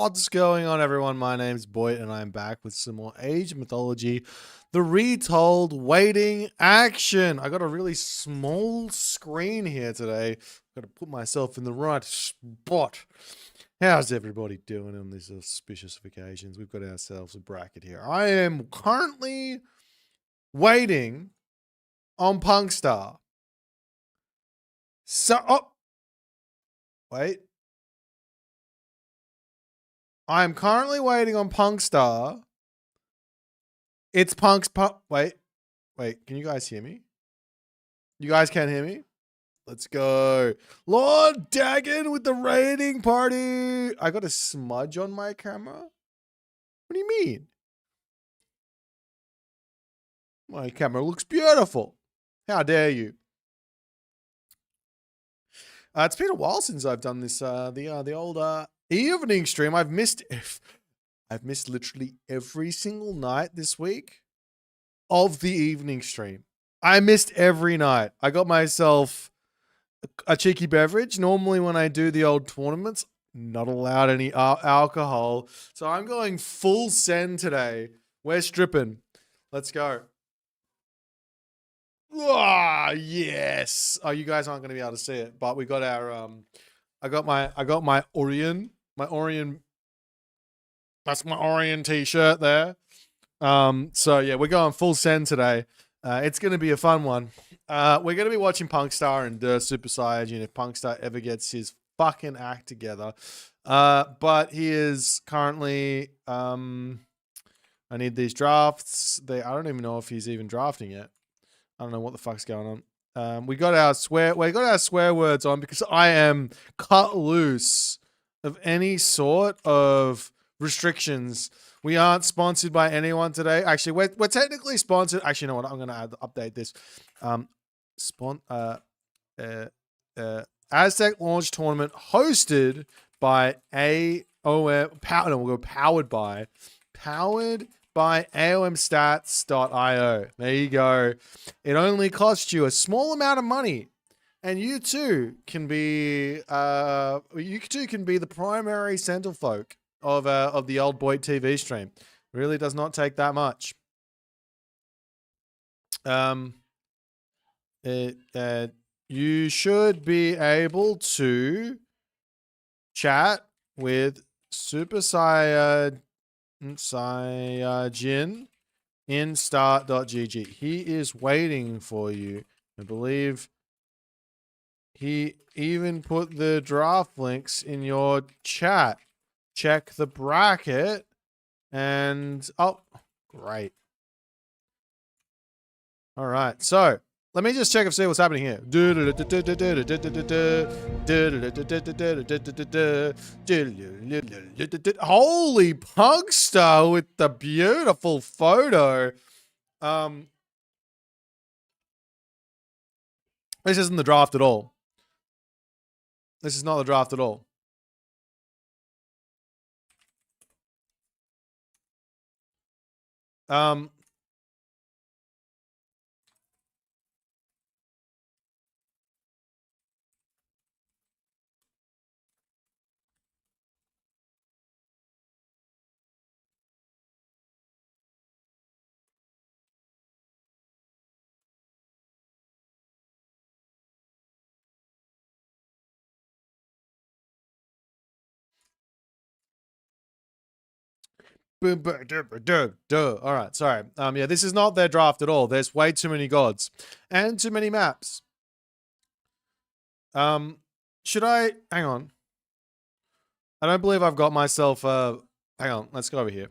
What's going on, everyone? My name's Boit, and I'm back with some more Age of Mythology, the retold waiting action. I got a really small screen here today. Got to put myself in the right spot. How's everybody doing on these auspicious occasions? We've got ourselves a bracket here. I am currently waiting on Punkstar. Wait. I'm currently waiting on Punkstar. It's wait. Can you guys hear me? You guys can't hear me? Let's go. Lord Dagon with the raiding party. I got a smudge on my camera. What do you mean? My camera looks beautiful. How dare you? It's been a while since I've done this. The old evening stream. I've missed literally every single night this week of the evening stream. I missed every night. I got myself a cheeky beverage. Normally when I do the old tournaments, not allowed any alcohol. So I'm going full send today. We're stripping. Let's go. Ah, yes. Oh, you guys aren't going to be able to see it, but we got our I got my Orion. That's my Orion t-shirt there. So yeah, we're going full send today. It's going to be a fun one. We're going to be watching Punkstar and Super Saiyajin if Punkstar ever gets his fucking act together. But he is currently, I need these drafts. I don't even know if he's even drafting yet. I don't know what the fuck's going on. We got our swear words on because I am cut loose of any sort of restrictions. We aren't sponsored by anyone today. Actually, we're technically sponsored. Actually, you know what? I'm gonna update this. Aztec launch tournament hosted by powered by AOMstats.io. There you go. It only costs you a small amount of money, and you too can be the primary centerfolk of the old Boit TV stream. Really does not take that much. You should be able to chat with Super Saiyajin in start.gg. He is waiting for you. I believe he even put the draft links in your chat. Check the bracket and oh, great. All right, so let me just check and see what's happening here. Holy Punkstar with the beautiful photo. This isn't the draft at all. This is not the draft at all. All right, sorry. Yeah, this is not their draft at all. There's way too many gods and too many maps. Should I hang on? I don't believe I've got myself. Hang on. Let's go over here.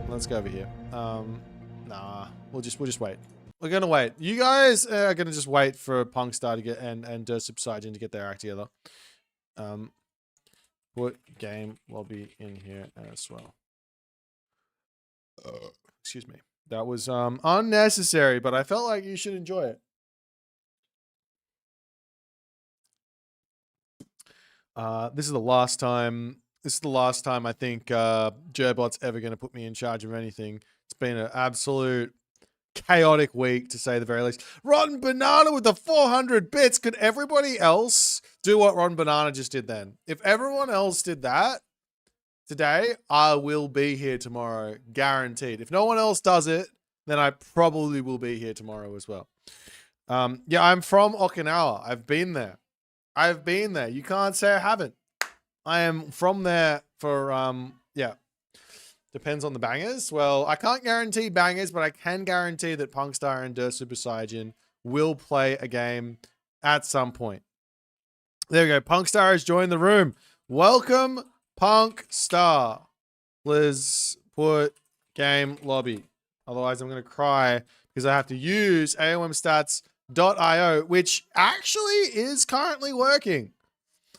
Let's go over here. Nah. We'll just wait. We're gonna wait. You guys are gonna just wait for Punkstar to get and Super Saiyajin to get their act together. Put game lobby in here as well. Excuse me. That was unnecessary, but I felt like you should enjoy it. This is the last time I think Jerbot's ever going to put me in charge of anything. It's been an absolute chaotic week, to say the very least. Rotten Banana with the 400 bits. Could everybody else do what Rotten Banana just did then? If everyone else did that today, I will be here tomorrow, guaranteed. If no one else does it, then I probably will be here tomorrow as well. Yeah, I'm from Okinawa. I've been there. You can't say I haven't. I am from there for, yeah. Depends on the bangers. Well, I can't guarantee bangers, but I can guarantee that Punkstar and Super Saiyan will play a game at some point. There we go. Punkstar has joined the room. Welcome, Punkstar. Please put game lobby. Otherwise, I'm going to cry because I have to use AOMstats.io, which actually is currently working.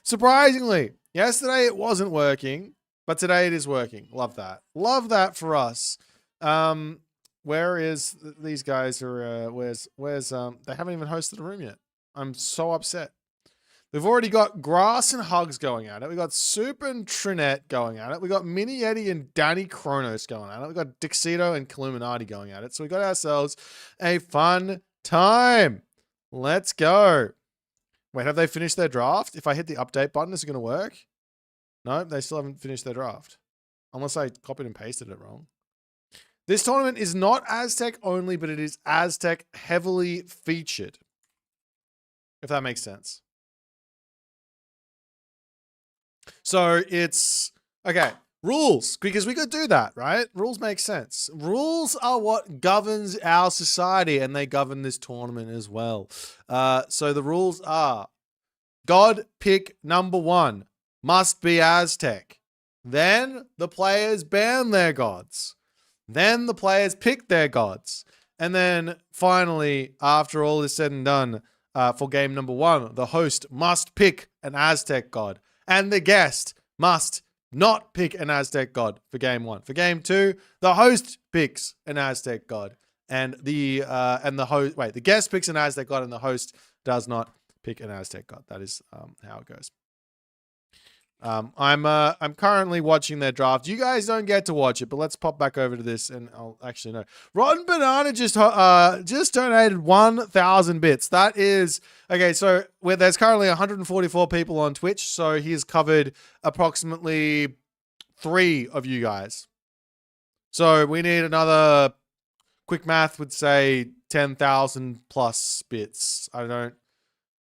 Surprisingly, yesterday it wasn't working, but today it is working. Love that. Love that for us. Where is these guys are, where's they haven't even hosted a room yet. I'm so upset. We've already got Grass and Hugs going at it. We got Soup and Trinette going at it. We got Mini Eddie and Danny Kronos going at it. We got Dixito and Killuminati going at it. So we got ourselves a fun time. Let's go. Wait, have they finished their draft? If I hit the update button, is it going to work? No, they still haven't finished their draft. Unless I copied and pasted it wrong. This tournament is not Aztec only, but it is Aztec heavily featured. If that makes sense. So it's, okay, rules, because we could do that, right? Rules make sense. Rules are what governs our society, and they govern this tournament as well. So the rules are, God pick number 1 must be Aztec. Then the players ban their gods. Then the players pick their gods. And then finally, after all is said and done, for game number 1, the host must pick an Aztec god. And the guest must not pick an Aztec god for game 1. For game 2, the host picks an Aztec god, and the guest picks an Aztec god, and the host does not pick an Aztec god. That is how it goes. I'm currently watching their draft. You guys don't get to watch it, but let's pop back over to this, and I'll actually know. Rotten Banana just donated 1,000 bits. That is okay. So there's currently 144 people on Twitch, so he's covered approximately 3 of you guys. So we need another. Quick math would say 10,000 plus bits. I don't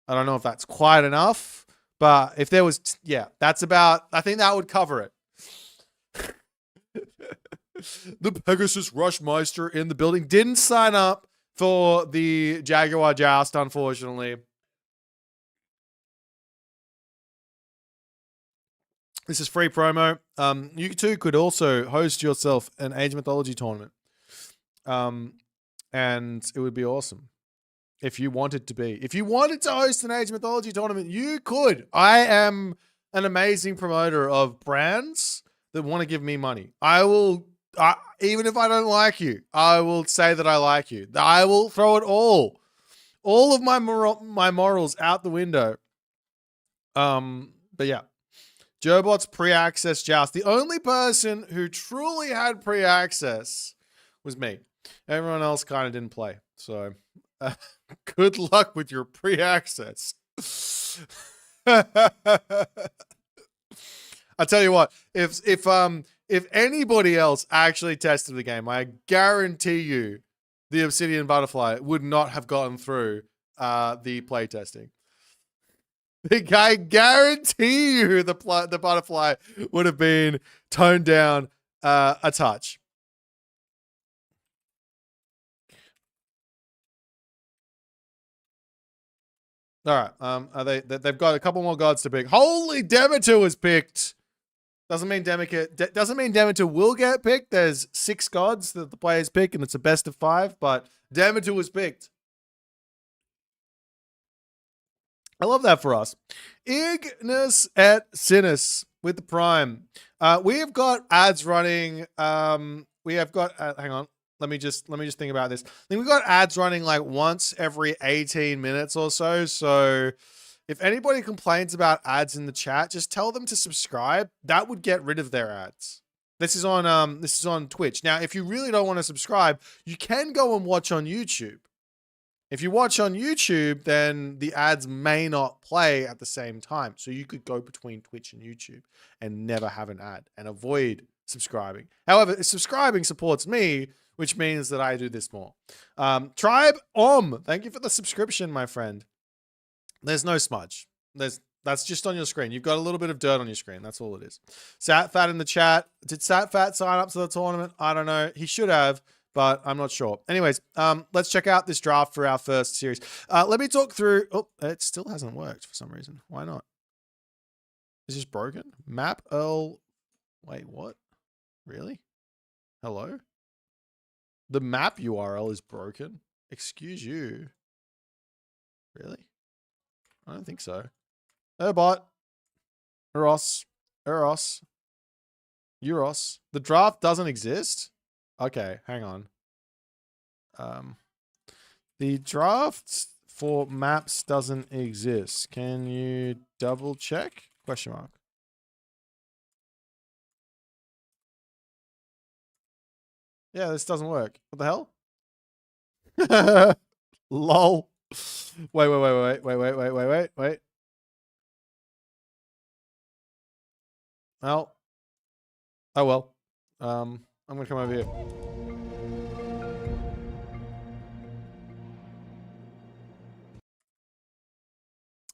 know if that's quite enough. But if there was, yeah, that's about, I think that would cover it. The Pegasus Rushmeister in the building didn't sign up for the Jaguar Joust, unfortunately. This is free promo. You too could also host yourself an Age Mythology tournament. And it would be awesome. If you wanted to be. If you wanted to host an Age Mythology tournament, you could. I am an amazing promoter of brands that want to give me money. I will, even if I don't like you, I will say that I like you. I will throw it all of my morals out the window. But yeah. Jerbot's pre-access Joust. The only person who truly had pre-access was me. Everyone else kind of didn't play. So... good luck with your pre-access. I tell you what, if anybody else actually tested the game, I guarantee you the Obsidian Butterfly would not have gotten through the playtesting. I guarantee you the Butterfly would have been toned down a touch. All right. They've got a couple more gods to pick. Holy, Demeter was picked. Doesn't mean Demeter will get picked. There's 6 gods that the players pick, and it's a best of 5. But Demeter was picked. I love that for us. Ignis et Sinus with the Prime. We have got ads running. We have got. Hang on. Let me just think about this. I think we've got ads running like once every 18 minutes or so. So if anybody complains about ads in the chat, just tell them to subscribe. That would get rid of their ads. This is on Twitch. Now, if you really don't want to subscribe, you can go and watch on YouTube. If you watch on YouTube, then the ads may not play at the same time. So you could go between Twitch and YouTube and never have an ad and avoid subscribing. However, subscribing supports me, which means that I do this more. Tribe thank you for the subscription, my friend. There's no smudge. That's just on your screen. You've got a little bit of dirt on your screen. That's all it is. Sat Fat in the chat. Did Sat Fat sign up to the tournament? I don't know. He should have, but I'm not sure. Anyways, let's check out this draft for our first series. Let me talk through. Oh, it still hasn't worked for some reason. Why not? Is this broken? Map L. Wait, what? Really? Hello? The map URL is broken. Excuse you. Really? I don't think so. Jerbot. Eros. Euros. The draft doesn't exist? Okay, hang on. The draft for maps doesn't exist. Can you double check? Question mark. Yeah, this doesn't work. What the hell? Lol. Wait. Well. Oh well. I'm gonna come over here.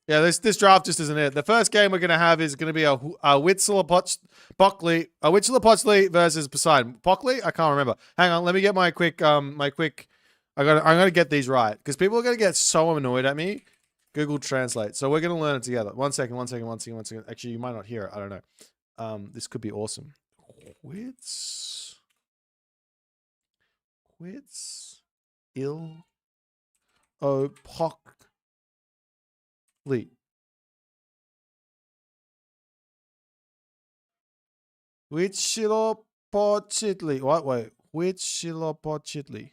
Yeah, this draft just isn't it. The first game we're gonna have is gonna be a Huitzilopochtli versus Poseidon. Pockley? I can't remember. Hang on, let me get my quick I'm gonna get these right because people are gonna get so annoyed at me. Google Translate. So we're gonna learn it together. One second. Actually, you might not hear it. I don't know. This could be awesome. Huitzilopochtli. Huitzilopochtli. What? Wait. Huitzilopochtli.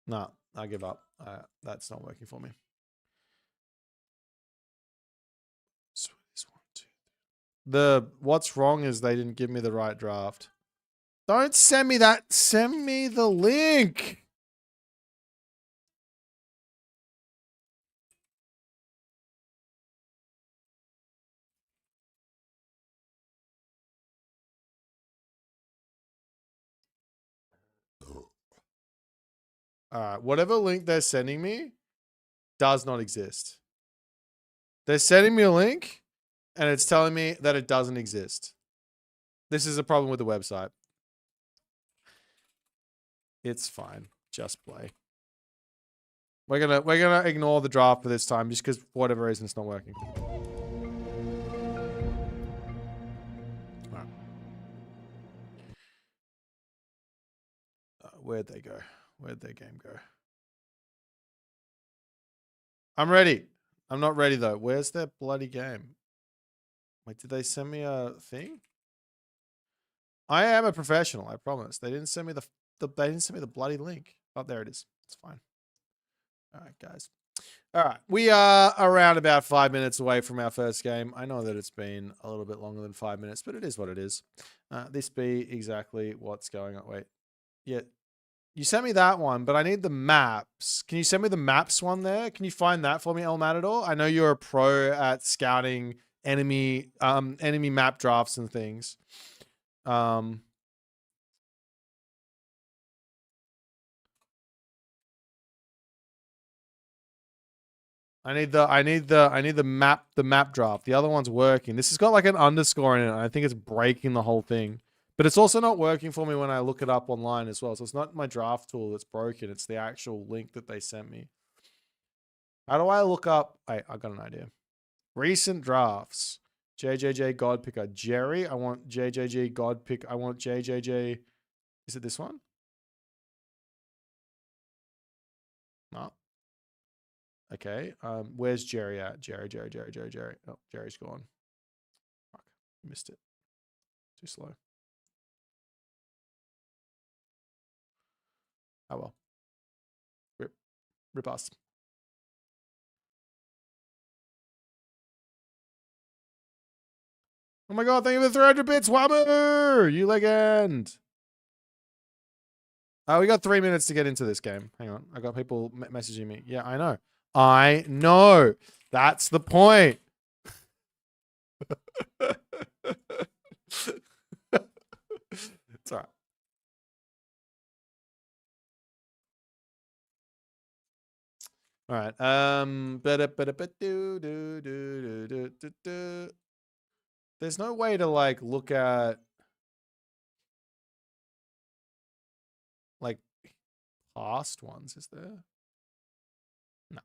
No, I give up. That's not working for me. What's wrong is they didn't give me the right draft. Don't send me that. Send me the link. All right, whatever link they're sending me does not exist. They're sending me a link and it's telling me that it doesn't exist. This is a problem with the website. It's fine. Just play. We're gonna ignore the draft for this time just because for whatever reason it's not working. Right. Where'd they go? Where'd their game go? I'm ready. I'm not ready though. Where's their bloody game? Wait, did they send me a thing? I am a professional, I promise. They didn't send me they didn't send me the bloody link. Oh, there it is. It's fine. All right, guys. All right. We are around about 5 minutes away from our first game. I know that it's been a little bit longer than 5 minutes, but it is what it is. This be exactly what's going on. Wait. Yeah. You sent me that one, but I need the maps. Can you send me the maps one there? Can you find that for me, El Matador? I know you're a pro at scouting enemy map drafts and things. I need the map draft. The other one's working. This has got like an underscore in it. I think it's breaking the whole thing. But it's also not working for me when I look it up online as well. So it's not my draft tool that's broken. It's the actual link that they sent me. How do I look up? I got an idea. Recent drafts. JJJ God Picker. Jerry. I want JJJ God Pick. I want JJJ. Is it this one? No. Okay. Where's Jerry at? Jerry. Oh, Jerry's gone. Fuck. Missed it. Too slow. Oh well. Rip us. Oh my god, thank you for 300 bits, Whammer! You legend! We got 3 minutes to get into this game. Hang on. I got people messaging me. Yeah, I know. I know. That's the point. It's all right. All right. There's no way to like look at like past ones, is there? No.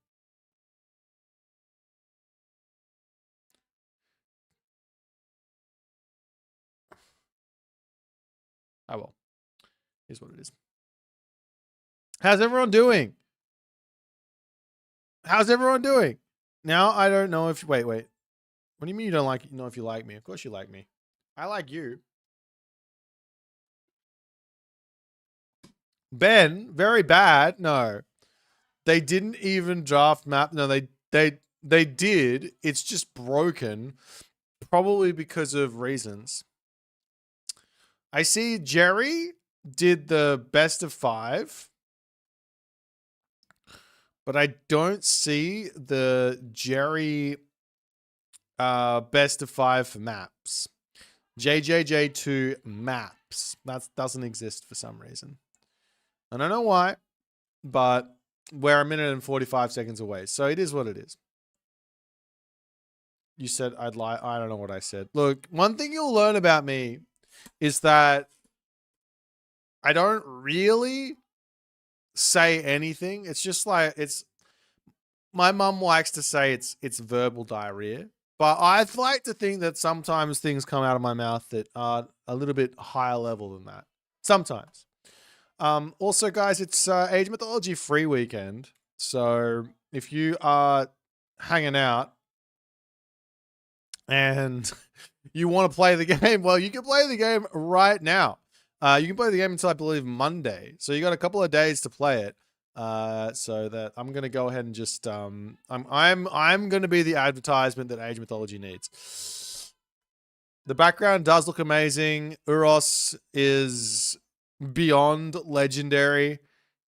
Oh well. Here's what it is. How's everyone doing? How's everyone doing? Now I don't know if wait. What do you mean you don't like know if you like me? Of course you like me. I like you. Ben, very bad. No. They didn't even draft map. No, they did. It's just broken. Probably because of reasons. I see Jerry did the best of 5. But I don't see the Jerry best of 5 for maps. JJJ2 maps. That doesn't exist for some reason. I don't know why, but we're 1 minute and 45 seconds away. So it is what it is. You said I'd lie. I don't know what I said. Look, one thing you'll learn about me is that I don't really say anything. It's just like my mum likes to say it's verbal diarrhea, but I'd like to think that sometimes things come out of my mouth that are a little bit higher level than that. Sometimes. Also, guys, it's Age Mythology free weekend. So if you are hanging out and you want to play the game, well, you can play the game right now. You can play the game until I believe Monday. So you got a couple of days to play it. So that I'm gonna go ahead and just I'm gonna be the advertisement that Age Mythology needs. The background does look amazing. Uros is beyond legendary.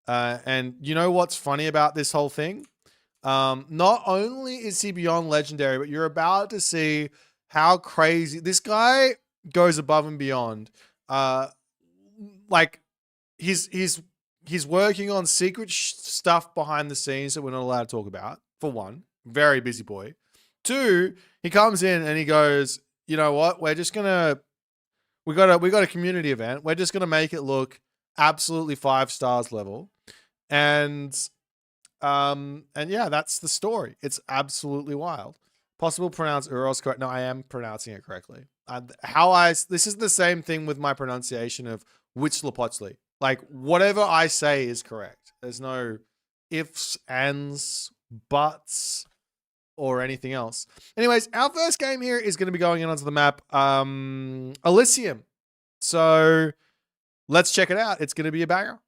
And you know what's funny about this whole thing? Not only is he beyond legendary, but you're about to see how crazy this guy goes above and beyond. Like he's working on secret stuff behind the scenes that we're not allowed to talk about. For one, very busy boy. 2, he comes in and he goes, you know what? We're just gonna we got a community event. We're just gonna make it look absolutely 5 stars level, and yeah, that's the story. It's absolutely wild. Possible pronounce Uros correct? No, I am pronouncing it correctly. This is the same thing with my pronunciation of Huitzilopochtli. Like, whatever I say is correct. There's no ifs, ands, buts, or anything else. Anyways, our first game here is going to be going in onto the map Elysium. So let's check it out. It's going to be a banger.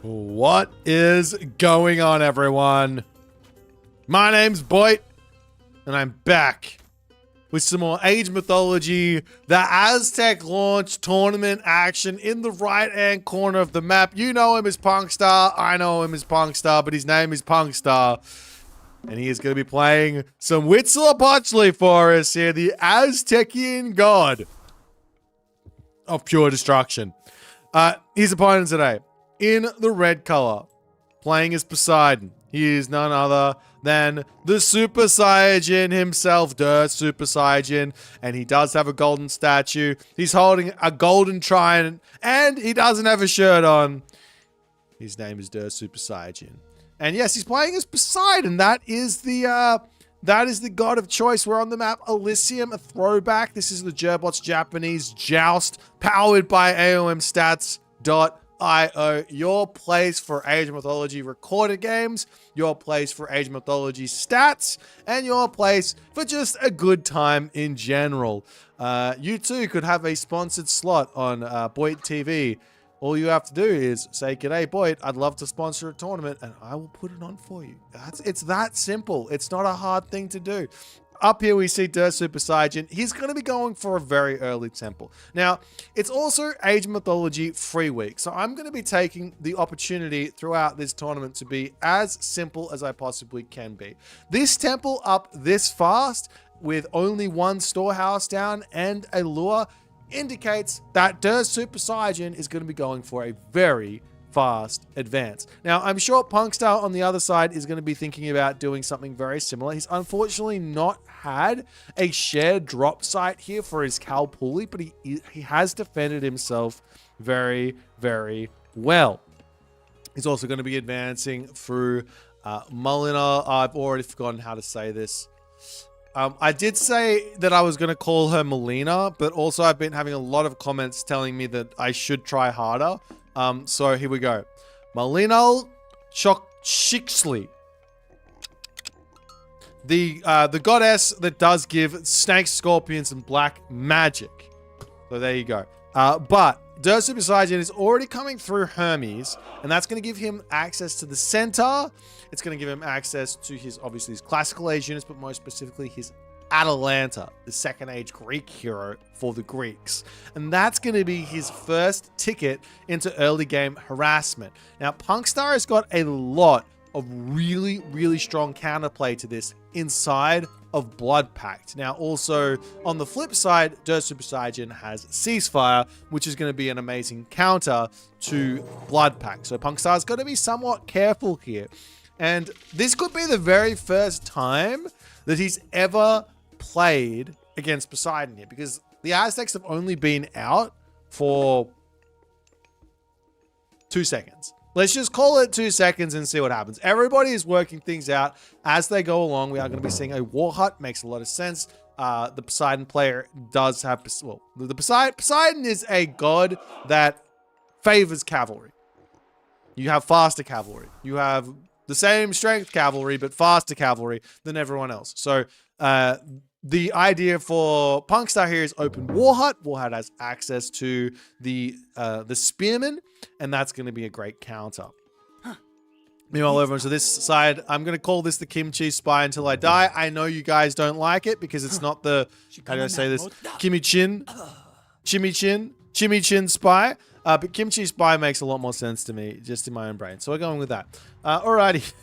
What is going on, everyone? My name's Boit, and I'm back with some more Age Mythology, the Aztec launch tournament action in the right-hand corner of the map. You know him as Punkstar. I know him as Punkstar, but his name is Punkstar. And he is going to be playing some Huitzilopochtli for us here, the Aztecian god of pure destruction. His opponent today, in the red color, playing as Poseidon. He is none other than the Super Saiyajin himself, Super Saiyajin, and he does have a golden statue. He's holding a golden trident, and he doesn't have a shirt on. His name is Super Saiyajin. And yes, he's playing as Poseidon. That is the That is the god of choice. We're on the map Elysium, a throwback. This is the Jerbot's Japanese Joust, powered by AOMstats.io. Your place for Age of Mythology recorded games, your place for Age of Mythology stats, and your place for just a good time in general. You too could have a sponsored slot on Boit TV. All you have to do is say, "G'day, Boit, I'd love to sponsor a tournament," and I will put it on for you. It's that simple. It's not a hard thing to do. Up here, we see Dirt Super Saiyan. He's going to be going for a very early temple. Now, it's also Age of Mythology free week, so I'm going to be taking the opportunity throughout this tournament to be as simple as I possibly can be. This temple up this fast, with only one storehouse down and a lure, indicates that Dirt Super Saiyan is going to be going for a very fast advance. Now, I'm sure Punkstar on the other side is going to be thinking about doing something very similar. He's unfortunately not had a shared drop site here for his Cal Pulley, but he has defended himself very, very well. He's also going to be advancing through Mulina. I've already forgotten how to say this. I did say that I was going to call her Melina, but also I've been having a lot of comments telling me that I should try harder. So here we go. Melina Shiksley. The goddess that does give snakes, scorpions, and black magic. So there you go. But Dirt Super Saiyan is already coming through Hermes, and that's going to give him access to the center. It's going to give him access to obviously his classical age units, but most specifically his Atalanta, the second age Greek hero for the Greeks. And that's going to be his first ticket into early game harassment. Now, Punkstar has got a lot of really, really strong counterplay to this inside of Blood Pact. Now, also on the flip side, Dirt Super Saiyan has Ceasefire, which is going to be an amazing counter to Blood Pact. So Punkstar's got to be somewhat careful here. And this could be the very first time that he's ever played against Poseidon here, because the Aztecs have only been out for 2 seconds. Let's just call it 2 seconds and see what happens. Everybody is working things out as they go along. We are going to be seeing a war hut. Makes a lot of sense. The Poseidon player does have... Well, Poseidon is a god that favors cavalry. You have faster cavalry. You have the same strength cavalry, but faster cavalry than everyone else. So the idea for Punkstar here is open war hut. War hut has access to the spearmen, and that's going to be a great counter. Meanwhile, over to this side, I'm going to call this the Kimchi Spy until I die. I know you guys don't like it because it's not the, how do I say this? Chimichin Spy. But Kimchi Spy makes a lot more sense to me, just in my own brain. So we're going with that. Alrighty.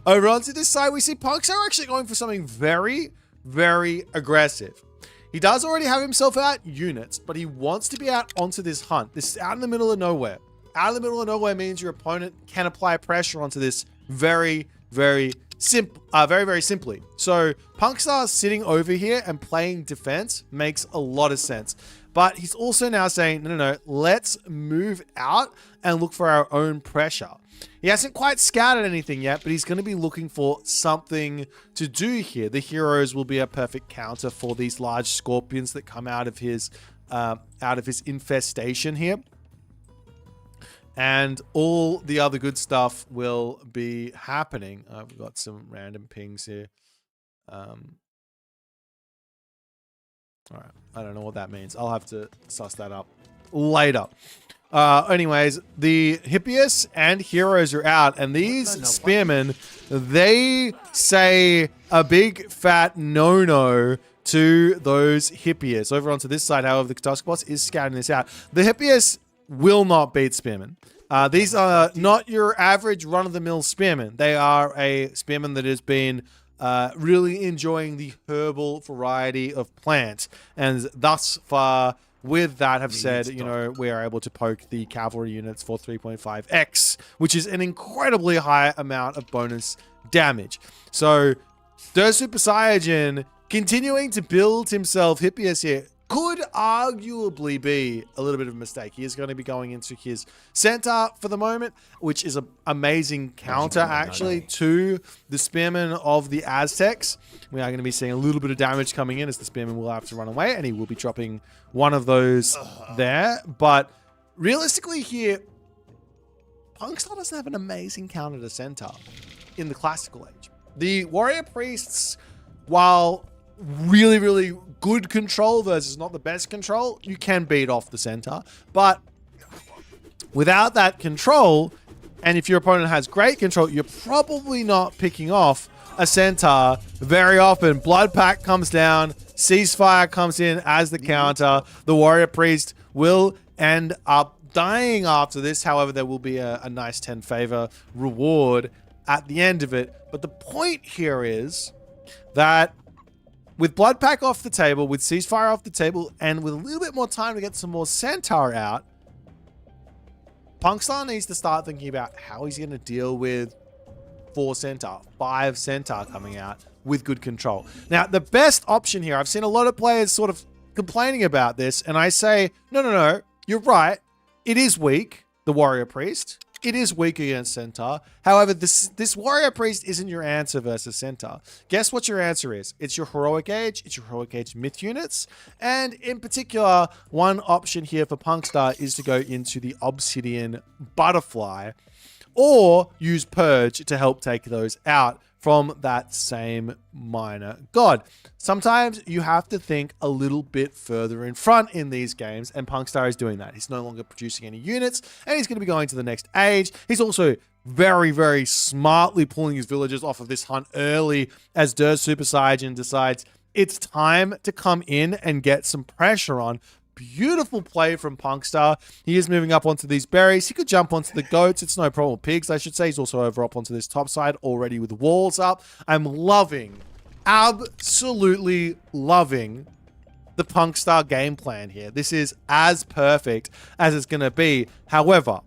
Over onto this side, we see Punkstar actually going for something very, very aggressive. He does already have himself out units, but he wants to be out onto this hunt. This is out in the middle of nowhere. Out in the middle of nowhere means your opponent can apply pressure onto this very, very simply. So Punkstar sitting over here and playing defense makes a lot of sense. But he's also now saying, no, let's move out and look for our own pressure. He hasn't quite scouted anything yet, but he's going to be looking for something to do here. The heroes will be a perfect counter for these large scorpions that come out of his infestation here. And all the other good stuff will be happening. We've got some random pings here. All right, I don't know what that means. I'll have to suss that up later. Anyways, the Hippias and heroes are out, and these spearmen, they say a big fat no-no to those Hippias. Over onto this side, however, the Katuskabos is scouting this out. The Hippias will not beat spearmen. These are not your average run-of-the-mill spearmen. They are a spearman that has been really enjoying the herbal variety of plant, and thus far with that have said, you know, we are able to poke the cavalry units for 3.5x, which is an incredibly high amount of bonus damage. So Dirt Super Saiyan continuing to build himself Hippias here. could arguably be a little bit of a mistake. He is going to be going into his center for the moment, which is an amazing counter actually to the Spearman of the Aztecs. We are going to be seeing a little bit of damage coming in as the Spearman will have to run away, and he will be dropping one of those there. But realistically here, Punkstar doesn't have an amazing counter to center in the classical age. The warrior priests, while really, really good control versus not the best control, you can beat off the center. But without that control, and if your opponent has great control, you're probably not picking off a center very often. Blood Pact comes down, Ceasefire comes in as the counter. The warrior priest will end up dying after this. However, there will be a nice 10 favor reward at the end of it. But the point here is that with Blood Pack off the table, with Ceasefire off the table, and with a little bit more time to get some more Centaur out, Punkstar needs to start thinking about how he's going to deal with 4 Centaur, 5 Centaur coming out with good control. Now, the best option here, I've seen a lot of players sort of complaining about this, and I say, no, you're right. It is weak, the Warrior Priest. It is weak against Centaur. However, this Warrior Priest isn't your answer versus Centaur. Guess what your answer is? It's your Heroic Age. It's your Heroic Age myth units. And in particular, one option here for Punkstar is to go into the Obsidian Butterfly or use Purge to help take those out from that same minor god. Sometimes you have to think a little bit further in front in these games, and Punkstar is doing that. He's no longer producing any units, and he's going to be going to the next age. He's also very, very smartly pulling his villagers off of this hunt early as Der Super Saiyan decides it's time to come in and get some pressure on. Beautiful play from Punkstar. He is moving up onto these berries. He could jump onto the goats. It's no problem. Pigs, I should say. He's also over up onto this top side already with walls up. I'm loving, absolutely loving the Punkstar game plan here. This is as perfect as it's going to be. However,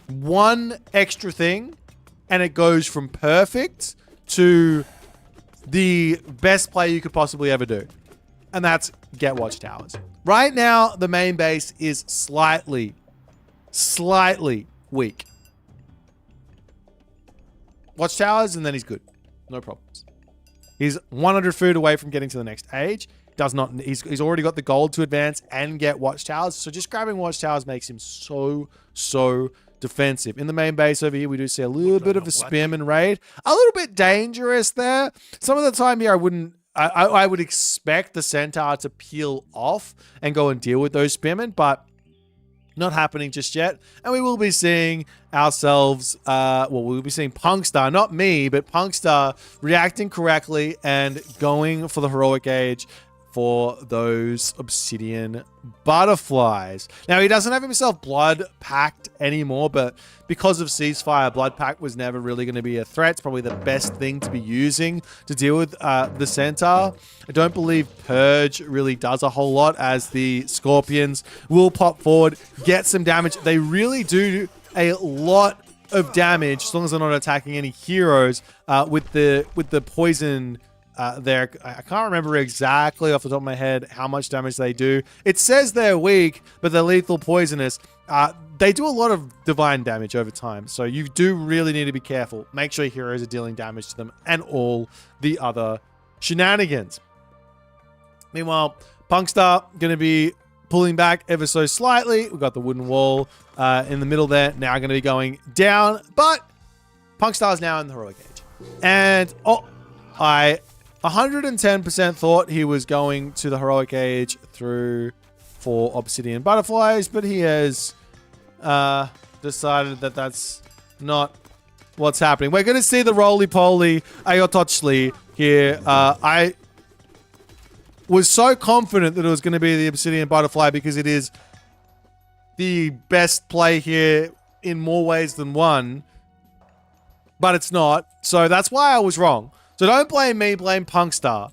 one extra thing, and it goes from perfect to the best play you could possibly ever do. And that's get watchtowers. Right now, the main base is slightly weak. Watchtowers, and then he's good. No problems. He's 100 food away from getting to the next age. He's already got the gold to advance and get watchtowers. So just grabbing watchtowers makes him so defensive. In the main base over here, we do see a little bit of a Spearman raid. A little bit dangerous there. Some of the time here, I would expect the Centaur to peel off and go and deal with those Spearmen, but not happening just yet. And we will be seeing ourselves, we'll be seeing Punkstar, not me, but Punkstar reacting correctly and going for the Heroic Age for those Obsidian Butterflies. Now, he doesn't have himself Blood Pact anymore, but because of Ceasefire, Blood Pact was never really going to be a threat. It's probably the best thing to be using to deal with the Centaur. I don't believe Purge really does a whole lot, as the Scorpions will pop forward, get some damage. They really do a lot of damage, as long as they're not attacking any heroes with the poison there. I can't remember exactly off the top of my head how much damage they do. It says they're weak, but they're lethal poisonous. They do a lot of divine damage over time, so you do really need to be careful. Make sure your heroes are dealing damage to them and all the other shenanigans. Meanwhile, Punkstar going to be pulling back ever so slightly. We've got the wooden wall in the middle there. Now going to be going down, but Punkstar is now in the Heroic Age. And, I 110% thought he was going to the Heroic Age through for Obsidian Butterflies, but he has decided that that's not what's happening. We're going to see the roly-poly Ayotochli here. I was so confident that it was going to be the Obsidian Butterfly because it is the best play here in more ways than one, but it's not. So that's why I was wrong. So don't blame me, blame Punkstar.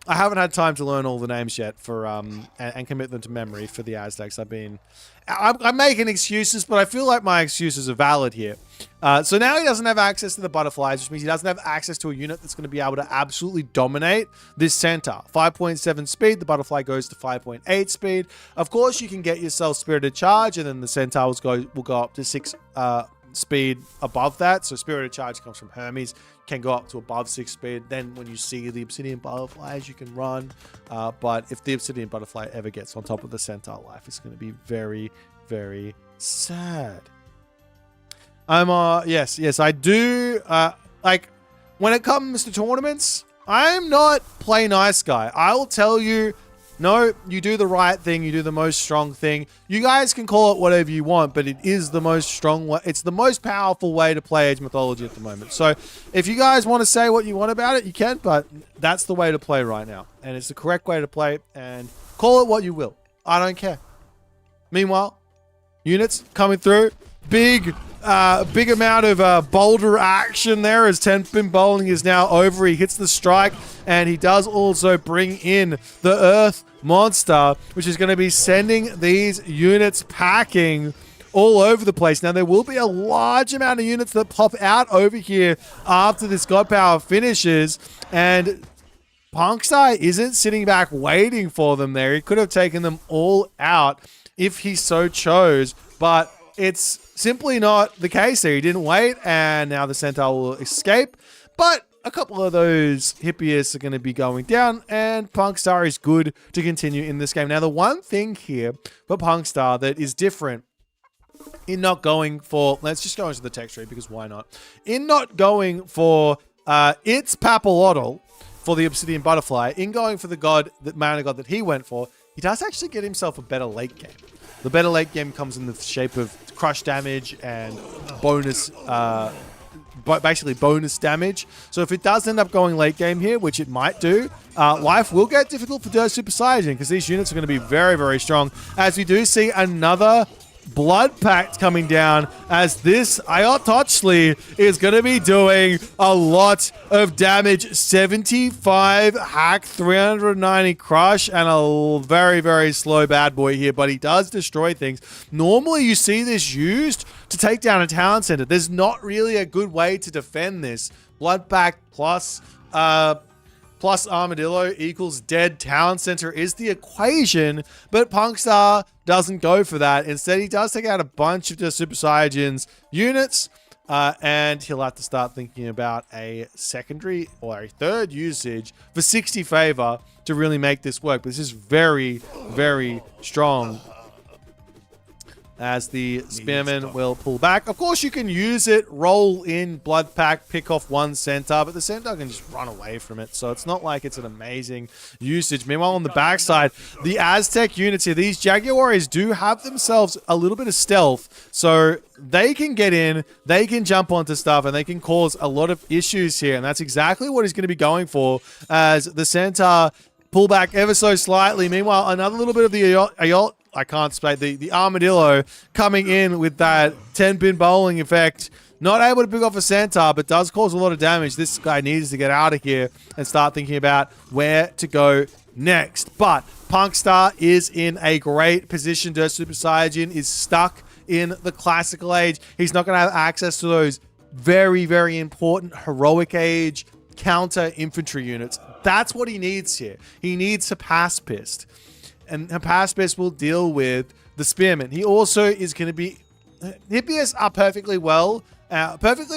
I haven't had time to learn all the names yet for and commit them to memory for the Aztecs. I'm making excuses, but I feel like my excuses are valid here. So now he doesn't have access to the butterflies, which means he doesn't have access to a unit that's going to be able to absolutely dominate this center. 5.7 speed, the butterfly goes to 5.8 speed. Of course, you can get yourself Spirited Charge, and then the centaur will go up to 6 speed above that. So Spirited Charge comes from Hermes, can go up to above 6 speed. Then when you see the Obsidian Butterflies, you can run. But if the Obsidian Butterfly ever gets on top of the centaur life, it's going to be very, very sad. Yes, I do. Like, when it comes to tournaments, I'm not play nice guy. I will tell you, no, you do the right thing. You do the most strong thing. You guys can call it whatever you want, but it is the most strong way. It's the most powerful way to play Age Mythology at the moment. So if you guys want to say what you want about it, you can, but that's the way to play right now. And it's the correct way to play, and call it what you will. I don't care. Meanwhile, units coming through. Big amount of boulder action there as 10-pin bowling is now over. He hits the strike, and he does also bring in the Earth Monster, which is going to be sending these units packing all over the place. Now, there will be a large amount of units that pop out over here after this God Power finishes, and Punkstar isn't sitting back waiting for them there. He could have taken them all out if he so chose, but it's simply not the case there. He didn't wait, and now the Centaur will escape. But a couple of those Hippias are going to be going down, and Punkstar is good to continue in this game. Now, the one thing here for Punkstar that is different in not going for... Let's just go into the text tree, because why not? In not going for its Papalotl for the Obsidian Butterfly, in going for the mana god that he went for, he does actually get himself a better late game. The better late game comes in the shape of crush damage and bonus, basically bonus damage. So if it does end up going late game here, which it might do, life will get difficult for Dirt Super Saiyan, because these units are going to be very, very strong. As we do see another Blood Pact coming down, as this Ayototchli is going to be doing a lot of damage. 75 hack, 390 crush, and a very, very slow bad boy here, but he does destroy things. Normally, you see this used to take down a town center. There's not really a good way to defend this. Blood Pact plus Armadillo equals dead town center is the equation, but Punkstar doesn't go for that. Instead, he does take out a bunch of the Super Saiyajin's units, and he'll have to start thinking about a secondary or a third usage for 60 favor to really make this work. But this is very, very strong, as the Spearman will pull back. Of course, you can use it, roll in Blood Pact, pick off one centaur, but the centaur can just run away from it. So it's not like it's an amazing usage. Meanwhile, on the backside, the Aztec units here, these Jaguars do have themselves a little bit of stealth. So they can get in, they can jump onto stuff, and they can cause a lot of issues here. And that's exactly what he's going to be going for, as the centaur pull back ever so slightly. Meanwhile, another little bit of the I can't speak. The Armadillo coming in with that 10-pin bowling effect. Not able to pick off a centaur, but does cause a lot of damage. This guy needs to get out of here and start thinking about where to go next. But Punkstar is in a great position. Dirt Super Saiyajin is stuck in the classical age. He's not going to have access to those very, very important heroic age counter infantry units. That's what he needs here. He needs Hippaspist. And Hippaspist will deal with the Spearman. He also is going to be... Hippias are perfectly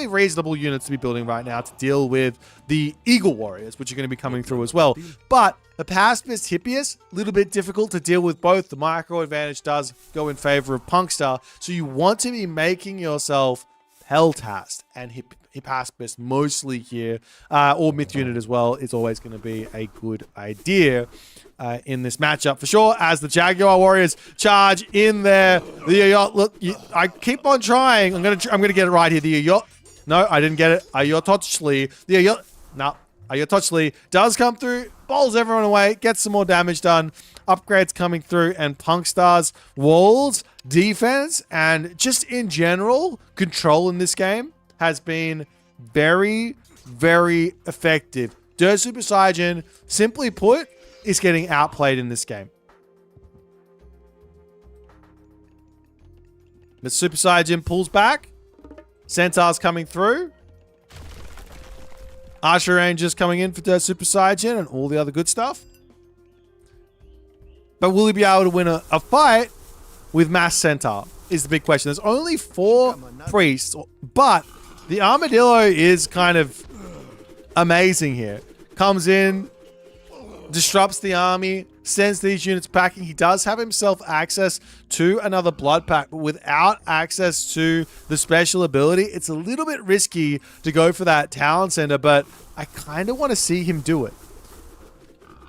reasonable units to be building right now to deal with the Eagle Warriors, which are going to be coming through as well. But Hippaspist, Hippias, a little bit difficult to deal with both. The micro advantage does go in favor of Punkstar. So you want to be making yourself Peltast and Hippaspist mostly here, or Myth Unit as well, is always going to be a good idea in this matchup for sure, as the Jaguar Warriors charge in there. Look, I keep on trying. I'm gonna get it right here. No, I didn't get it. Ayototchli. Ayototchli does come through, bowls everyone away, gets some more damage done. Upgrades coming through, and Punkstar's walls, defense, and just in general, control in this game has been very, very effective. Dirt Super Saiyan, simply put, is getting outplayed in this game. The Super Saiyan pulls back. Centaur's coming through. Archer Rangers coming in for Dirt Super Saiyan and all the other good stuff. But will he be able to win a fight with Mass Centaur is the big question. There's only 4 priests, but the Armadillo is kind of amazing here. Comes in, disrupts the army, sends these units packing. He does have himself access to another blood pack, but without access to the special ability, it's a little bit risky to go for that talent center, but I kind of want to see him do it.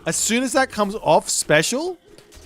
As soon as that comes off special,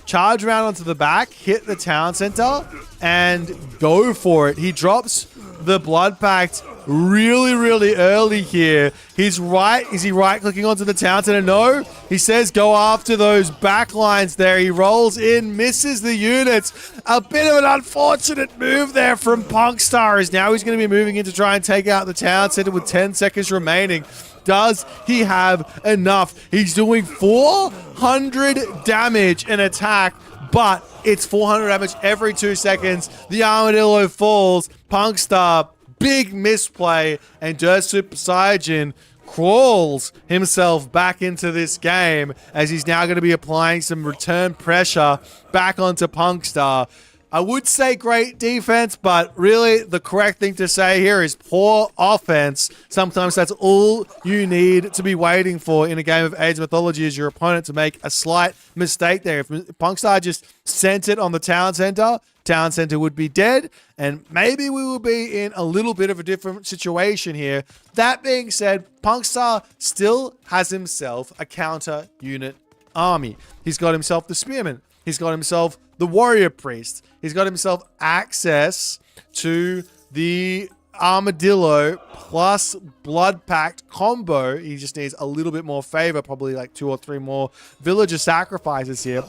charge around onto the back, hit the town center, and go for it. He drops the blood pact really, really early here. He's right. Is he right-clicking onto the town center? No. He says go after those back lines there. He rolls in, misses the units. A bit of an unfortunate move there from Punkstar, as now he's going to be moving in to try and take out the town center with 10 seconds remaining. Does he have enough? He's doing 400 damage in attack, but it's 400 damage every 2 seconds. The Armadillo falls. Punkstar, big misplay, and Dirt Super Saiyan crawls himself back into this game as he's now going to be applying some return pressure back onto Punkstar. I would say great defense, but really the correct thing to say here is poor offense. Sometimes that's all you need to be waiting for in a game of Age Mythology, is your opponent to make a slight mistake there. If Punkstar just sent it on the town center would be dead, and maybe we will be in a little bit of a different situation here. That being said, Punkstar still has himself a counter unit army. He's got himself the Spearman. He's got himself the Warrior Priest. He's got himself access to the Armadillo plus Blood Pact combo. He just needs a little bit more favor, probably like 2 or 3 more villager sacrifices here.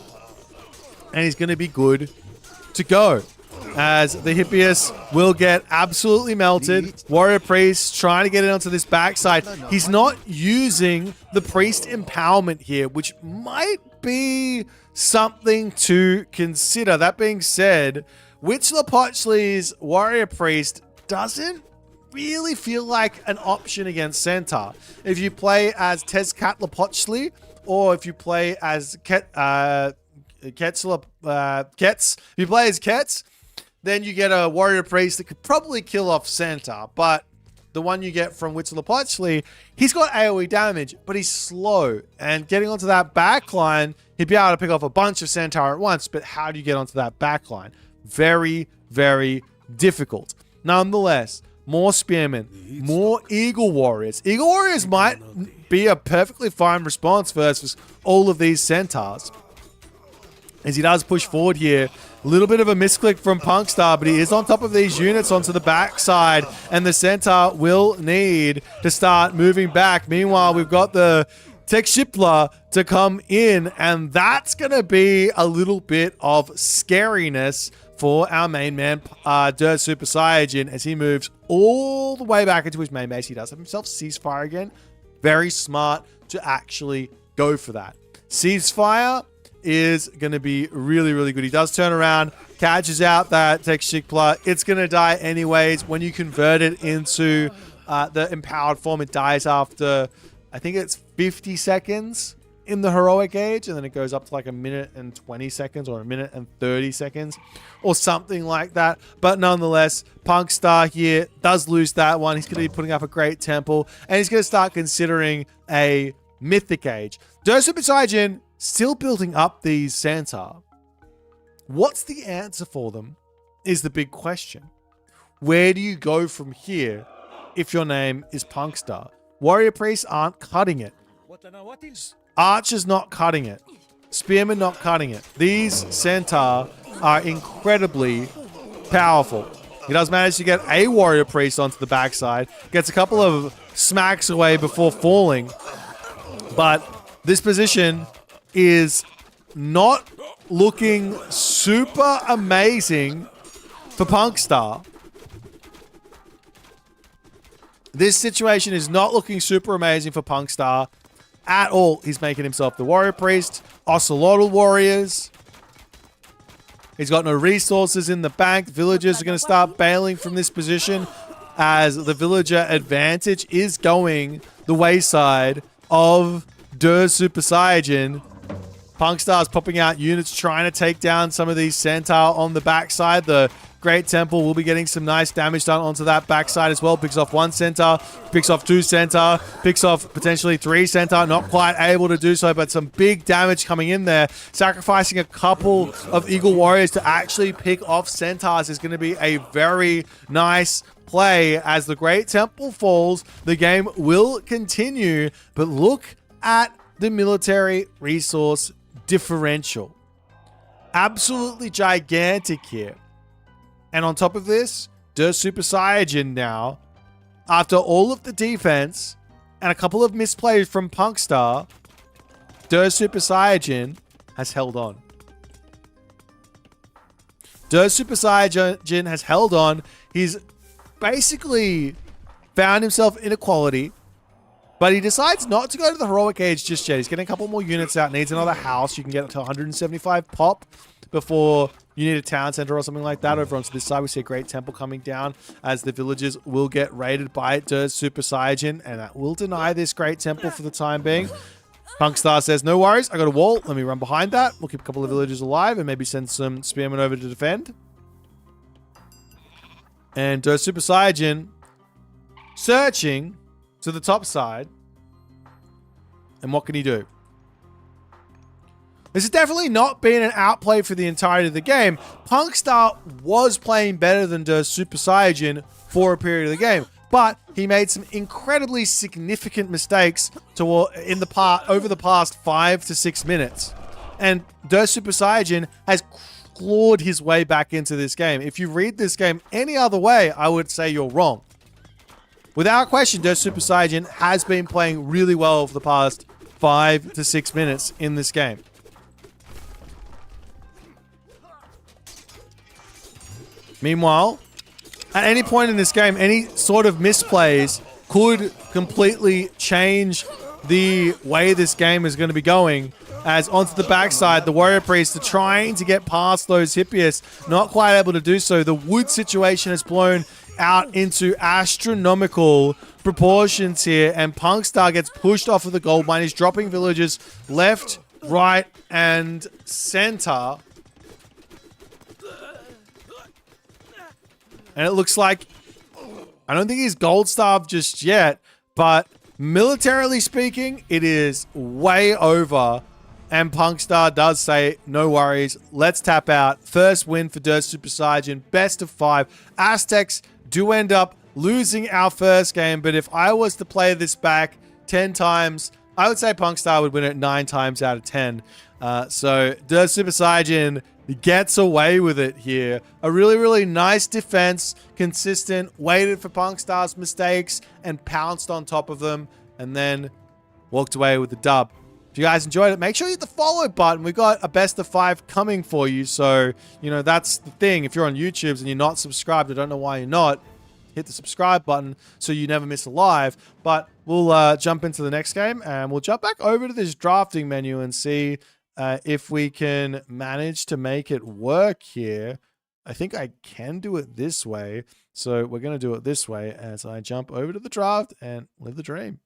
And he's going to be good to go, as the Hippias will get absolutely melted. Warrior Priest trying to get it onto this backside. He's not using the Priest Empowerment here, which might be something to consider. That being said, Huitzilopochtli's Warrior Priest doesn't really feel like an option against Centaur. If you play as Tezcatlipochtli, or if you play as if you play as Ketz, then you get a Warrior Priest that could probably kill off Centaur. But the one you get from Huitzilopochtli, he's got AoE damage, but he's slow. And getting onto that backline, he'd be able to pick off a bunch of Centaur at once. But how do you get onto that backline? Very, very difficult. Nonetheless, more Spearmen, more Eagle Warriors. Eagle Warriors might be a perfectly fine response versus all of these Centaurs, as he does push forward here. A little bit of a misclick from Punkstar, but he is on top of these units onto the backside, and the Centaur will need to start moving back. Meanwhile, we've got the Tekshipla to come in, and that's going to be a little bit of scariness for our main man, Dirt Super Saiyan, as he moves all the way back into his main base. He does have himself Ceasefire again. Very smart to actually go for that. Ceasefire is going to be really, really good. He does turn around, catches out that Tekshipla. It's going to die anyways. When you convert it into the empowered form, it dies after, I think it's 50 seconds in the heroic age, and then it goes up to like 1 minute and 20 seconds or 1 minute and 30 seconds or something like that. But nonetheless, Punkstar here does lose that one. He's going to be putting up a great temple, and he's going to start considering a mythic age. Dirt Super Saiyan still building up these Centaur. What's the answer for them is the big question. Where do you go from here if your name is Punkstar? Warrior Priests aren't cutting it. Archer's not cutting it. Spearman not cutting it. These Centaur are incredibly powerful. He does manage to get a Warrior Priest onto the backside. Gets a couple of smacks away before falling. But this position is not looking super amazing for Punkstar. This situation is not looking super amazing for Punkstar. at all. He's making himself the warrior priest, ocelotl warriors. He's got no resources in the bank. Villagers are going to start bailing from this position as the villager advantage is going the wayside of Der Super Saiyajin. Punkstar's popping out units trying to take down some of these Centaur on the backside. The Great Temple will be getting some nice damage done onto that backside as well. Picks off 1 Centaur, picks off 2 Centaur, picks off potentially 3 Centaur. Not quite able to do so, but some big damage coming in there. Sacrificing a couple of Eagle Warriors to actually pick off Centaurs is going to be a very nice play. As the Great Temple falls, the game will continue, but look at the military resource differential. Absolutely gigantic here. And on top of this, Der Super Saiyajin now, after all of the defense and a couple of misplays from Punkstar, Der Super Saiyajin has held on. Der Super Saiyajin has held on. He's basically found himself in equality, but he decides not to go to the heroic age just yet. He's getting a couple more units out, needs another house. You can get to 175 pop before you need a town center or something like that. Over onto this side, we see a Great Temple coming down as the villagers will get raided by Der Super Saiyajin, and that will deny this Great Temple for the time being. Punkstar says, no worries, I got a wall. Let me run behind that. We'll keep a couple of villagers alive and maybe send some spearmen over to defend. And Der Super Saiyajin searching to the top side. And what can he do? This has definitely not been an outplay for the entirety of the game. Punkstar was playing better than Der Super Saiyajin for a period of the game, but he made some incredibly significant mistakes over the past 5 to 6 minutes. And Der Super Saiyajin has clawed his way back into this game. If you read this game any other way, I would say you're wrong. Without question, Der Super Saiyajin has been playing really well for the past 5 to 6 minutes in this game. Meanwhile, at any point in this game, any sort of misplays could completely change the way this game is going to be going. As onto the backside, the warrior priests are trying to get past those Hippias, not quite able to do so. The wood situation has blown out into astronomical proportions here, and Punkstar gets pushed off of the gold mine. He's dropping villagers left, right, and center. And it looks like, I don't think he's gold starved just yet, but militarily speaking, it is way over. And Punkstar does say, no worries, let's tap out. First win for Der Super Saiyajin, best of 5. Aztecs do end up losing our first game, but if I was to play this back 10 times, I would say Punkstar would win it 9 times out of 10. So Der Super Saiyajin gets away with it here. A really, really nice defense, consistent, waited for Punkstar's mistakes and pounced on top of them, and then walked away with the dub. If you guys enjoyed it, make sure you hit the follow button. We've got a best of 5 coming for you. So, you know, that's the thing. If you're on YouTube and you're not subscribed, I don't know why you're not, hit the subscribe button so you never miss a live. But we'll jump into the next game, and we'll jump back over to this drafting menu and see if we can manage to make it work here. I think I can do it this way. So we're going to do it this way as I jump over to the draft and live the dream.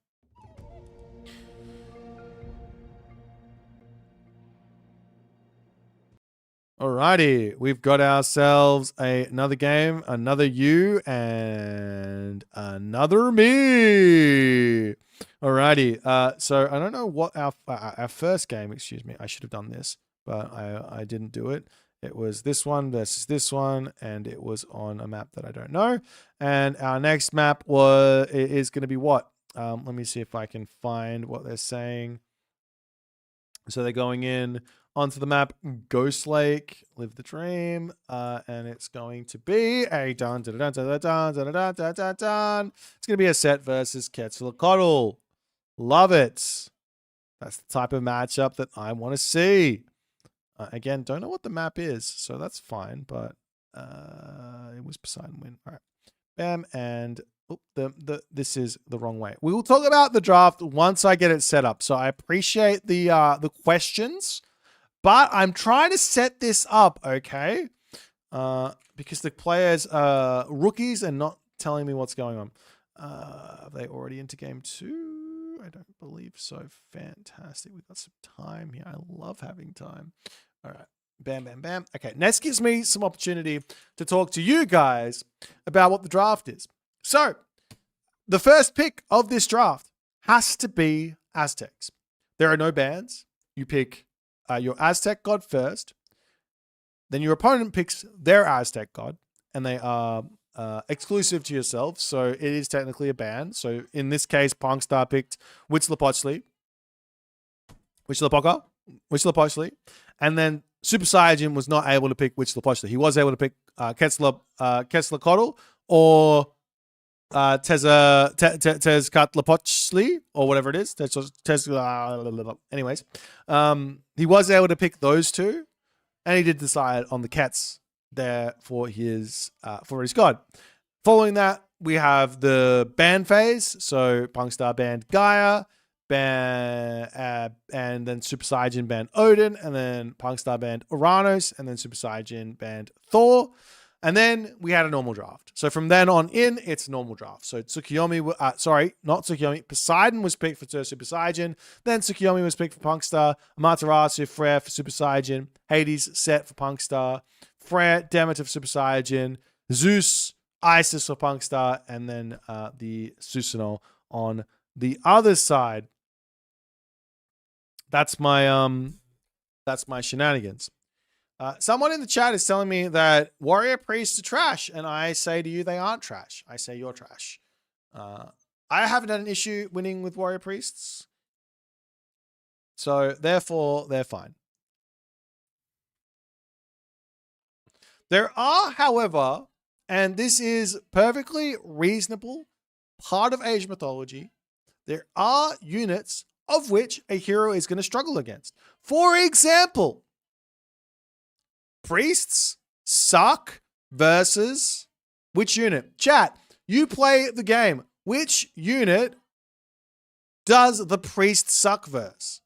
Alrighty, we've got ourselves another game, another you, and another me. Alrighty, so I don't know what our first game, excuse me, I should have done this, but I didn't do it. It was this one versus this one, and it was on a map that I don't know. And our next map is going to be what? Let me see if I can find what they're saying. So they're going in onto the map Ghost Lake, Live the Dream, and it's going to be a dun dun dun dun dun dun dun dun dun dun. It's going to be a Set versus Quetzalcoatl. Love it. That's the type of matchup that I want to see. Again, don't know what the map is, so that's fine, but it was Poseidon win. All right. Bam, and This is the wrong way. We will talk about the draft once I get it set up. So I appreciate the questions, but I'm trying to set this up, okay? Because the players are rookies and not telling me what's going on. Are they already into game 2? I don't believe so. Fantastic. We've got some time here. I love having time. All right. Bam, bam, bam. Okay. This gives me some opportunity to talk to you guys about what the draft is. So, the first pick of this draft has to be Aztecs. There are no bans. You pick your Aztec god first. Then your opponent picks their Aztec god, and they are exclusive to yourself. So it is technically a ban. So in this case, Punkstar picked Huitzilopochtli, and then Super Saiyan was not able to pick Huitzilopochtli. He was able to pick Quetzalcoatl or Tezcatlipochtli or whatever it is. Anyways, he was able to pick those two, and he did decide on the cats there for his god. Following that, we have the ban phase. So Punkstar banned Gaia, and then Super Saiyan banned Odin, and then Punkstar banned Uranus, and then Super Saiyan banned Thor. And then we had a normal draft. So from then on in, it's a normal draft. So Poseidon was picked for Super Saiyan. Then Tsukuyomi was picked for Punkstar. Amaterasu, Freyr for Super Saiyan. Hades, Set for Punkstar. Freyr, Demeter for Super Saiyan. Zeus, Isis for Punkstar. And then the Susanoo on the other side. That's my shenanigans. Someone in the chat is telling me that warrior priests are trash, and I say to you, they aren't trash. I say you're trash. I haven't had an issue winning with warrior priests, so therefore they're fine. There are, however, and this is perfectly reasonable, part of Asian mythology, there are units of which a hero is going to struggle against. For example, priests suck versus which unit? Chat, you play the game. Which unit does the priest suck versus?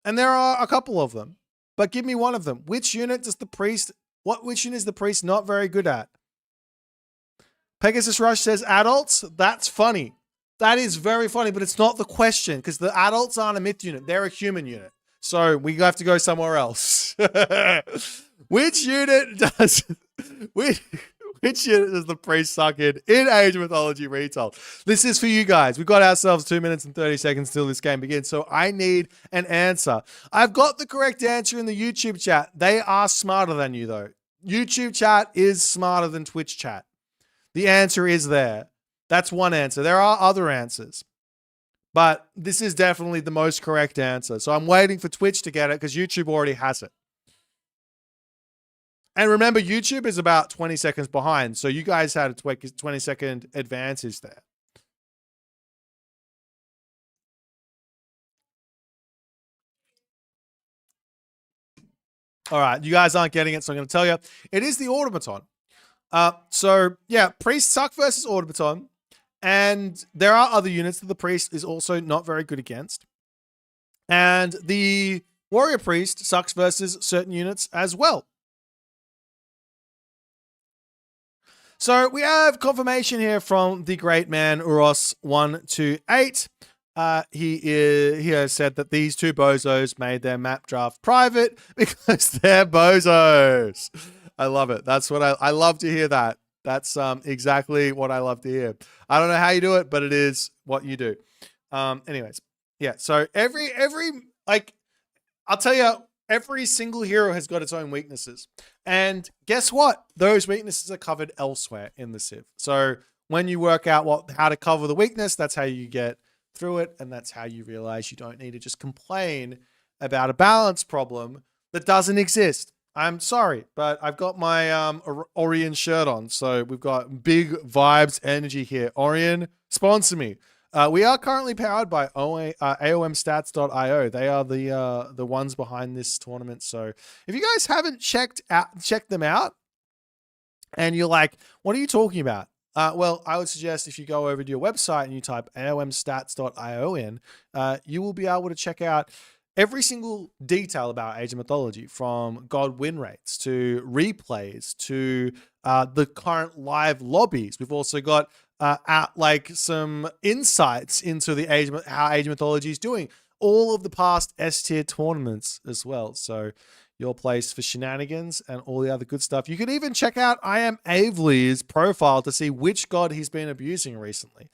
And there are a couple of them, but give me one of them. Which unit does the priest, which unit is the priest not very good at? Pegasus Rush says adults. That's funny. That is very funny, but it's not the question because the adults aren't a myth unit. They're a human unit. So we have to go somewhere else. Which unit does the priest suck in Age of Mythology retold? This is for you guys. We've got ourselves 2 minutes and 30 seconds till this game begins, so I need an answer. I've got the correct answer in the YouTube chat. They are smarter than you, though. YouTube chat is smarter than Twitch chat. The answer is there. That's one answer. There are other answers. But this is definitely the most correct answer. So I'm waiting for Twitch to get it because YouTube already has it. And remember, YouTube is about 20 seconds behind. So you guys had a 20-second advantage there. All right, you guys aren't getting it, so I'm going to tell you. It is the automaton. So, yeah, priest suck versus automaton. And there are other units that the priest is also not very good against. And the warrior priest sucks versus certain units as well. So we have confirmation here from the great man Uros128. He has said that these two bozos made their map draft private because they're bozos. I love it. That's what I love to hear that. That's exactly what I love to hear. I don't know how you do it, but it is what you do. Anyways, yeah. So every I'll tell you, every single hero has got its own weaknesses. And guess what? Those weaknesses are covered elsewhere in the Civ. So when you work out how to cover the weakness, that's how you get through it. And that's how you realize you don't need to just complain about a balance problem that doesn't exist. I'm sorry, but I've got my Orion shirt on. So we've got big vibes energy here. Orion, sponsor me. We are currently powered by AOMstats.io. They are the ones behind this tournament. So if you guys haven't checked them out, and you're like, what are you talking about? Well, I would suggest if you go over to your website and you type aomstats.io in, you will be able to check out every single detail about Age of Mythology, from god win rates to replays to the current live lobbies. We've also got like some insights into the how Age of Mythology is doing. All of the past S tier tournaments as well. So your place for shenanigans and all the other good stuff. You can even check out I Am Avely's profile to see which god he's been abusing recently.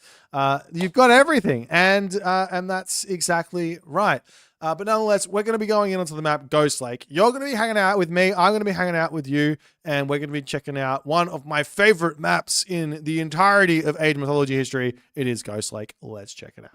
You've got everything, and that's exactly right. But nonetheless, we're going to be going in onto the map Ghost Lake. You're going to be hanging out with me. I'm going to be hanging out with you, and we're going to be checking out one of my favorite maps in the entirety of Age of Mythology history. It is Ghost Lake. Let's check it out.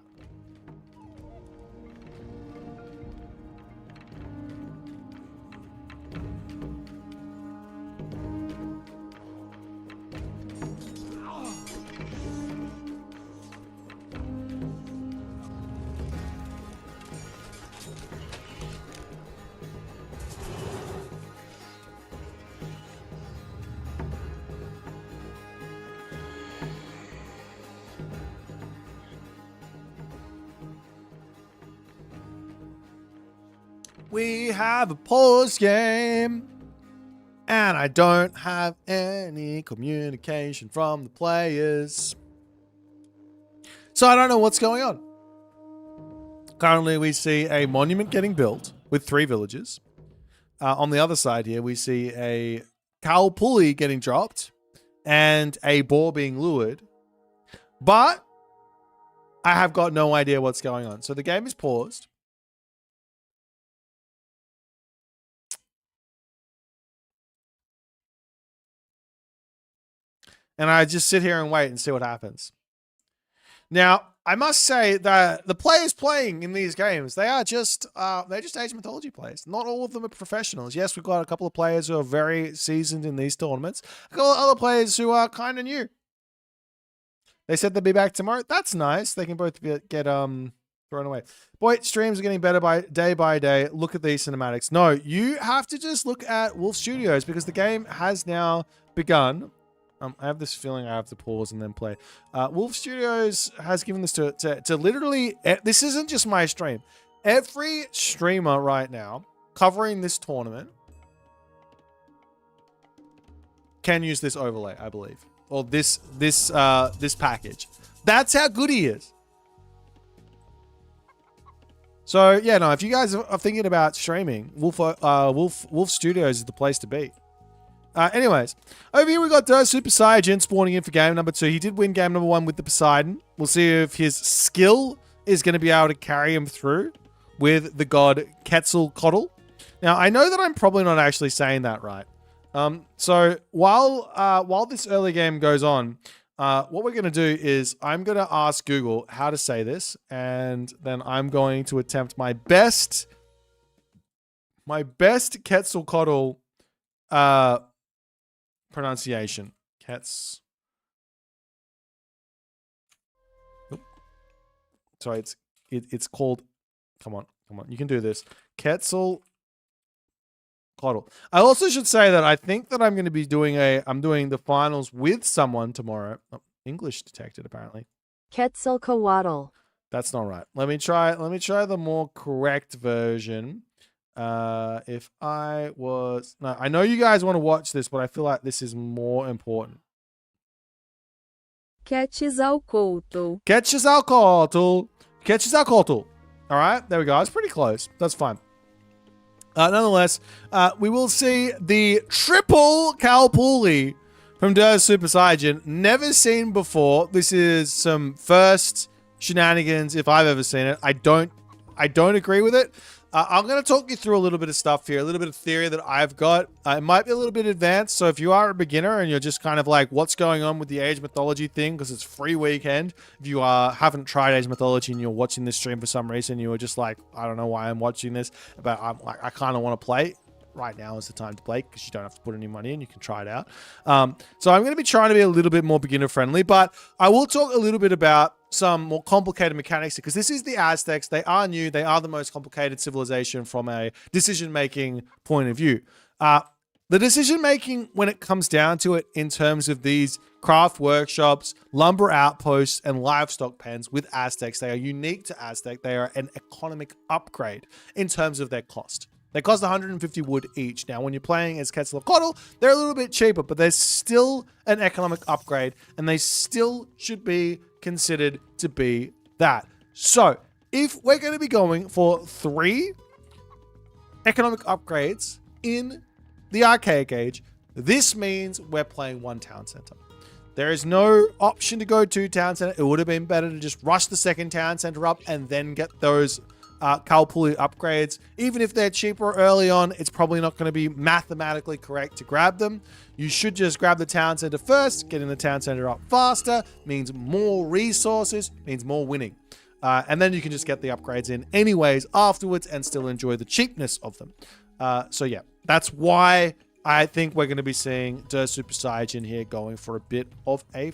We have a pause game, and I don't have any communication from the players. So I don't know what's going on. Currently, we see a monument getting built with 3 villages. On the other side here, we see a cow pulley getting dropped and a boar being lured. But I have got no idea what's going on. So the game is paused. And I just sit here and wait and see what happens. Now, I must say that the players playing in these games, they're just Age of Mythology players. Not all of them are professionals. Yes, we've got a couple of players who are very seasoned in these tournaments. A couple of other players who are kind of new. They said they'll be back tomorrow. That's nice. They can both get thrown away. Boy, streams are getting better by day. Look at these cinematics. No, you have to just look at Wolf Studios, because the game has now begun. I have this feeling I have to pause and then play. Wolf Studios has given this to literally, this isn't just my stream. Every streamer right now covering this tournament can use this overlay, I believe. Or this package. That's how good he is. So yeah, no, if you guys are thinking about streaming, Wolf Studios is the place to be. Anyways, over here we got Super Saiyan spawning in for game number 2. He did win game number 1 with the Poseidon. We'll see if his skill is going to be able to carry him through with the god Quetzalcoatl. Now, I know that I'm probably not actually saying that right. So while this early game goes on, what we're going to do is I'm going to ask Google how to say this, and then I'm going to attempt my best Quetzalcoatl pronunciation. Sorry, it's called. Come on, you can do this. Quetzalcoatl. I also should say that I think that I'm going to be doing I'm doing the finals with someone tomorrow. Oh, English detected apparently. Quetzalcoatl. That's not right. Let me try the more correct version. If I was... No, I know you guys want to watch this, but I feel like this is more important. Quetzalcoatl. All right, there we go. It's pretty close. That's fine. Nonetheless, we will see the triple cow pulley from Super Saiyan. Never seen before. This is some first shenanigans if I've ever seen it. I don't agree with it. I'm going to talk you through a little bit of stuff here, a little bit of theory that I've got. It might be a little bit advanced, so if you are a beginner and you're just kind of like, what's going on with the Age of Mythology thing, because it's free weekend, if you haven't tried Age of Mythology and you're watching this stream for some reason, you were just like, I don't know why I'm watching this, but I kind of want to play. Right now is the time to play, because you don't have to put any money in. You can try it out. So I'm going to be trying to be a little bit more beginner friendly, but I will talk a little bit about some more complicated mechanics, because this is the Aztecs. They are new. They are the most complicated civilization from a decision-making point of view. The decision making when it comes down to it in terms of these craft workshops, lumber outposts, and livestock pens with Aztecs, they are unique to Aztec. They are an economic upgrade in terms of their cost. They cost 150 wood each. Now, when you're playing as Quetzalcoatl, they're a little bit cheaper, but they're still an economic upgrade, and they still should be considered to be that. So, if we're going to be going for 3 economic upgrades in the Archaic Age, this means we're playing 1 town center. There is no option to go 2 town center. It would have been better to just rush the 2nd town center up and then get those Kalpuli upgrades. Even if they're cheaper early on, it's probably not going to be mathematically correct to grab them. You should just grab the town center first. Getting the town center up faster means more resources, means more winning. And then you can just get the upgrades in anyways afterwards and still enjoy the cheapness of them. So yeah, that's why I think we're going to be seeing Der Super Saiyan here going for a bit of a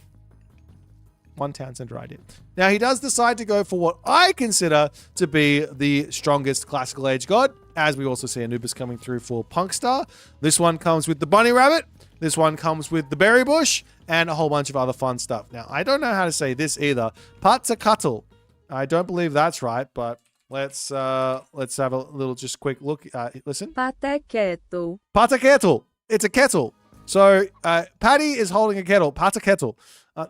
1 town center idea. Now, he does decide to go for what I consider to be the strongest classical age god, as we also see Anubis coming through for Punkstar. This one comes with the bunny rabbit. This one comes with the berry bush and a whole bunch of other fun stuff. Now, I don't know how to say this either. Patsakatl. I don't believe that's right, but let's have a little just quick look. Listen. Pataketo. Patakettle. It's a kettle. So Patty is holding a kettle. Patakettle.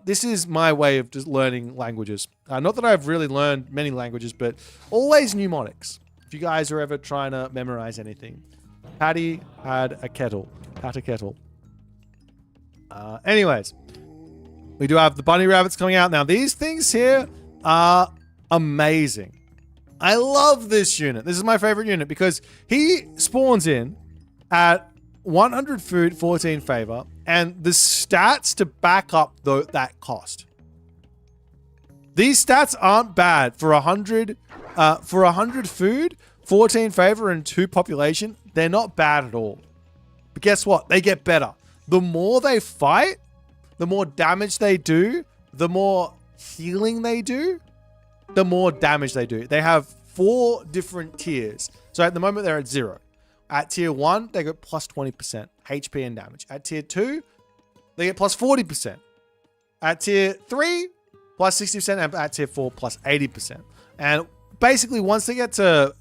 This is my way of just learning languages. Not that I've really learned many languages, but always mnemonics. If you guys are ever trying to memorize anything. Patty had a kettle. Patakettle. Anyways, we do have the bunny rabbits coming out. Now, these things here are amazing. I love this unit. This is my favorite unit because he spawns in at 100 food, 14 favor, and the stats to back up that cost. These stats aren't bad for 100 food, 14 favor, and 2 population. They're not bad at all. But guess what? They get better. The more they fight, the more damage they do, the more healing they do, the more damage they do. They have 4 different tiers. So at the moment, they're at 0. At tier 1, they get plus 20% HP and damage. At tier 2, they get plus 40%. At tier 3, plus 60%. And at tier 4, plus 80%. And basically, once they get to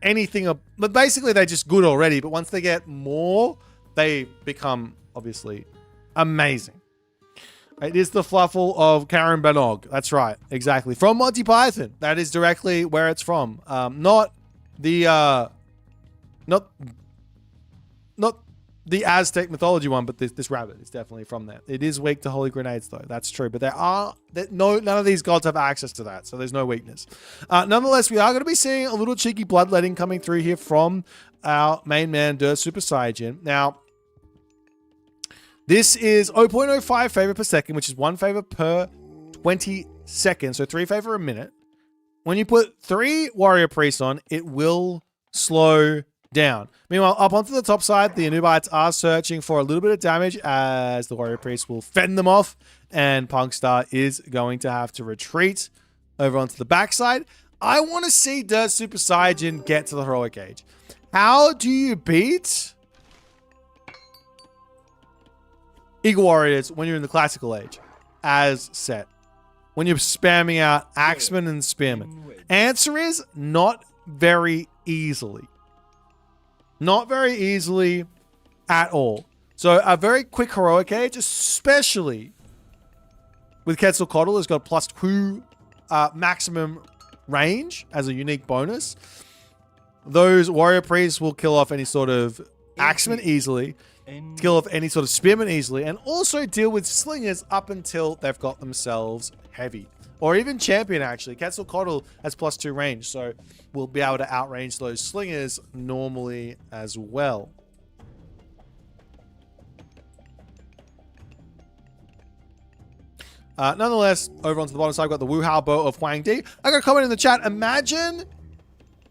anything, but basically they're just good already. But once they get more, they become obviously amazing. It is the Fluffle of Karen Banog. That's right. Exactly. From Monty Python. That is directly where it's from. Not the Aztec mythology one, but this rabbit is definitely from there. It is weak to holy grenades, though. That's true. But none of these gods have access to that, so there's no weakness. Nonetheless, we are going to be seeing a little cheeky bloodletting coming through here from our main man, Der Super Saiyan. Now, this is 0.05 favor per second, which is 1 favor per 20 seconds, so 3 favor a minute. When you put 3 warrior priests on, it will slow down. Meanwhile, up onto the top side, the Anubites are searching for a little bit of damage as the warrior priest will fend them off, and Punkstar is going to have to retreat over onto the backside. I want to see Der Super Saiyan get to the heroic age. How do you beat Eagle Warriors when you're in the classical age? As set. When you're spamming out Axemen and Spearmen. Answer is not very easily. Not very easily at all. So a very quick heroic age, especially with Quetzalcoatl, has got plus 2 maximum range as a unique bonus. Those warrior priests will kill off any sort of axemen easily, kill off any sort of spearmen easily, and also deal with slingers up until they've got themselves heavy. Or even champion, actually. Quetzalcoatl has plus 2 range, so we'll be able to outrange those slingers normally as well. Nonetheless, over onto the bottom side, I've got the Wuhao bow of Huang Di. I got a comment in the chat. Imagine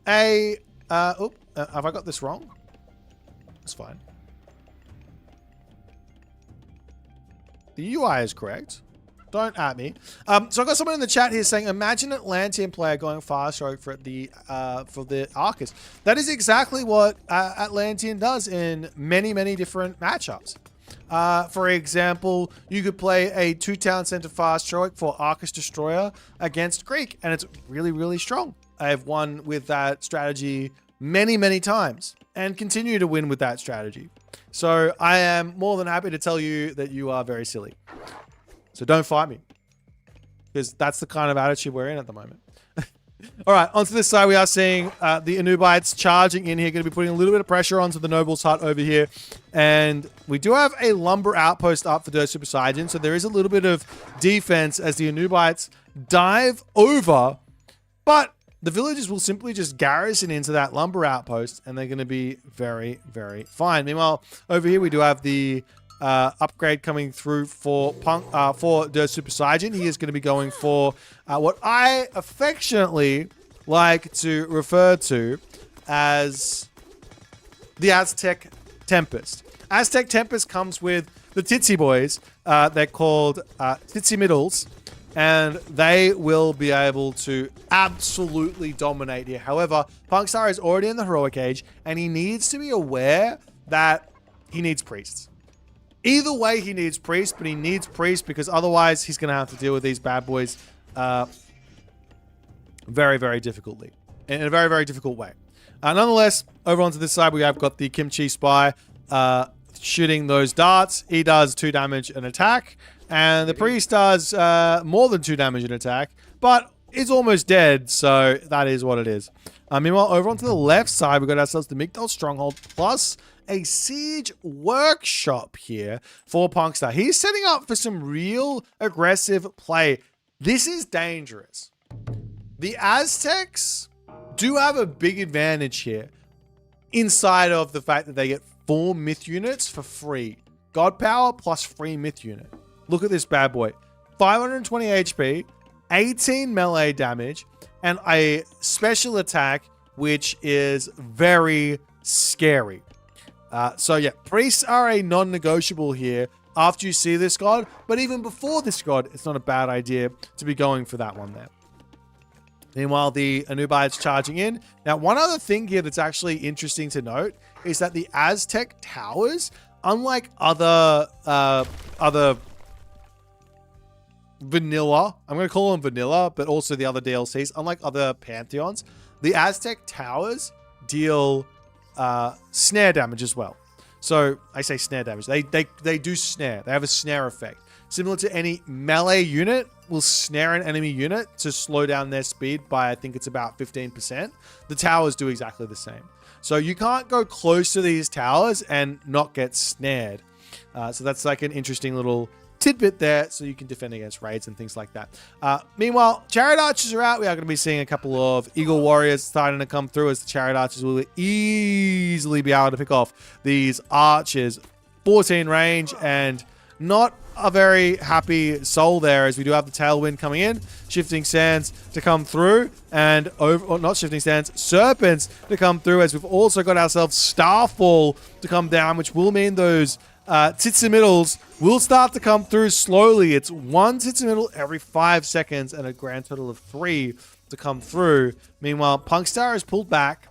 a... have I got this wrong? It's fine. The UI is correct. Don't at me. So I got someone in the chat here saying, imagine an Atlantean player going fast stroke for the Arcus. That is exactly what Atlantean does in many, many different matchups. For example, you could play a 2-town center fast stroke for Arcus Destroyer against Greek, and it's really, really strong. I have won with that strategy many, many times and continue to win with that strategy. So I am more than happy to tell you that you are very silly. So don't fight me, because that's the kind of attitude we're in at the moment. All right, onto this side, we are seeing the Anubites charging in here, going to be putting a little bit of pressure onto the Noble's hut over here. And we do have a lumber outpost up for Der Super Saiyan, so there is a little bit of defense as the Anubites dive over. But the villagers will simply just garrison into that lumber outpost, and they're going to be very, very fine. Meanwhile, over here, we do have the upgrade coming through for Der Super Saiyan. He is going to be going for what I affectionately like to refer to as the Aztec Tempest. Aztec Tempest comes with the Titsy Boys. They're called Titsy Middles, and they will be able to absolutely dominate here. However, Punkstar is already in the heroic age, and he needs to be aware that he needs priests. Either way, he needs priests, but he needs priests because otherwise he's going to have to deal with these bad boys very, very difficultly. In a very, very difficult way. Nonetheless, over onto this side, we have got the Kimchi Spy shooting those darts. He does 2 damage an attack, and the priest does more than 2 damage an attack, but is almost dead, so that is what it is. Meanwhile, over onto the left side, we've got ourselves the Migdal Stronghold plus a siege workshop here for Punkstar. He's setting up for some real aggressive play. This is dangerous. The Aztecs do have a big advantage here inside of the fact that they get 4 myth units for free. God power plus free myth unit. Look at this bad boy. 520 HP, 18 melee damage, and a special attack, which is very scary. So yeah, priests are a non-negotiable here after you see this god, but even before this god, it's not a bad idea to be going for that one there. Meanwhile, the Anubites charging in. Now, one other thing here that's actually interesting to note is that the Aztec towers, unlike other vanilla, I'm going to call them vanilla, but also the other DLCs, unlike other Pantheons, the Aztec towers deal snare damage as well. So I say snare damage. They do snare. They have a snare effect. Similar to any melee unit will snare an enemy unit to slow down their speed by, I think it's about 15%. The towers do exactly the same. So you can't go close to these towers and not get snared. So that's like an interesting little tidbit there, so you can defend against raids and things like that. Meanwhile, Chariot Archers are out. We are going to be seeing a couple of Eagle Warriors starting to come through as the Chariot Archers will easily be able to pick off these Archers. 14 range and not a very happy soul there, as we do have the Tailwind coming in, Shifting Sands to come through, and not Shifting Sands, Serpents to come through, as we've also got ourselves Starfall to come down, which will mean those Titsy Middles will start to come through slowly. It's 1 Titsy Middle every 5 seconds and a grand total of 3 to come through. Meanwhile, Punkstar is pulled back,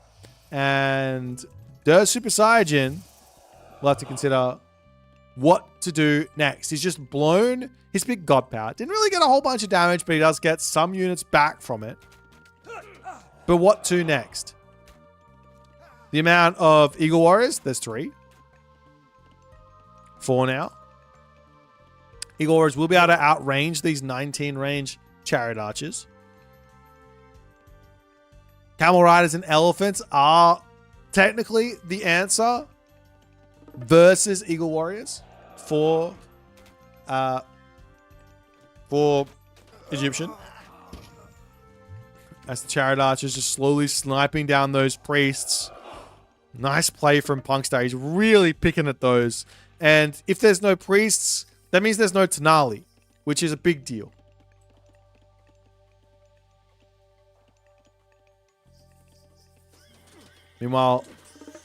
and Der Super Saiyan will have to consider what to do next. He's just blown his big god power. Didn't really get a whole bunch of damage, but he does get some units back from it. But what to next? The amount of Eagle Warriors, there's 3. 4 now. Eagle Warriors will be able to outrange these 19 range Chariot Archers. Camel Riders and Elephants are technically the answer versus Eagle Warriors for Egyptian. As the Chariot Archers just slowly sniping down those priests. Nice play from Punkstar. He's really picking at those. And if there's no priests, that means there's no Tenali, which is a big deal. Meanwhile,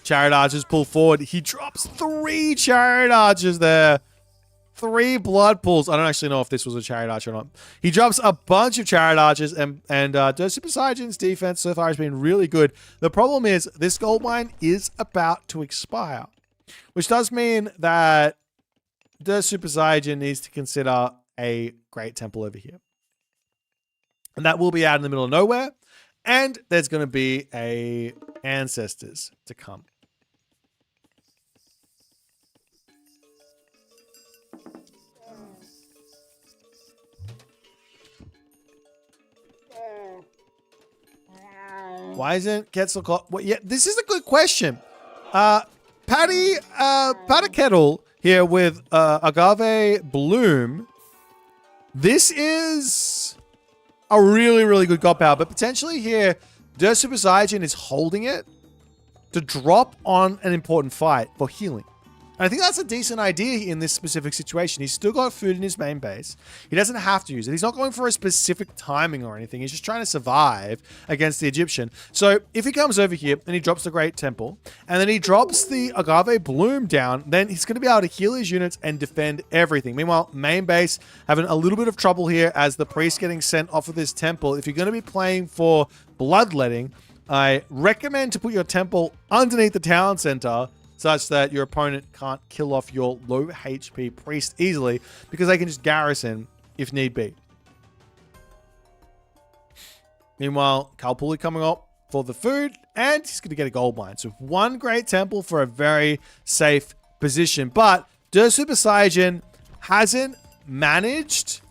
Chariot Archers pull forward. He drops 3 Chariot Archers there 3 blood pools. I don't actually know if this was a chariot archer or not. He drops a bunch of chariot archers, and Super Saiyan's defense so far has been really good. The problem is this gold mine is about to expire, which does mean that the Super Saiyan needs to consider a great temple over here. And that will be out in the middle of nowhere. And there's going to be a ancestors to come. Why isn't Quetzalcoatl? Well, yeah, this is a good question. Patty Kettle here with Agave Bloom. This is a really, really good god power, but potentially here, Der Super Saiyan is holding it to drop on an important fight for healing. And I think that's a decent idea in this specific situation. He's still got food in his main base. He doesn't have to use it. He's not going for a specific timing or anything. He's just trying to survive against the Egyptian. So if he comes over here and he drops the Great Temple, and then he drops the Agave Bloom down, then he's going to be able to heal his units and defend everything. Meanwhile, main base having a little bit of trouble here as the priest getting sent off of this temple. If you're going to be playing for bloodletting, I recommend to put your temple underneath the town center, such that your opponent can't kill off your low HP priest easily, because they can just garrison if need be. Meanwhile, Kalpuli coming up for the food, and he's going to get a gold mine. So one great temple for a very safe position. But Der Super Saiyan hasn't managed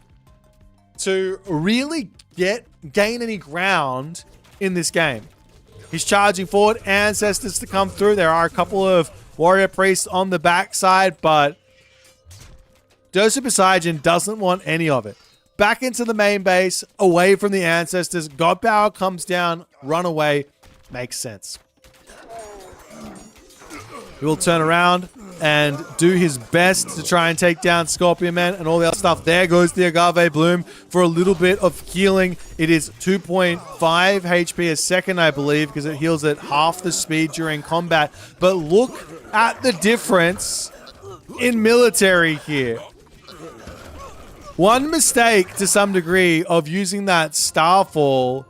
to really gain any ground in this game. He's charging forward, ancestors to come through. There are a couple of warrior priests on the backside, but Der Super Saiyan doesn't want any of it. Back into the main base, away from the ancestors. God power comes down, run away. Makes sense. He will turn around and do his best to try and take down Scorpion Man and all the other stuff. There goes the Agave Bloom for a little bit of healing. It is 2.5 HP a second, I believe, because it heals at half the speed during combat. But look at the difference in military here. One mistake to some degree of using that Starfall,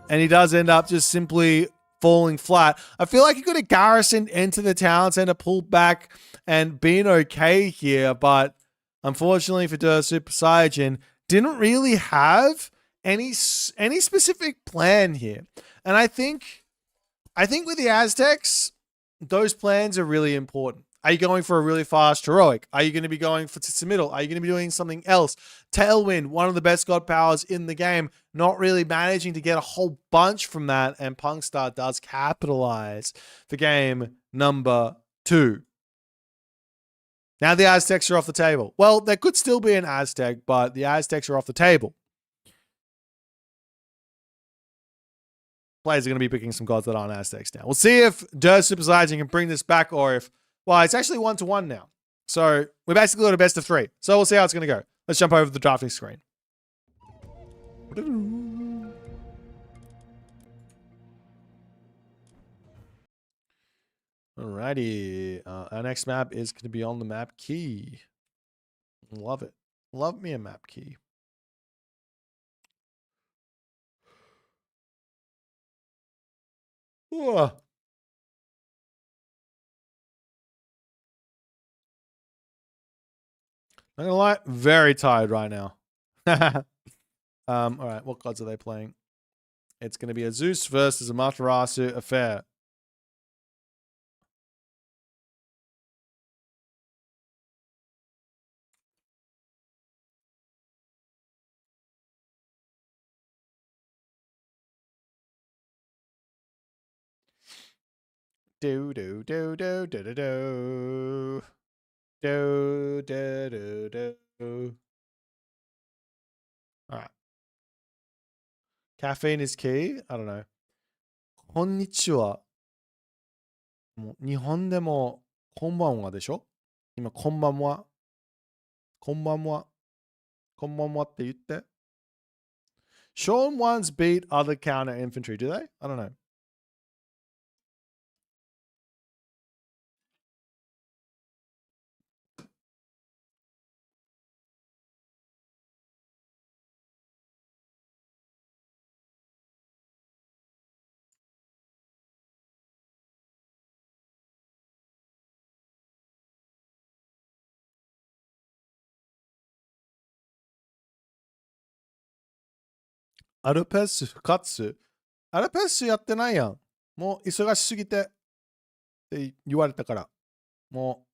and he does end up just simply falling flat. I feel like he could have garrisoned into the town center, pulled back, and been okay here, but unfortunately for Der Super Saiyan, didn't really have any specific plan here. And I think with the Aztecs, those plans are really important. Are you going for a really fast heroic? Are you going to be going for Tsimiddle? Are you going to be doing something else? Tailwind, one of the best god powers in the game, not really managing to get a whole bunch from that, and Punkstar does capitalize for game number 2. Now the Aztecs are off the table. Well, there could still be an Aztec, but the Aztecs are off the table. Players are going to be picking some gods that aren't Aztecs now. We'll see if Der Super Saiyan can bring this back, or if, well, it's actually 1-1 now. So we basically got a best of 3. So we'll see how it's going to go. Let's jump over to the drafting screen. Alrighty. Our next map is going to be on the map key. Love it. Love me a map key. Ooh. Not gonna lie, very tired right now. All right, what gods are they playing? It's gonna be a Zeus versus a Matarasu affair. Do do do do do do do. Do, do, do, do. All right. Caffeine is key. I don't know. こんにちは。もう日本でもこんばんはでしょ？今こんばんは。こんばんは。こんばんはって言って。Sean ones beat other counter infantry, do they? I don't know. アルペス、カツ。アルペスやってないやん。もう忙しすぎてって言われたから。も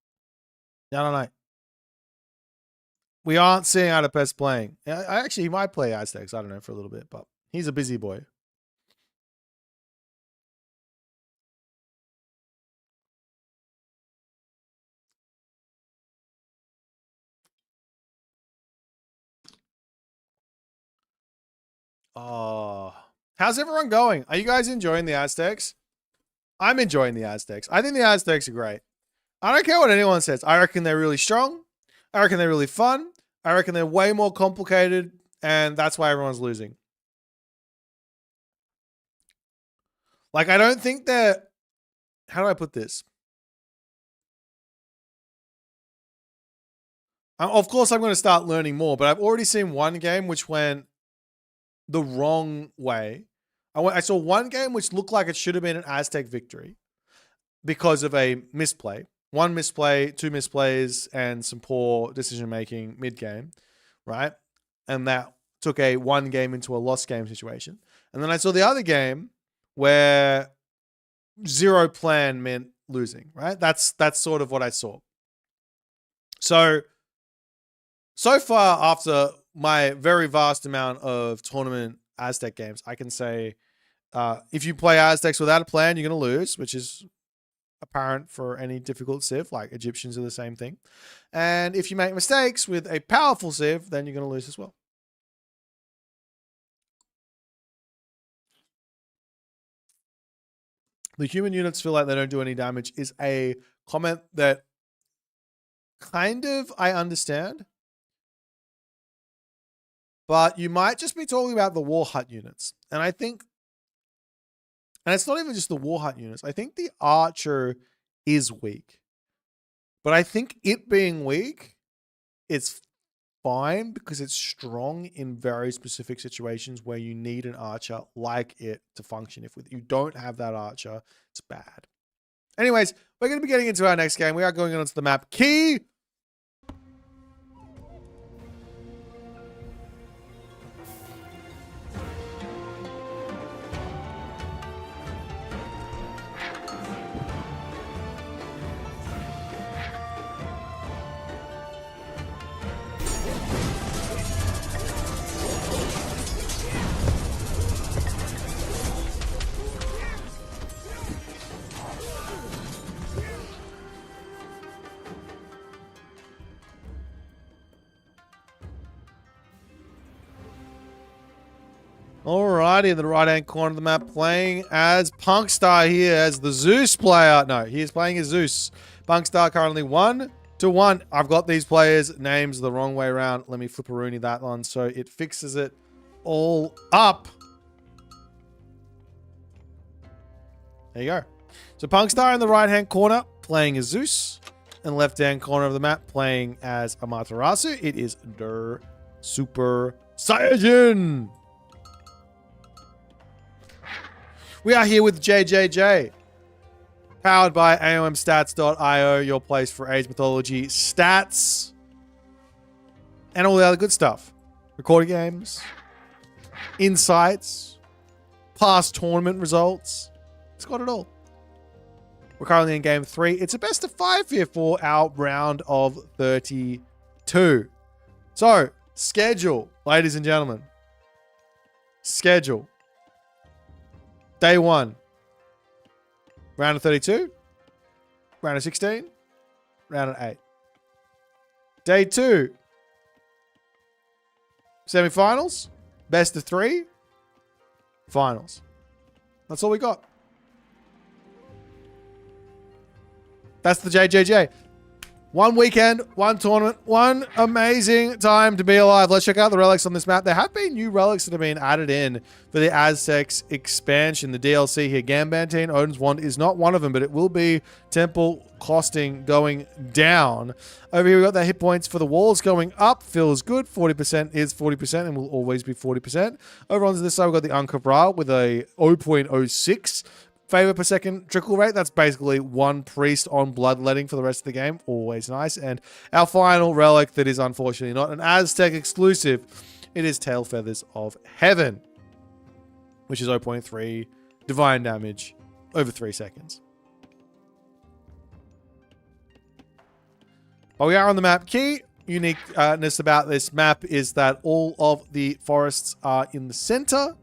う、やらない。We aren't seeing Adipes playing. Actually, he might play Aztecs. I don't know, for a little bit, but he's a busy boy. Oh, how's everyone going? Are you guys enjoying the Aztecs? I'm enjoying the Aztecs. I think the Aztecs are great. I don't care what anyone says. I reckon they're really strong. I reckon they're really fun. I reckon they're way more complicated, and that's why everyone's losing. Like, I don't think they're... How do I put this? Of course, I'm going to start learning more, but I've already seen one game which went the wrong way. I saw one game which looked like it should have been an Aztec victory because of a misplay. One misplay, two misplays, and some poor decision-making mid-game, right? And that took a one game into a lost game situation. And then I saw the other game where zero plan meant losing, right? That's sort of what I saw. So far, after my very vast amount of tournament Aztec games, I can say if you play Aztecs without a plan, you're going to lose, which is apparent for any difficult civ, like Egyptians are the same thing. And if you make mistakes with a powerful civ, then you're going to lose as well. The human units feel like they don't do any damage is a comment that kind of I understand. But you might just be talking about the War Hut units. And I think, and it's not even just the War Hut units. I think the Archer is weak. But I think it being weak, it's fine because it's strong in very specific situations where you need an Archer like it to function. If you don't have that Archer, it's bad. Anyways, we're going to be getting into our next game. We are going on to the map Key. Alrighty, in the right-hand corner of the map, playing as Punkstar here as the Zeus player. No, he is playing as Zeus. Punkstar currently 1-1. I've got these players' names the wrong way around. Let me flip-a-rooney that one so it fixes it all up. There you go. So Punkstar in the right-hand corner, playing as Zeus. In the left-hand corner of the map, playing as Amaterasu. It is Der Super Saiyajin. We are here with JJJ, powered by AOMstats.io, your place for Age Mythology stats and all the other good stuff. Recording games, insights, past tournament results. It's got it all. We're currently in game 3. It's a best of 5 here for our round of 32. So, schedule, ladies and gentlemen. Schedule. Day 1, round of 32, round of 16, round of 8. Day 2, semifinals, best of 3, finals. That's all we got. That's the JJJ. One weekend, one tournament, one amazing time to be alive. Let's check out the relics on this map. There have been new relics that have been added in for the Aztecs expansion, the DLC here. Gambantine, Odin's Wand is not one of them, but it will be temple costing going down. Over here, we've got the hit points for the walls going up. Feels good. 40% is 40% and will always be 40%. Over on this side, we've got the Ankh-Ra with a 0.06. Favor per second trickle rate. That's basically one priest on bloodletting for the rest of the game. Always nice. And our final relic that is unfortunately not an Aztec exclusive. It is Tail Feathers of Heaven. which is 0.3 divine damage over 3 seconds. But we are on the map. Key uniqueness about this map is that all of the forests are in the center.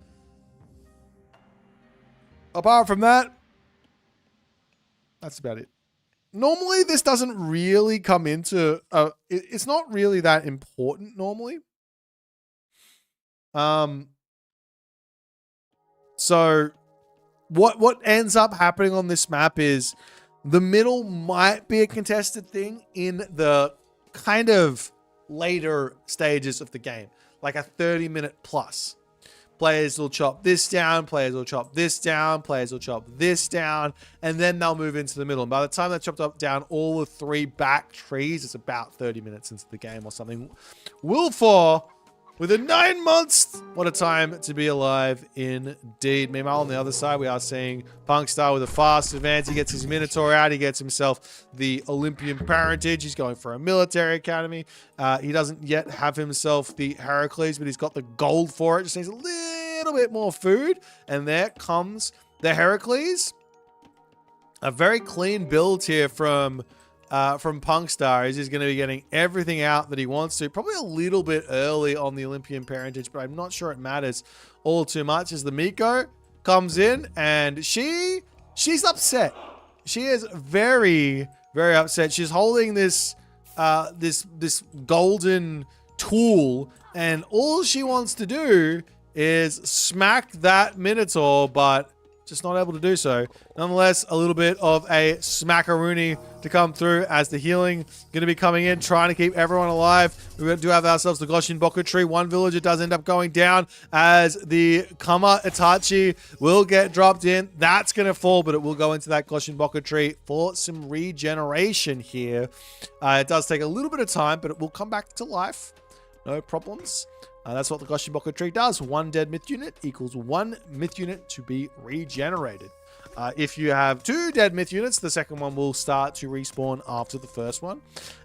Apart from that, that's about it. Normally, this doesn't really come into... it's not really that important normally. So, what ends up happening on this map is the middle might be a contested thing in the kind of later stages of the game. Like a 30-minute plus. Players will chop this down, players will chop this down, players will chop this down, and then they'll move into the middle. And by the time they've chopped up down all the 3 back trees, it's about 30 minutes into the game or something. Wilfor, within 9 months, what a time to be alive indeed. Meanwhile, on the other side, we are seeing Punkstar with a fast advance. He gets his Minotaur out. He gets himself the Olympian parentage. He's going for a military academy. He doesn't yet have himself the Heracles, but he's got the gold for it. Just needs a little bit more food. And there comes the Heracles. A very clean build here from Punkstar. He's going to be getting everything out that he wants to. Probably a little bit early on the Olympian parentage, but I'm not sure it matters all too much as the Miko comes in and she's upset. She is very, very upset. She's holding this this golden tool and all she wants to do is smack that Minotaur, but just not able to do so. Nonetheless, a little bit of a smackaroony to come through as the healing going to be coming in, trying to keep everyone alive. We do have ourselves the Goshin Boku tree. One villager does end up going down as the Kama Itachi will get dropped in. That's going to fall, but it will go into that Goshin Boku tree for some regeneration here. It does take a little bit of time, but it will come back to life. No problems. That's what the Goshin Boku tree does. 1 dead myth unit equals 1 myth unit to be regenerated. If you have 2 dead myth units, the second one will start to respawn after the first one.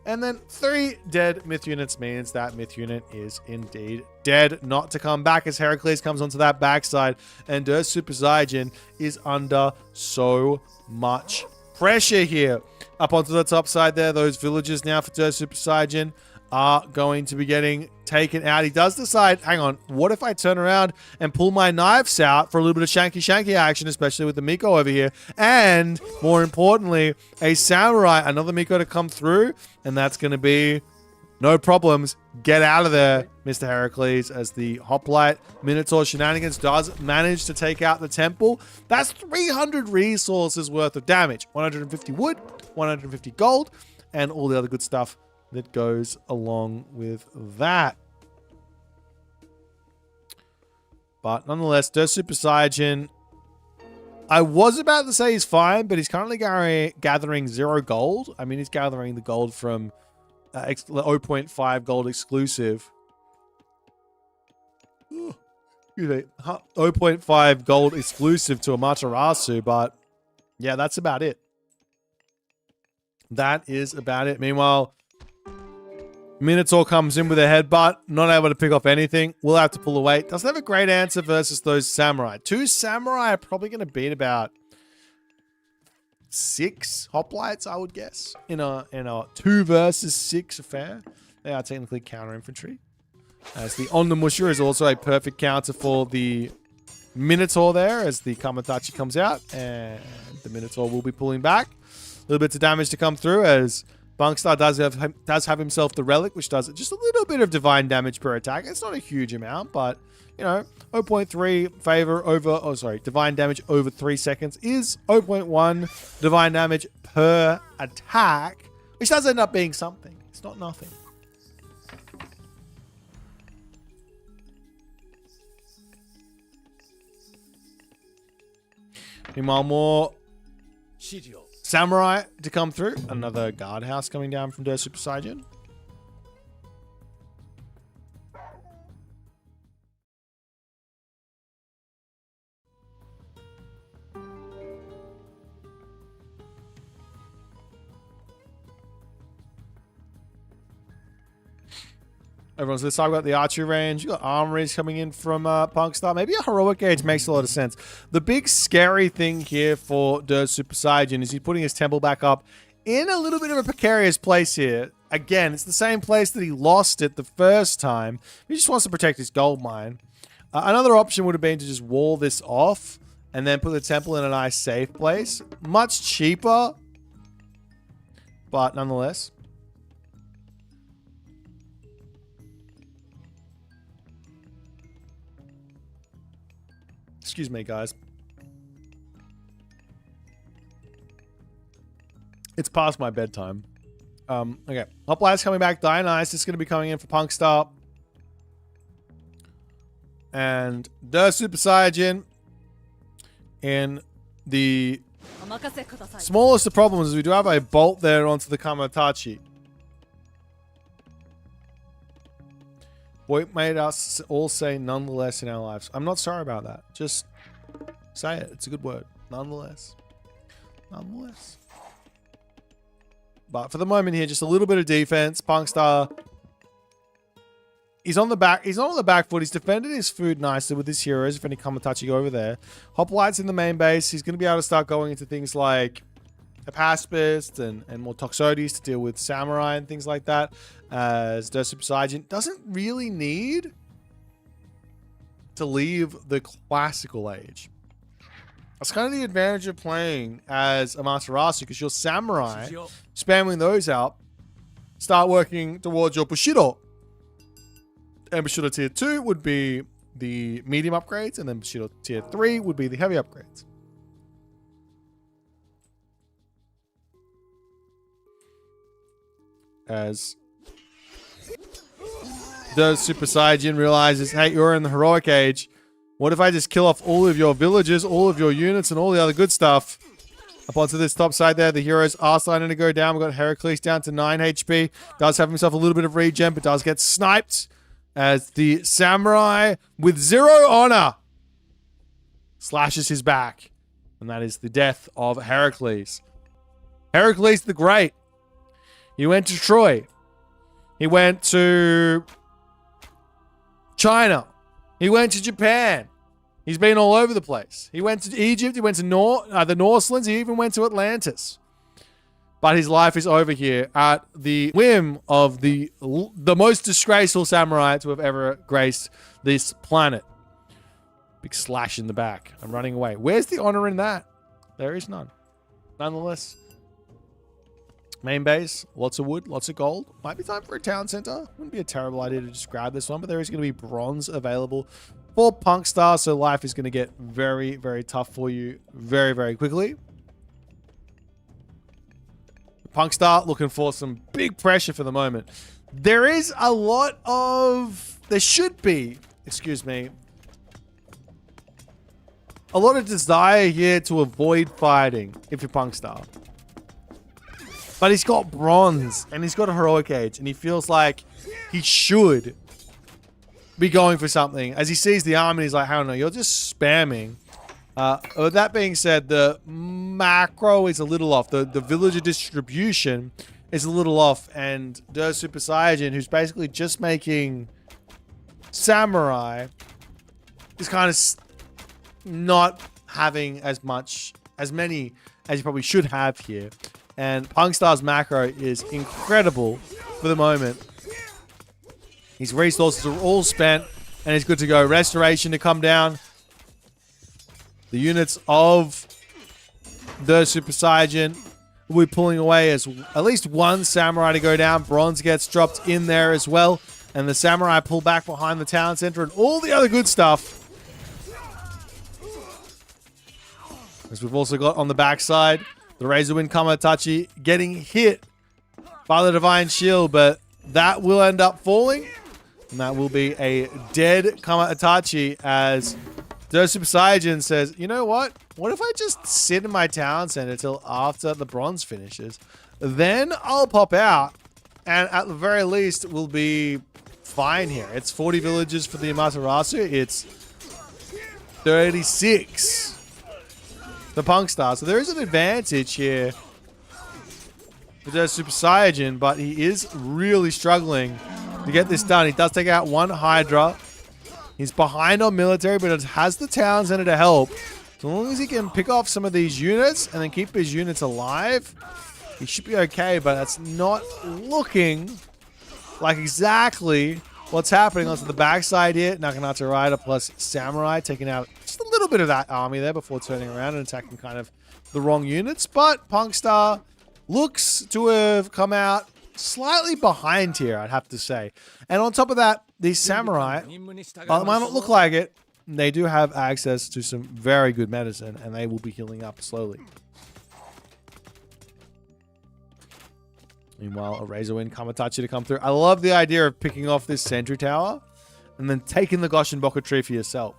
And then 3 dead myth units means that myth unit is indeed dead, not to come back as Heracles comes onto that backside. And Super Saiyan is under so much pressure here. Up onto the top side there, those villagers now for Super Saiyan are going to be getting taken out. He does decide, hang on, what if I turn around and pull my knives out for a little bit of shanky action, especially with the Miko over here. And more importantly, a samurai, another Miko to come through. And that's going to be no problems. Get out of there, Mr. Heracles, as the Hoplite Minotaur shenanigans does manage to take out the temple. That's 300 resources worth of damage. 150 wood, 150 gold, and all the other good stuff that goes along with that. But nonetheless, Super Saiyan, I was about to say he's fine, but he's currently gathering 0 gold. I mean, he's gathering the gold from 0.5 gold exclusive. 0.5 gold exclusive to Amaterasu, but yeah, that's about it. That is about it. Meanwhile, Minotaur comes in with a headbutt, not able to pick off anything. We'll have to pull away. Doesn't have a great answer versus those samurai. 2 samurai are probably going to beat about 6 hoplites, I would guess, in a 2 versus 6 affair. They are technically counter infantry. As the Ondamusha is also a perfect counter for the Minotaur there, as the Kamatachi comes out, and the Minotaur will be pulling back. A little bit of damage to come through as Punkstar does have himself the relic, which does just a little bit of divine damage per attack. It's not a huge amount, but you know, 0.3 favor over, divine damage over 3 seconds is 0.1 divine damage per attack, which does end up being something. It's not nothing. Meanwhile, more samurai to come through. Another guardhouse coming down from Super Saiyan. Everyone's this side. We've got the archery range. You've got armories coming in from Punkstar. Maybe a heroic age makes a lot of sense. The big scary thing here for the Super Saiyan is he's putting his temple back up in a little bit of a precarious place here. Again, it's the same place that he lost it the first time. He just wants to protect his gold mine. Another option would have been to just wall this off and then put the temple in a nice safe place. Much cheaper, but nonetheless. Excuse me, guys. It's past my bedtime. Okay. Hoplites coming back. Dionysus is going to be coming in for Punkstar. And the Super Saiyan in the smallest of problems is we do have a bolt there onto the Kamatachi. Boit made us all say nonetheless in our lives. I'm not sorry about that. Just say it. It's a good word. Nonetheless. Nonetheless. But for the moment here, just a little bit of defense. Punkstar. He's on the back. He's not on the back foot. He's defended his food nicely with his heroes. If any Kamatachi go over there. Hoplites in the main base. He's going to be able to start going into things like a pacifist and more Toxotes to deal with samurai and things like that. As the Super Saiyan doesn't really need to leave the classical age. That's kind of the advantage of playing as Amaterasu, because your samurai, spamming those out, start working towards your Bushido. And Bushido tier 2 would be the medium upgrades, and then Bushido tier 3 would be the heavy upgrades. As the Super Saiyan realizes, hey, you're in the heroic age. What if I just kill off all of your villages, all of your units, and all the other good stuff? Up onto this top side there, the heroes are starting to go down. We've got Heracles down to 9 HP. Does have himself a little bit of regen, but does get sniped. As the samurai, with 0 honor, slashes his back. And that is the death of Heracles. Heracles the Great. He went to Troy. He went to China. He went to Japan. He's been all over the place. He went to Egypt. He went to the Northlands. He even went to Atlantis. But his life is over here at the whim of the most disgraceful samurai to have ever graced this planet. Big slash in the back. I'm running away. Where's the honor in that? There is none. Nonetheless. Main base, lots of wood, lots of gold. Might be time for a town center. Wouldn't be a terrible idea to just grab this one, but there is going to be bronze available for Punkstar, so life is going to get very, very tough for you very, very quickly. Punkstar looking for some big pressure for the moment. There is a lot of... There should be, excuse me, a lot of desire here to avoid fighting if you're Punkstar. But he's got bronze and he's got a heroic age and he feels like he should be going for something. As he sees the army, he's like, I don't know, you're just spamming. With that being said, the macro is a little off. The villager distribution is a little off. And the Super Saiyan, who's basically just making samurai, is kind of not having as many as you probably should have here. And Punkstar's macro is incredible for the moment. His resources are all spent and he's good to go. Restoration to come down. The units of the Super Saiyan will be pulling away as at least one samurai to go down. Bronze gets dropped in there as well. And the samurai pull back behind the town center and all the other good stuff. As we've also got on the backside, the Razorwind Kamatachi getting hit by the Divine Shield, but that will end up falling. And that will be a dead Kamatachi as the Super Saiyan says, you know what? What if I just sit in my town center till after the bronze finishes? Then I'll pop out and at the very least we'll be fine here. It's 40 villages for the Amaterasu. It's 36. The Punkstar. So there is an advantage here for the Super Saiyan, but he is really struggling to get this done. He does take out one Hydra. He's behind on military, but it has the town center to help. So long as he can pick off some of these units and then keep his units alive, he should be okay, but that's not looking like exactly what's happening. Onto the backside here, Naginata Rider plus Samurai taking out just a little bit of that army there before turning around and attacking kind of the wrong units. But Punkstar looks to have come out slightly behind here, I'd have to say. And on top of that, these Samurai, while it might not look like it, they do have access to some very good medicine, and they will be healing up slowly. Meanwhile, a Razorwind Kamatachi to come through. I love the idea of picking off this sentry tower and then taking the Goshenboku tree for yourself.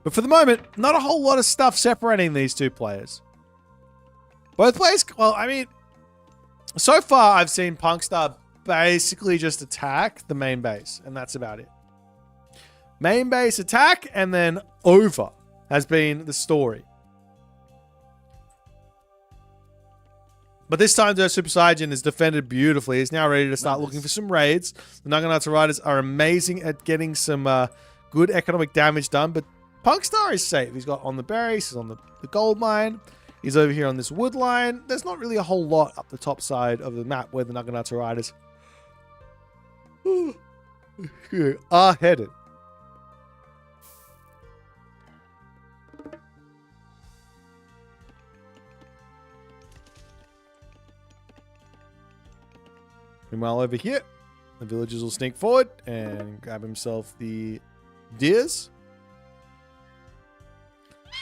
But for the moment, not a whole lot of stuff separating these two players. Both players, well, I mean, so far I've seen Punkstar basically just attack the main base, and that's about it. Main base attack, and then over has been the story. But this time, the Super Saiyan is defended beautifully. He's now ready to start looking for some raids. The Naginata Riders are amazing at getting some good economic damage done, but Punkstar is safe. He's got on the berries, he's on the gold mine, he's over here on this wood line. There's not really a whole lot up the top side of the map where the Naginata Riders are headed. Meanwhile, over here, the villagers will sneak forward and grab himself the deers.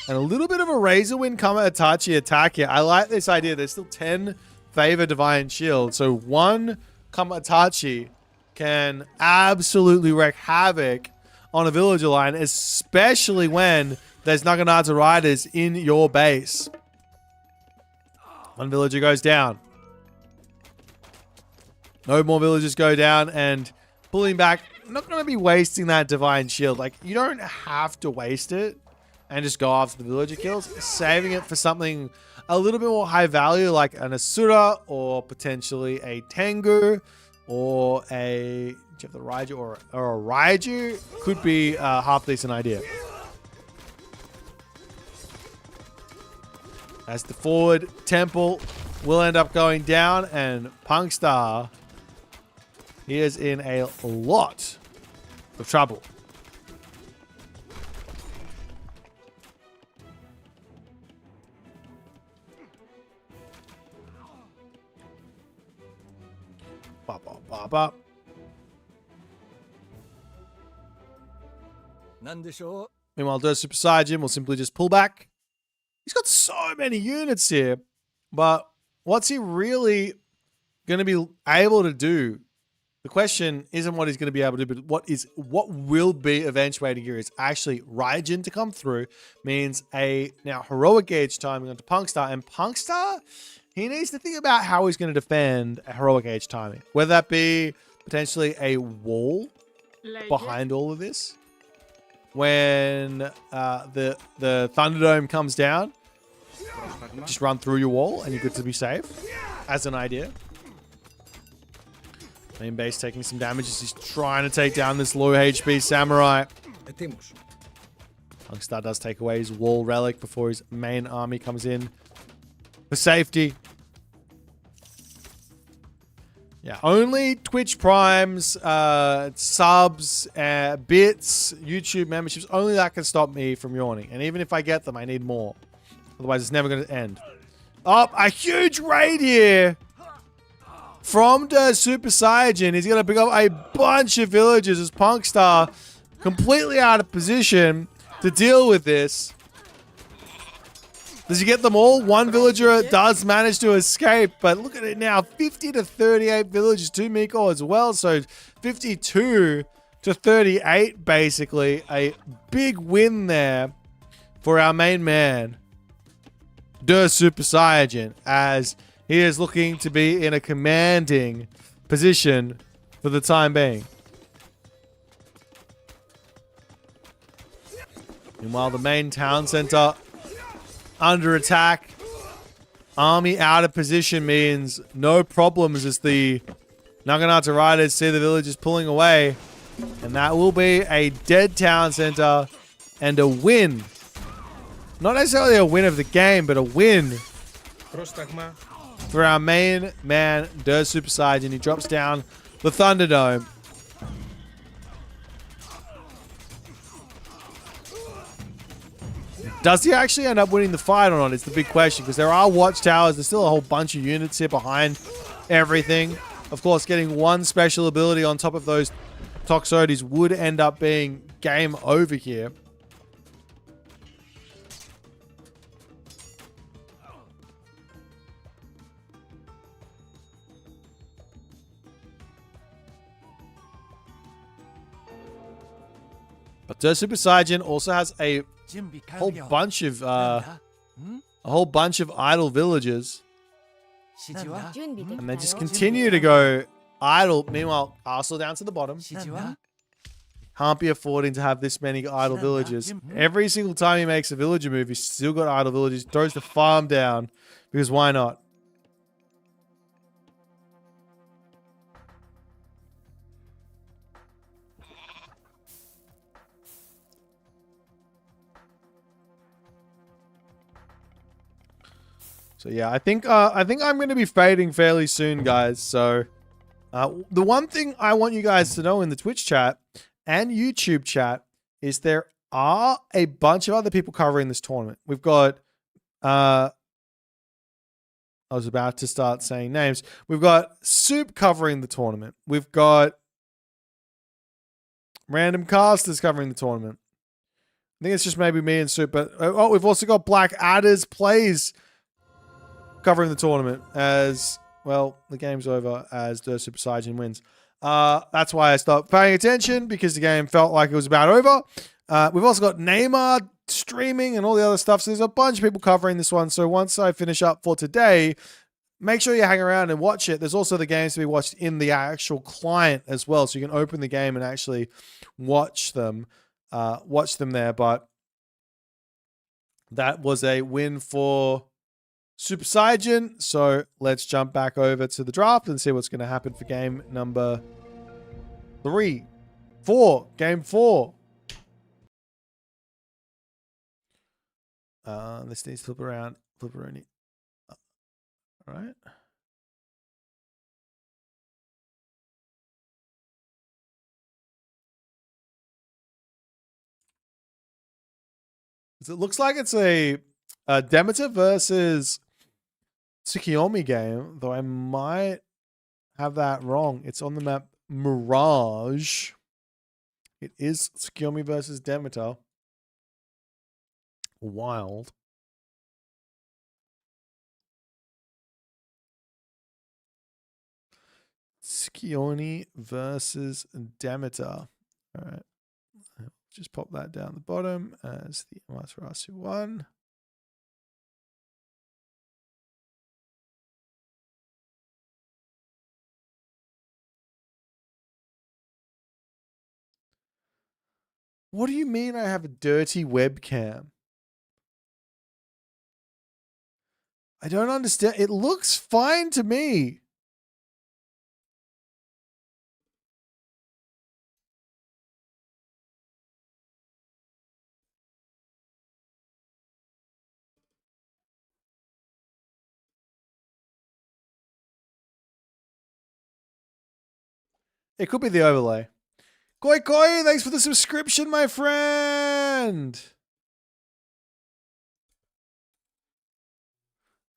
And a little bit of a Razorwind Kamatachi attack here. I like this idea. There's still 10 favor Divine Shield. So one Kamatachi can absolutely wreak havoc on a villager line, especially when there's Naginata Riders in your base. One villager goes down. No more villagers go down, and pulling back. I'm not going to be wasting that Divine Shield. Like, you don't have to waste it and just go after the villager kills. Saving it for something a little bit more high value, like an Asura, or potentially a Tengu, or a... do you have the Raiju or a Raiju? Could be a half-decent idea. As the forward temple will end up going down, and Punkstar, he is in a lot of trouble. Bop, bop, bop, bop. Meanwhile, the Super Saiyan will simply just pull back. He's got so many units here, but what's he really going to be able to do? The question isn't what he's going to be able to do, but what will be eventuating here is actually Raijin to come through. Means a now heroic gauge timing onto Punkstar, and Punkstar, he needs to think about how he's going to defend a heroic age timing. Whether that be potentially a wall behind all of this. When the Thunderdome comes down, just run through your wall and you're good to be safe, as an idea. Main base taking some damage as he's trying to take down this low HP Samurai. Punkstar does take away his wall relic before his main army comes in for safety. Yeah, only Twitch Primes, subs, bits, YouTube memberships, only that can stop me from yawning. And even if I get them, I need more. Otherwise, it's never going to end. Oh, a huge raid here from the Super Saiyan. He's going to pick up a bunch of villagers as Punkstar completely out of position to deal with this. Does he get them all? One villager does manage to escape, but look at it now. 50 to 38 villagers, 2 Miko as well. So 52 to 38, basically. A big win there for our main man, the Super Saiyan, as he is looking to be in a commanding position for the time being. Meanwhile, the main town center under attack. Army out of position means no problems as the Naginata Riders see the villagers pulling away. And that will be a dead town center and a win. Not necessarily a win of the game, but a win for our main man, Der Super Saiyan. He drops down the Thunderdome. Does he actually end up winning the fight or not? It's the big question, because there are watchtowers. There's still a whole bunch of units here behind everything. Of course, getting one special ability on top of those Toxotes would end up being game over here. But the Super Saiyan also has a whole bunch of idle villagers, and they just continue to go idle. Meanwhile, Castle down to the bottom. Can't be affording to have this many idle villagers. Every single time he makes a villager move, he's still got idle villagers. Throws the farm down because why not? So yeah, I think I'm going to be fading fairly soon, guys. So the one thing I want you guys to know in the Twitch chat and YouTube chat is there are a bunch of other people covering this tournament. We've got I was about to start saying names. We've got Soup covering the tournament. We've got Random Casters covering the tournament. I think it's just maybe me and Soup, but oh, we've also got Black Adders Plays covering the tournament as well. The game's over as the Super Saiyan wins. That's why I stopped paying attention, because the game felt like it was about over. We've also got Neymar streaming and all the other stuff. So there's a bunch of people covering this one. So once I finish up for today, make sure you hang around and watch it. There's also the games to be watched in the actual client as well. So you can open the game and actually watch them there. But that was a win for Super Saiyan. So let's jump back over to the draft and see what's going to happen for game number 4. Game 4. This needs to flip around. All right. So it looks like it's a Demeter versus Tsukiyomi game, though I might have that wrong. It's on the map Mirage. It is Tsukiyomi versus Demeter. Wild. Tsukiyomi versus Demeter. All right. Just pop that down the bottom as the Amaterasu one. What do you mean I have a dirty webcam? I don't understand. It looks fine to me. It could be the overlay. Koi Koi, thanks for the subscription, my friend.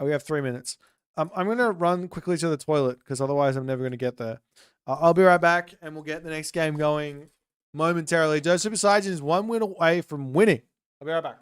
Oh, we have 3 minutes. I'm going to run quickly to the toilet because otherwise I'm never going to get there. I'll be right back and we'll get the next game going momentarily. Joe Super Saiyan is 1 win away from winning. I'll be right back.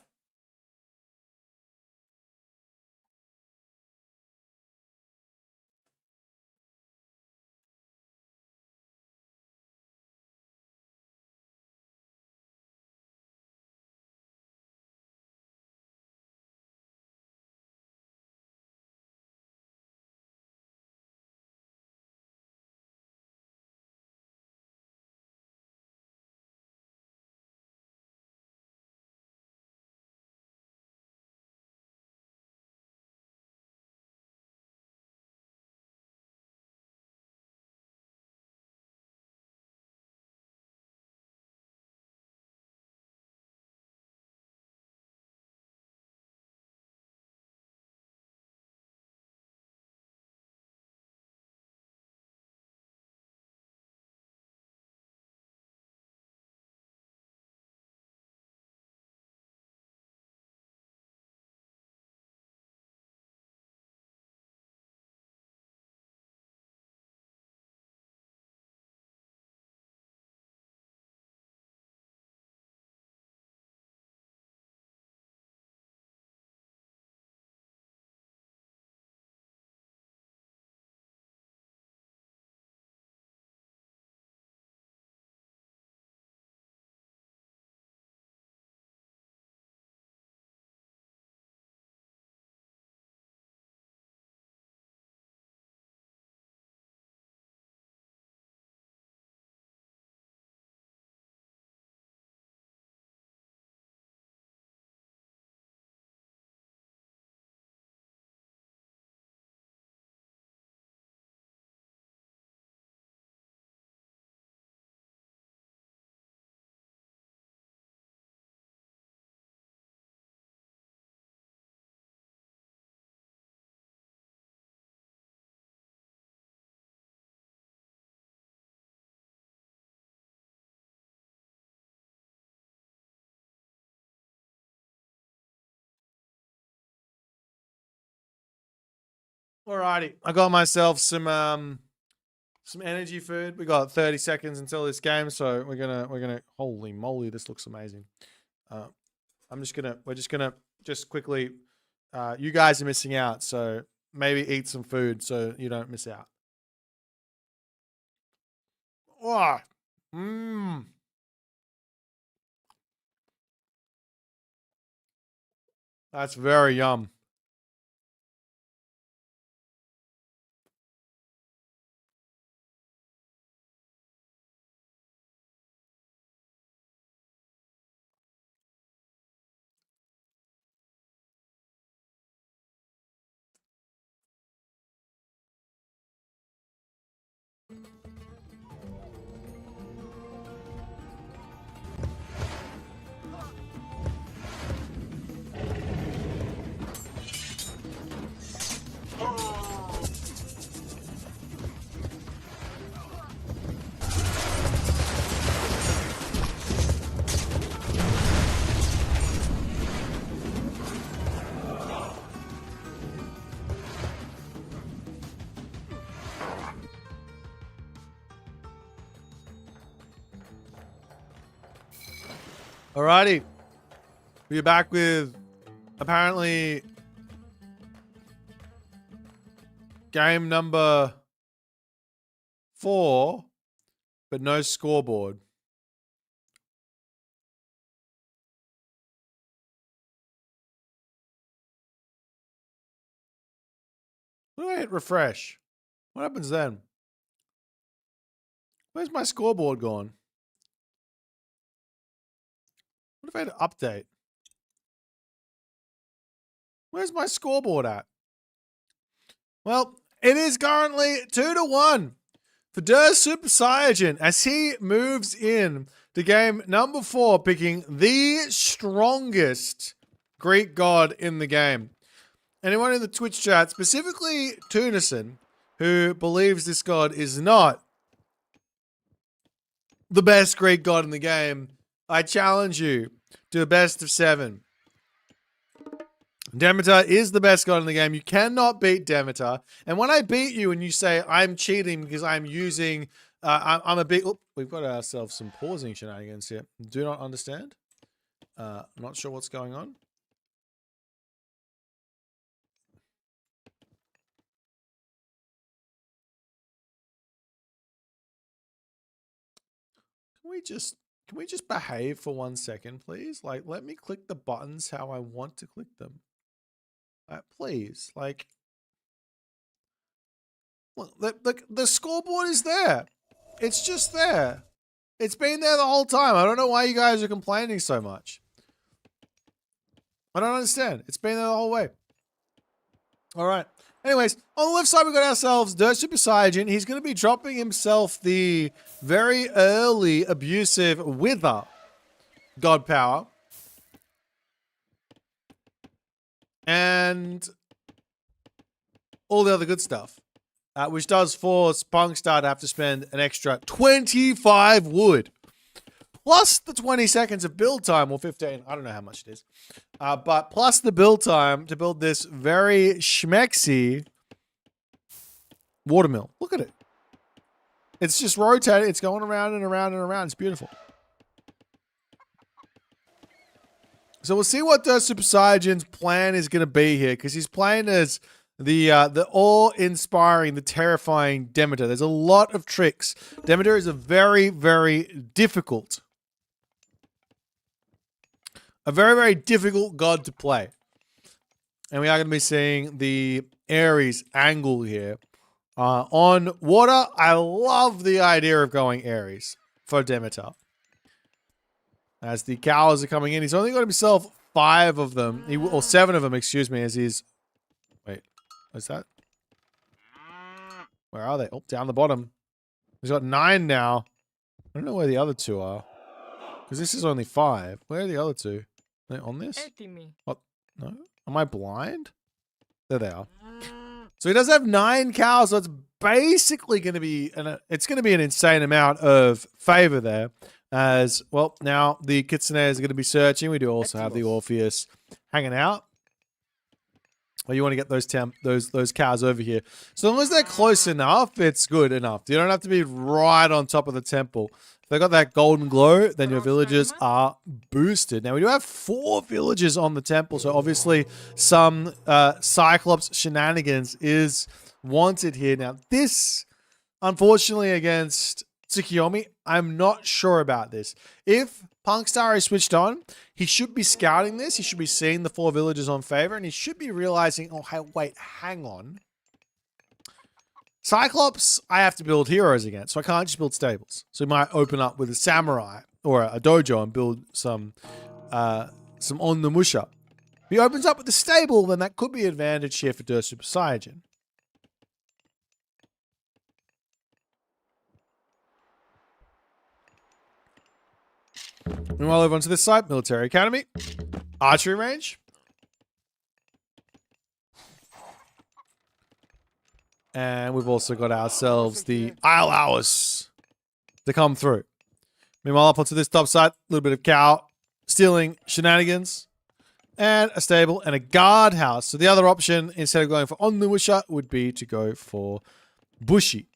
Alrighty, I got myself some energy food. We got 30 seconds until this game, so we're gonna. Holy moly, this looks amazing. We're just gonna quickly. You guys are missing out, so maybe eat some food so you don't miss out. Oh, mmm. That's very yum. Alrighty. We're back with apparently game number 4, but no scoreboard. When do I hit refresh? What happens then? Where's my scoreboard gone? What if I had to update? Where's my scoreboard at? Well, it is currently 2-1 for Der Super Saiyan as he moves in to game number 4, picking the strongest Greek god in the game. Anyone in the Twitch chat, specifically Tunison, who believes this god is not the best Greek god in the game, I challenge you to a best of 7. Demeter is the best god in the game. You cannot beat Demeter. And when I beat you and you say I'm cheating because I'm using, I'm a big, we've got ourselves some pausing shenanigans here. Do not understand. Not sure what's going on. Can we just behave for 1 second, please? Like, let me click the buttons how I want to click them. Please, like, look, the scoreboard is there. It's just there. It's been there the whole time. I don't know why you guys are complaining so much. I don't understand. It's been there the whole way. All right. Anyways, on the left side, we've got ourselves Der Super Saiyan. He's going to be dropping himself the very early abusive Wither God Power. And all the other good stuff. Which does force Punkstar to have to spend an extra 25 wood. Plus the 20 seconds of build time, or 15. I don't know how much it is. But plus the build time to build this very schmexy watermill. Look at it. It's just rotating. It's going around and around and around. It's beautiful. So we'll see what the Super Saiyan's plan is going to be here, because he's playing as the awe-inspiring, the terrifying Demeter. There's a lot of tricks. Demeter is a very, very difficult god to play. And we are going to be seeing the Ares angle here. On water, I love the idea of going Ares for Demeter. As the cows are coming in, he's only got himself 5 of them, or 7 of them, excuse me, as he's... Wait, what's that? Where are they? Oh, down the bottom. He's got 9 now. I don't know where the other 2 are. Because this is only 5. Where are the other 2? Are they on this? What? No? Am I blind? There they are. So he does have 9 cows, so it's basically going to be... it's going to be an insane amount of favor there. As, well, now the Kitsunes are going to be searching. We do also have the Orpheus hanging out. Or you want to get those cows over here. So long as they're close enough, it's good enough. You don't have to be right on top of the temple. If they got that golden glow, then your villagers are boosted. Now, we do have 4 villagers on the temple, so obviously some Cyclops shenanigans is wanted here. Now, this, unfortunately, against Tsukiyomi, I'm not sure about this. If Punkstar is switched on, he should be scouting this. He should be seeing the 4 villagers on favor, and he should be realizing, oh, hey, wait, hang on. Cyclops, I have to build heroes against, so I can't just build stables. So he might open up with a samurai or a dojo and build some Onnamusha. If he opens up with a stable, then that could be an advantage here for Der Super Saiyan. Meanwhile, over onto this side, Military Academy, archery range. And we've also got ourselves the Isle Hours to come through. Meanwhile, up onto this top side, a little bit of cow stealing shenanigans. And a stable and a guardhouse. So the other option, instead of going for Onnamusha, would be to go for Bushi.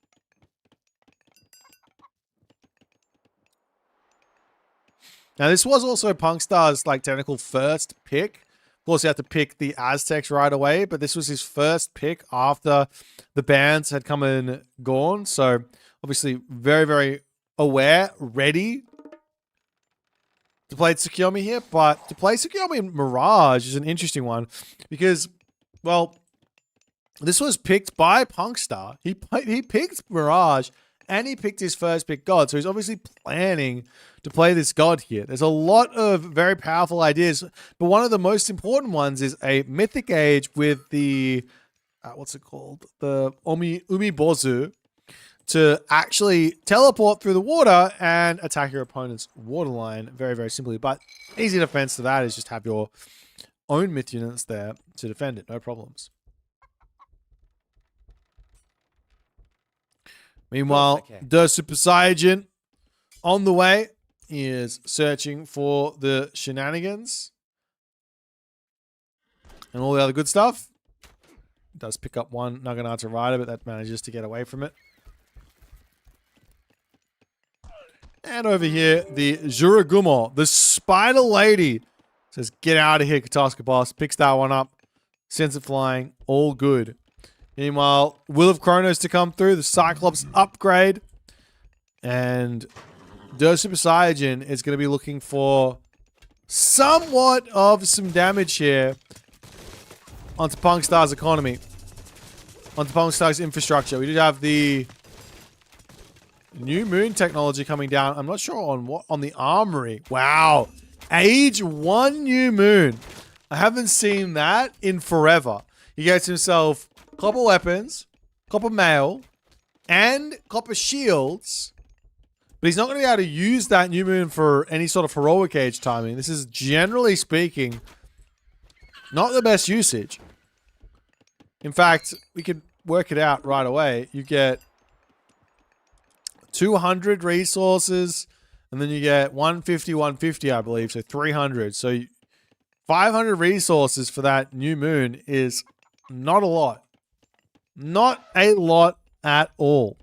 Now, this was also Punkstar's technical first pick. Of course, he had to pick the Aztecs right away, but this was his first pick after the bans had come and gone. So, obviously, very, very aware, ready to play Tsukiyomi here. But to play Tsukiyomi in Mirage is an interesting one because, well, this was picked by Punkstar. He picked Mirage, and he picked his first pick God. So he's obviously planning to play this God here. There's a lot of very powerful ideas, but one of the most important ones is a Mythic Age with the, what's it called? The Umibozu to actually teleport through the water and attack your opponent's waterline very, very simply. But easy defense to that is just have your own myth units there to defend it. No problems. Meanwhile, Der Super Saiyan on the way is searching for the shenanigans and all the other good stuff. Does pick up one Naginata Rider, but that manages to get away from it. And over here, the Juragumo, the Spider Lady, says, get out of here, Katoska Boss. Picks that one up, sends it flying, all good. Meanwhile, Will of Kronos to come through, the Cyclops upgrade. And Der Super Saiyan is going to be looking for somewhat of some damage here onto Punkstar's economy, onto Punkstar's infrastructure. We did have the new moon technology coming down. I'm not sure on what, on the armory. Wow. Age 1 new moon. I haven't seen that in forever. He gets himself copper weapons, copper mail, and copper shields. But he's not going to be able to use that new moon for any sort of heroic age timing. This is, generally speaking, not the best usage. In fact, we could work it out right away. You get 200 resources, and then you get 150, 150, I believe. So 300. So 500 resources for that new moon is not a lot. Not a lot at all.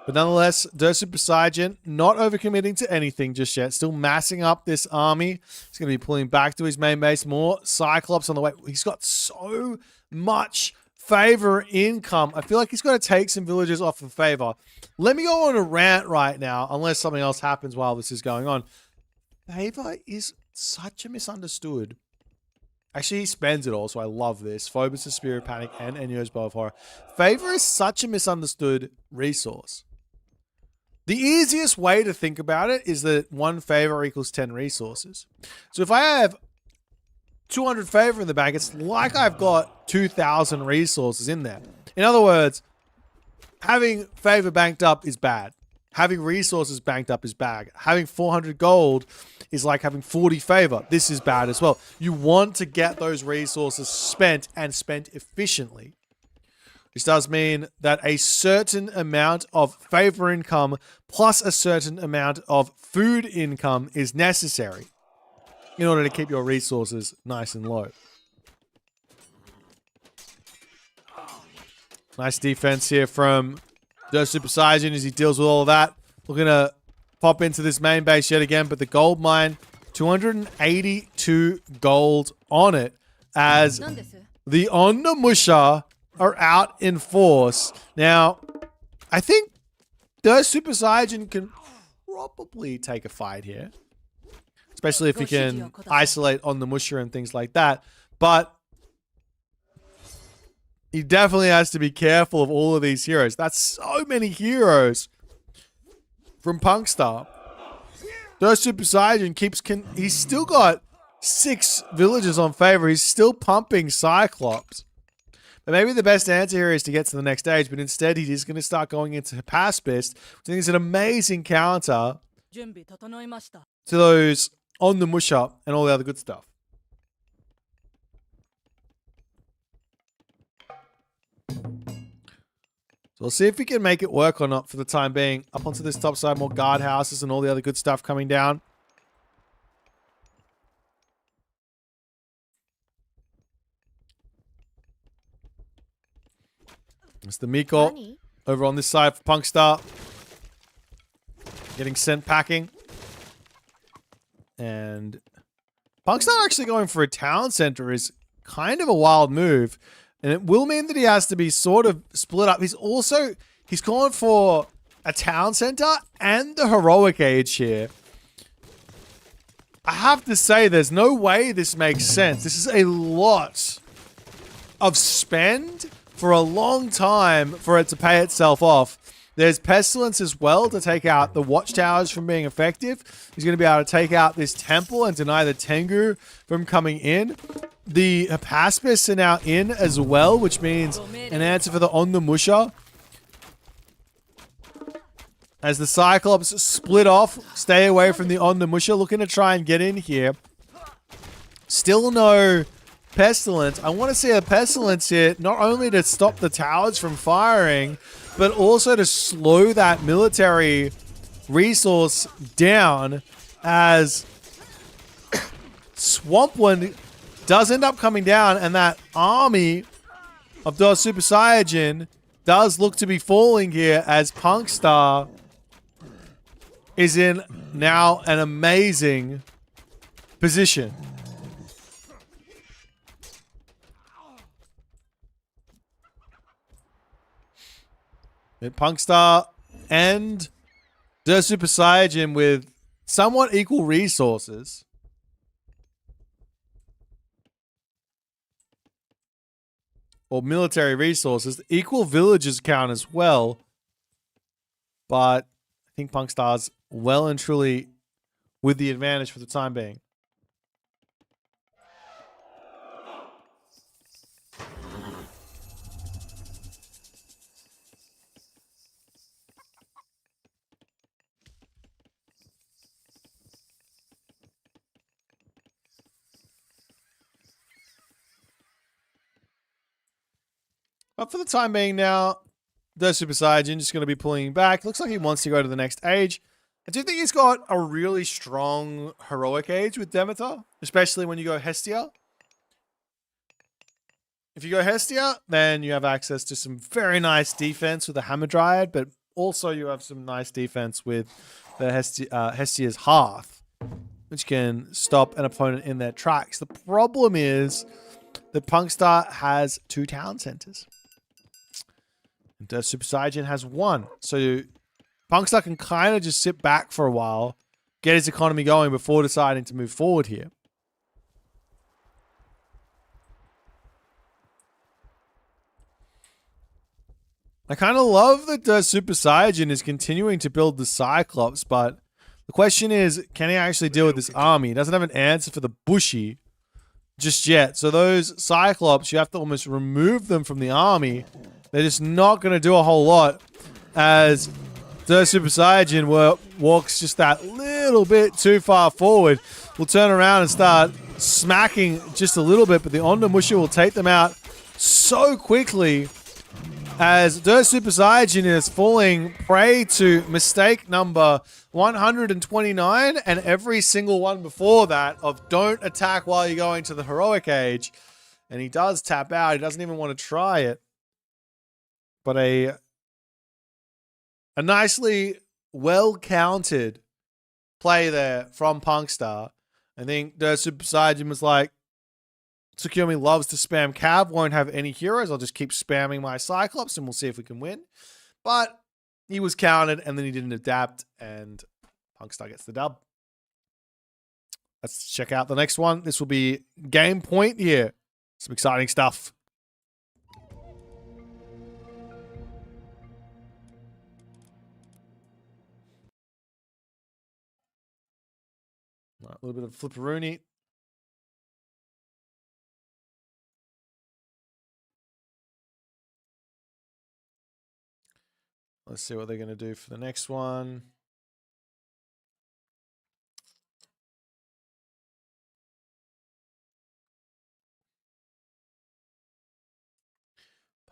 But nonetheless, Der Super Saiyan not overcommitting to anything just yet. Still massing up this army. He's going to be pulling back to his main base. More Cyclops on the way. He's got so much favor income. I feel like he's got to take some villagers off of favor. Let me go on a rant right now, unless something else happens while this is going on. Favor is such a misunderstood. Actually, he spends it all, so I love this. Phobos' Spirit Panic and Ennio's Bow of Horror. Favor is such a misunderstood resource. The easiest way to think about it is that 1 favor equals 10 resources. So if I have 200 favor in the bank, it's like I've got 2,000 resources in there. In other words, having favor banked up is bad. Having resources banked up is bad. Having 400 gold is like having 40 favor. This is bad as well. You want to get those resources spent and spent efficiently. This does mean that a certain amount of favor income plus a certain amount of food income is necessary in order to keep your resources nice and low. Nice defense here from the Super Saiyan as he deals with all of that. Looking to pop into this main base yet again, but the gold mine, 282 gold on it as the Ondamusha are out in force. Now, I think the Super Saiyan can probably take a fight here, especially if he can isolate Ondamusha and things like that. But he definitely has to be careful of all of these heroes. That's so many heroes from Punkstar. The Super Saiyan he's still got 6 villagers on favor. He's still pumping Cyclops. But maybe the best answer here is to get to the next stage, but instead he is going to start going into Hypaspist, which I think is an amazing counter to those on the Musha and all the other good stuff. So we'll see if we can make it work or not for the time being. Up onto this top side, more guardhouses and all the other good stuff coming down. It's the Miko over on this side for Punkstar. Getting sent packing. And Punkstar actually going for a town center is kind of a wild move. And it will mean that he has to be sort of split up. He's gone for a town center and the heroic age here. I have to say, there's no way this makes sense. This is a lot of spend for a long time for it to pay itself off. There's Pestilence as well to take out the watchtowers from being effective. He's going to be able to take out this temple and deny the Tengu from coming in. The Hypaspis are now in as well, which means an answer for the Ondamusha. As the Cyclops split off, stay away from the Ondamusha, looking to try and get in here. Still no Pestilence. I want to see a Pestilence here, not only to stop the towers from firing, but also to slow that military resource down, as Swampland does end up coming down, and that army of the Super Saiyan does look to be falling here, as Punkstar is in now an amazing position. Punkstar and the Super Saiyan with somewhat equal resources. Or military resources. Equal villages count as well. But I think Punkstar's well and truly with the advantage for the time being. But for the time being now, the Super Saiyan just going to be pulling back. Looks like he wants to go to the next age. I do think he's got a really strong heroic age with Demeter, especially when you go Hestia. If you go Hestia, then you have access to some very nice defense with the Hamadryad, but also you have some nice defense with the Hestia's Hearth, which can stop an opponent in their tracks. The problem is that Punkstar has 2 town centers. The Super Saiyan has 1. So Punkstar can kind of just sit back for a while, get his economy going before deciding to move forward here. I kind of love that the Super Saiyan is continuing to build the Cyclops, but the question is, can he actually deal with this army? He doesn't have an answer for the Bushi just yet. So those Cyclops, you have to almost remove them from the army. They're just not going to do a whole lot, as the Super Saiyan walks just that little bit too far forward. Will turn around and start smacking just a little bit, but the Ondamusha will take them out so quickly, as the Super Saiyan is falling prey to mistake number 129 and every single one before that of don't attack while you're going to the heroic age. And he does tap out. He doesn't even want to try it. But a nicely well-counted play there from Punkstar. I think the Super Saiyan was like, Tsukuyomi loves to spam Cav, won't have any heroes. I'll just keep spamming my Cyclops and we'll see if we can win. But he was counted and then he didn't adapt and Punkstar gets the dub. Let's check out the next one. This will be game point here. Some exciting stuff. All right, a little bit of flipperoonie. Let's see what they're going to do for the next one.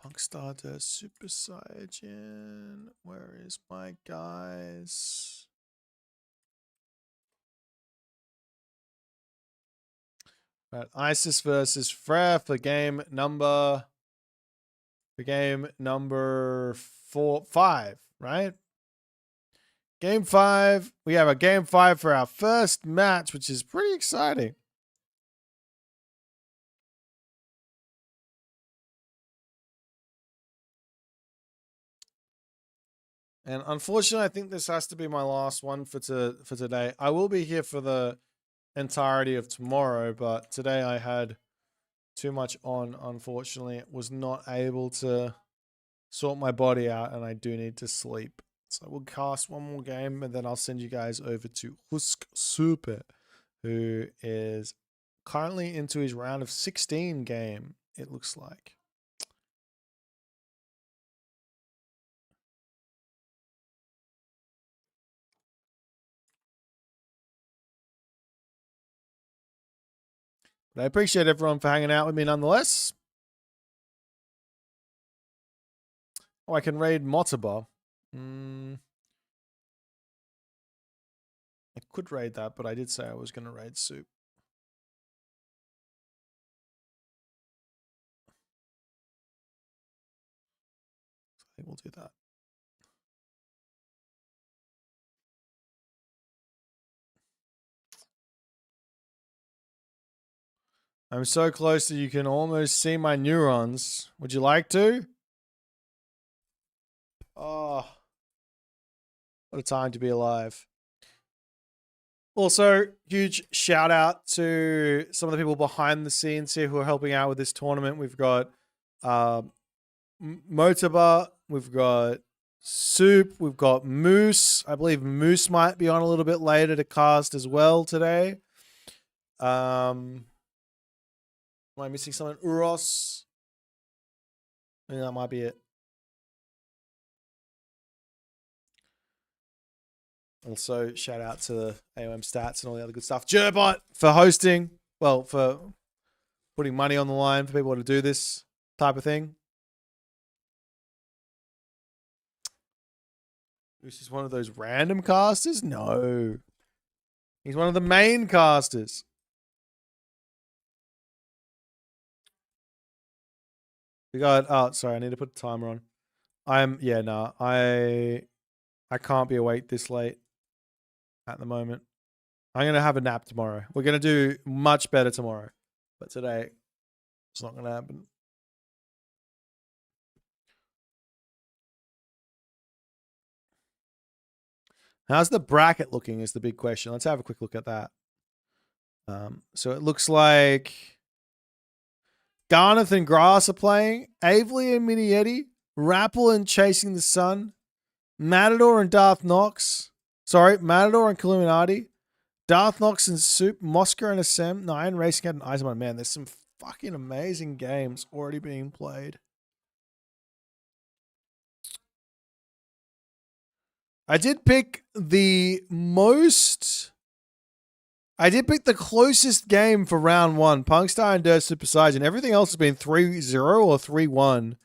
Punkstar to Super Saiyan. Where is my guys? Right, Isis versus Freya for game number 5, right? Game 5. We have a game 5 for our first match, which is pretty exciting. And unfortunately, I think this has to be my last one for today. I will be here for the entirety of tomorrow, but today I had too much on. Unfortunately, was not able to sort my body out, and I do need to sleep. So we'll cast one more game, and then I'll send you guys over to Husk Super, who is currently into his round of 16 game, it looks like. But I appreciate everyone for hanging out with me nonetheless. Oh, I can raid Motaba. I could raid that, but I did say I was going to raid Soup. I think we'll do that. I'm so close that you can almost see my neurons. Would you like to? Oh, what a time to be alive. Also, huge shout out to some of the people behind the scenes here who are helping out with this tournament. We've got Motaba, we've got Soup, we've got Moose. I believe Moose might be on a little bit later to cast as well today. Am I missing someone? Uros. I think that might be it. Also, shout out to AOM Stats and all the other good stuff. Jerbot for hosting. Well, for putting money on the line for people to do this type of thing. This is one of those random casters? No. He's one of the main casters. We got, oh, sorry, I need to put a timer on. I can't be awake this late at the moment. I'm going to have a nap tomorrow. We're going to do much better tomorrow. But today, it's not going to happen. How's the bracket looking is the big question. Let's have a quick look at that. So it looks like Garneth and Grass are playing. Avely and Mini Yeti. Rapple and Chasing the Sun. Matador and Darth Nox. Sorry, Matador and Illuminati. Darth Nox and Soup. Mosca and Assem. Nine Racing Head and Eisenman. Man, there's some fucking amazing games already being played. I did pick the closest game for round 1. Punkstar and Dirt Super Saiyan. Everything else has been 3-0 or 3-1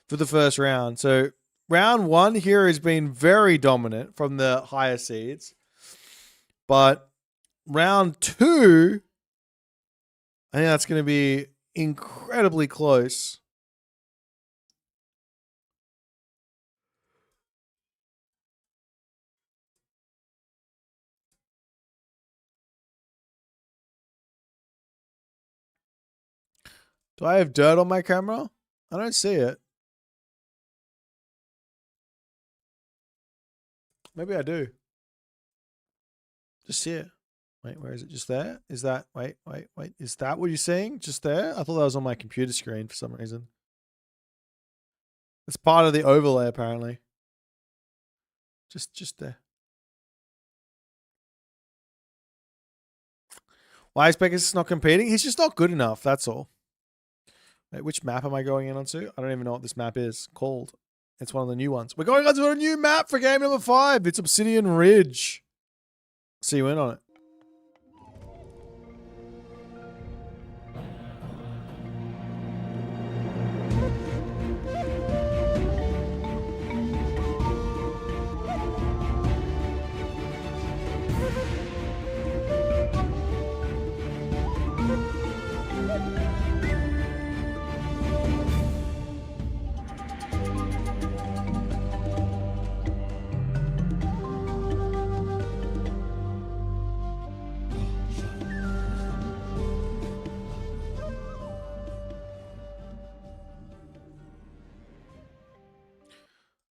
for the first round. So round 1 here has been very dominant from the higher seeds. But round 2, I think that's going to be incredibly close. Do I have dirt on my camera? I don't see it. Maybe I do. Just here. Wait, where is it? Just there? Is that... Wait. Is that what you're seeing? Just there? I thought that was on my computer screen for some reason. It's part of the overlay, apparently. Just there. Why is Pegasus not competing? He's just not good enough, that's all. Wait, which map am I going in onto? I don't even know what this map is called. It's one of the new ones. We're going onto a new map for game number 5. It's Obsidian Ridge. See you in on it.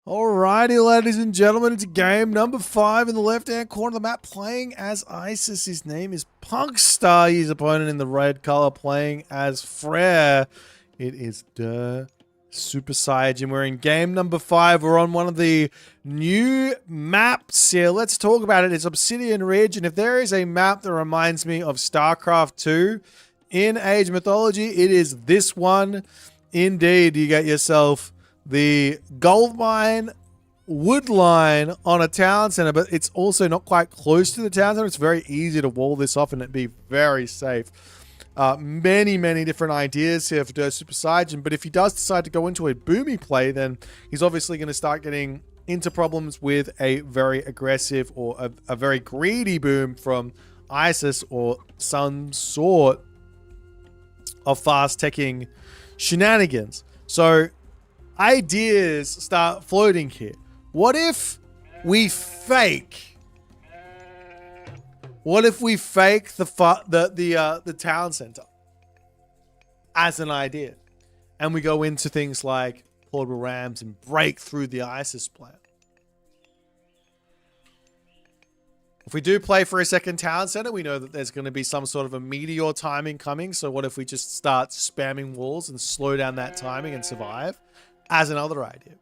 Alrighty, ladies and gentlemen, it's game number 5 in the left-hand corner of the map, playing as Isis. His name is Punkstar. His opponent in the red color playing as Frere. It is Super Saiyan. We're in game number 5. We're on one of the new maps here. Let's talk about it. It's Obsidian Ridge, and if there is a map that reminds me of StarCraft 2 in Age Mythology, it is this one. Indeed, you get yourself the gold mine, wood line on a town center, but it's also not quite close to the town center. It's very easy to wall this off and it'd be very safe. Many different ideas here for Super Saiyan, but if he does decide to go into a boomy play, then he's obviously going to start getting into problems with a very aggressive or a very greedy boom from Isis or some sort of fast-teching shenanigans. So ideas start floating here. What if we fake? What if we fake the town center as an idea, and we go into things like portable rams and break through the ISIS plan? If we do play for a second town center, we know that there's going to be some sort of a meteor timing coming. So what if we just start spamming walls and slow down that timing and survive? As another idea.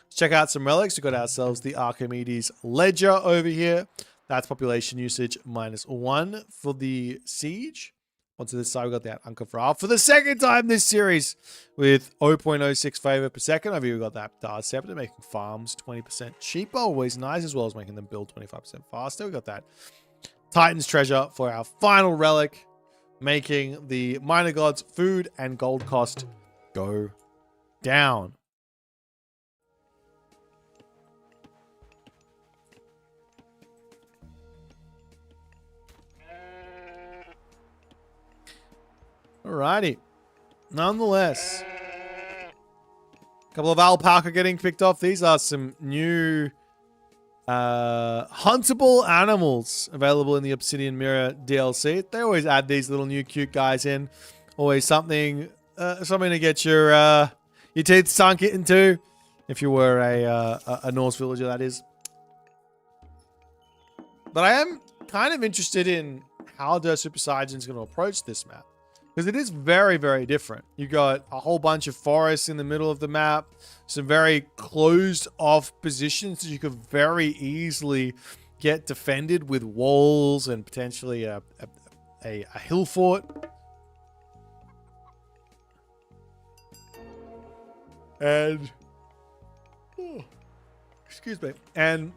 Let's check out some relics. We've got ourselves the Archimedes Ledger over here. That's population usage -1 for the siege. Onto this side, we've got that Ankh for the second time this series with 0.06 favor per second. Over here, we've got that Dar Scepter making farms 20% cheaper. Always nice, as well as making them build 25% faster. We've got that Titan's Treasure for our final relic, making the Minor Gods food and gold cost go down. Alrighty. Nonetheless, a couple of alpaca getting picked off. These are some new huntable animals available in the Obsidian Mirror DLC. They always add these little new cute guys in. Always something to get your teeth sunk into, if you were a Norse villager, that is. But I am kind of interested in how Super Saiyan is going to approach this map, because it is very different. You got a whole bunch of forests in the middle of the map, some very closed off positions that you could very easily get defended with walls and potentially a hill fort. And excuse me. And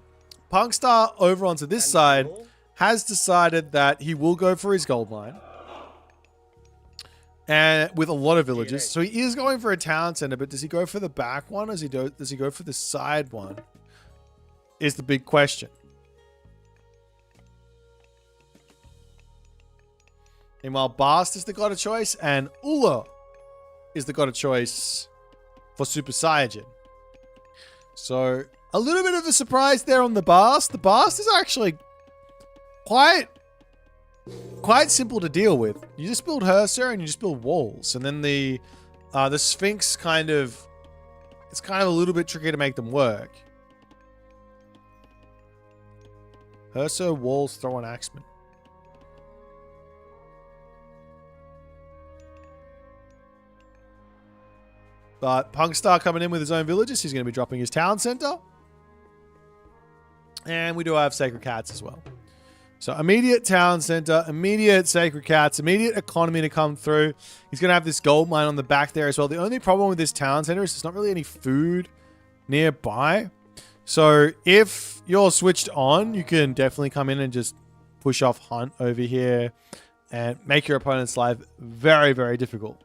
Punkstar over onto this side has decided that he will go for his gold mine. And with a lot of villages. So he is going for a town center, but does he go for the back one, or does he go for the side one? Is the big question. Meanwhile, Bast is the god of choice, and Ula is the god of choice for Super Saiyan. So a little bit of a surprise there on the Bast. The Bast is actually quite quite simple to deal with. You just build Hersa and you just build walls. And then the Sphinx kind of... It's kind of a little bit tricky to make them work. Hersa, walls, throw an axeman. But Punkstar coming in with his own villages. He's going to be dropping his town center. And we do have Sacred Cats as well. So immediate town center, immediate Sacred Cats, immediate economy to come through. He's going to have this gold mine on the back there as well. The only problem with this town center is there's not really any food nearby. So if you're switched on, you can definitely come in and just push off Hunt over here and make your opponent's life very, very difficult.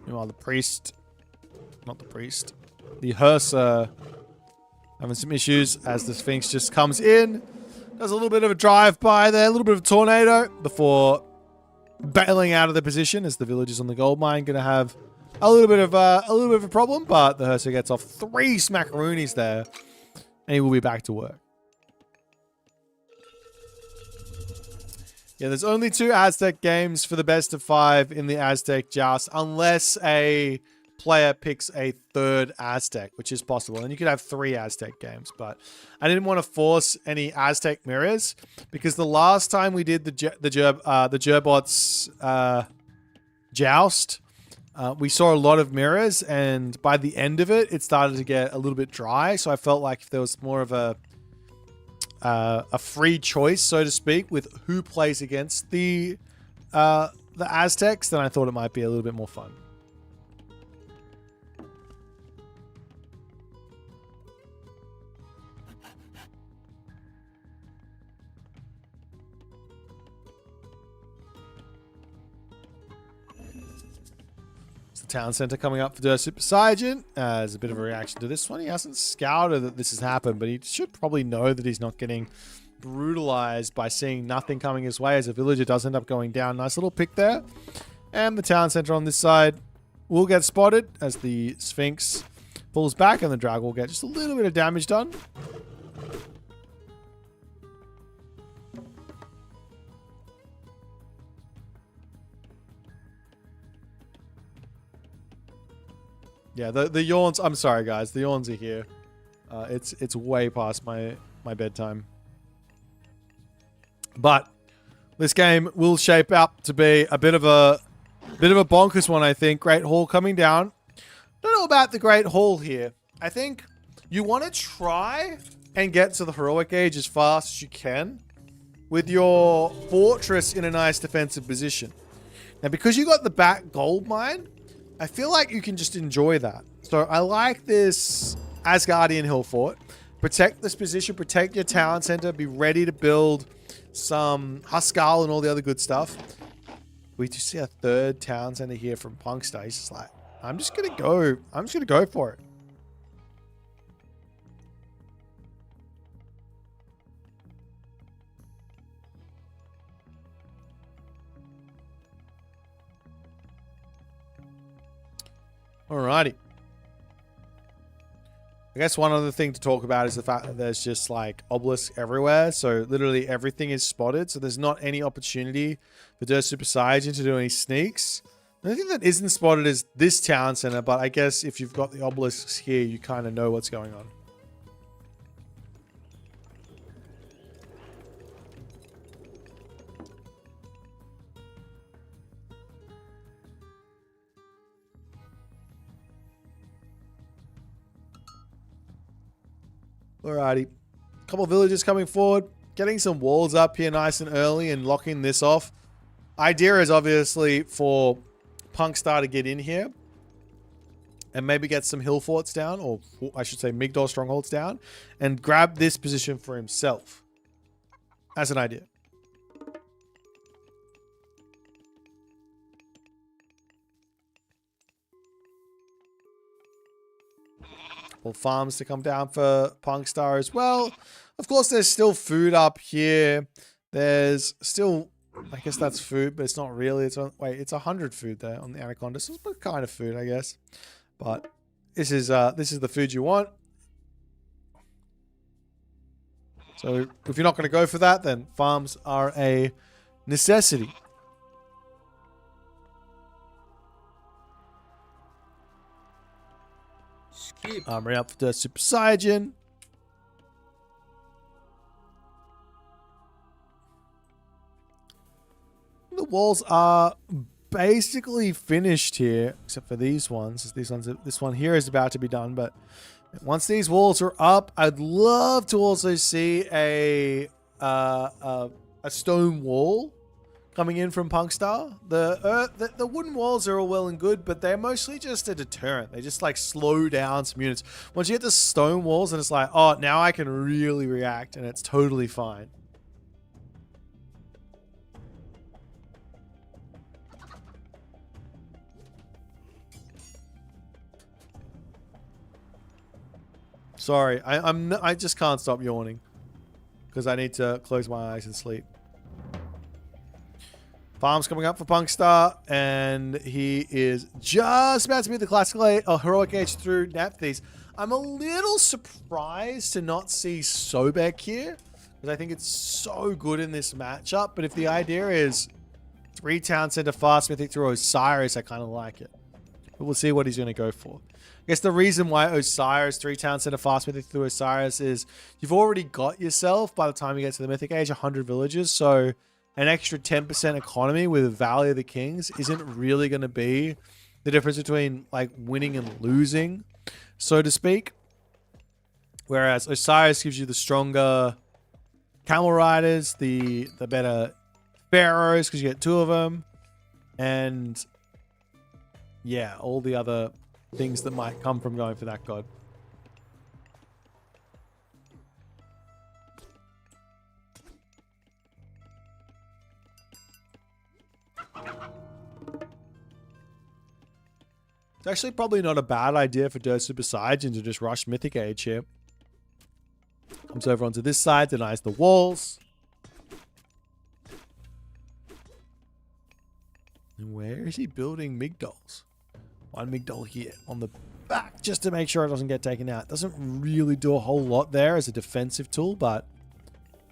Meanwhile, the priest, not the priest, the Hersa having some issues as the Sphinx just comes in, does a little bit of a drive-by there, a little bit of a tornado before bailing out of the position as the villagers on the gold mine going to have a little bit of a problem, but the Hersa gets off 3 smackaroonies there, and he will be back to work. Yeah, there's only 2 Aztec games for the best of 5 in the Aztec Joust, unless a player picks a 3rd Aztec, which is possible. And you could have 3 Aztec games, but I didn't want to force any Aztec mirrors because the last time we did the Jerbot's Joust, we saw a lot of mirrors, and by the end of it, it started to get a little bit dry. So I felt like if there was more of a free choice, so to speak, with who plays against the Aztecs, then I thought it might be a little bit more fun. Town center coming up for the Super Saiyan as a bit of a reaction to this one. He hasn't scouted that this has happened, but he should probably know that he's not getting brutalized by seeing nothing coming his way as a villager does end up going down. Nice little pick there. And the town center on this side will get spotted as the Sphinx pulls back and the Dragon will get just a little bit of damage done. Yeah, the yawns. I'm sorry, guys. The yawns are here. It's way past my bedtime. But this game will shape up to be a bit of a bonkers one, I think. Great Hall coming down. Don't know about the Great Hall here. I think you want to try and get to the heroic age as fast as you can with your fortress in a nice defensive position. Now, because you got the back gold mine, I feel like you can just enjoy that. So I like this Asgardian hill fort. Protect this position, protect your town center, be ready to build some Huskal and all the other good stuff. We just see a 3rd town center here from Punkstar. He's just like, I'm just gonna go for it. Alrighty. I guess one other thing to talk about is the fact that there's just like obelisks everywhere. So literally everything is spotted. So there's not any opportunity for Der Super Saiyan to do any sneaks. The only thing that isn't spotted is this town center. But I guess if you've got the obelisks here, you kind of know what's going on. Alrighty. A couple of villagers coming forward. Getting some walls up here nice and early and locking this off. Idea is obviously for Punkstar to get in here and maybe get some hill forts down, or I should say Migdol strongholds down, and grab this position for himself. As an idea. Or farms to come down for Punkstar as well. Of course, there's still food up here. There's still, I guess that's food, but it's not really. It's it's 100 food there on the Anaconda. So it's kind of food, I guess. But this is the food you want. So if you're not going to go for that, then farms are a necessity. Skip. Armory up for the Super Saiyan. The walls are basically finished here, except for these ones. This one here is about to be done, but once these walls are up, I'd love to also see a stone wall coming in from Punkstar. The wooden walls are all well and good, but they're mostly just a deterrent. They just like slow down some units. Once you get the stone walls, and it's like, oh, now I can really react, and it's totally fine. Sorry, I just can't stop yawning because I need to close my eyes and sleep. Farm's coming up for Punkstar, and he is just about to meet the classical heroic age through Nephthys. I'm a little surprised to not see Sobek here because I think it's so good in this matchup. But if the idea is 3 town center fast mythic through Osiris, I kind of like it. But we'll see what he's going to go for. I guess the reason why Osiris, 3 town center fast mythic through Osiris is you've already got yourself, by the time you get to the mythic age, 100 villages. So an extra 10% economy with Valley of the Kings isn't really going to be the difference between like winning and losing, so to speak. Whereas Osiris gives you the stronger camel riders, the better pharaohs because you get 2 of them, and yeah, all the other things that might come from going for that god. It's actually probably not a bad idea for Dirt Super Saiyan to just rush Mythic Age here. Comes over onto this side, denies the walls. And where is he building Migdols? 1 Migdol here on the back just to make sure it doesn't get taken out. Doesn't really do a whole lot there as a defensive tool, but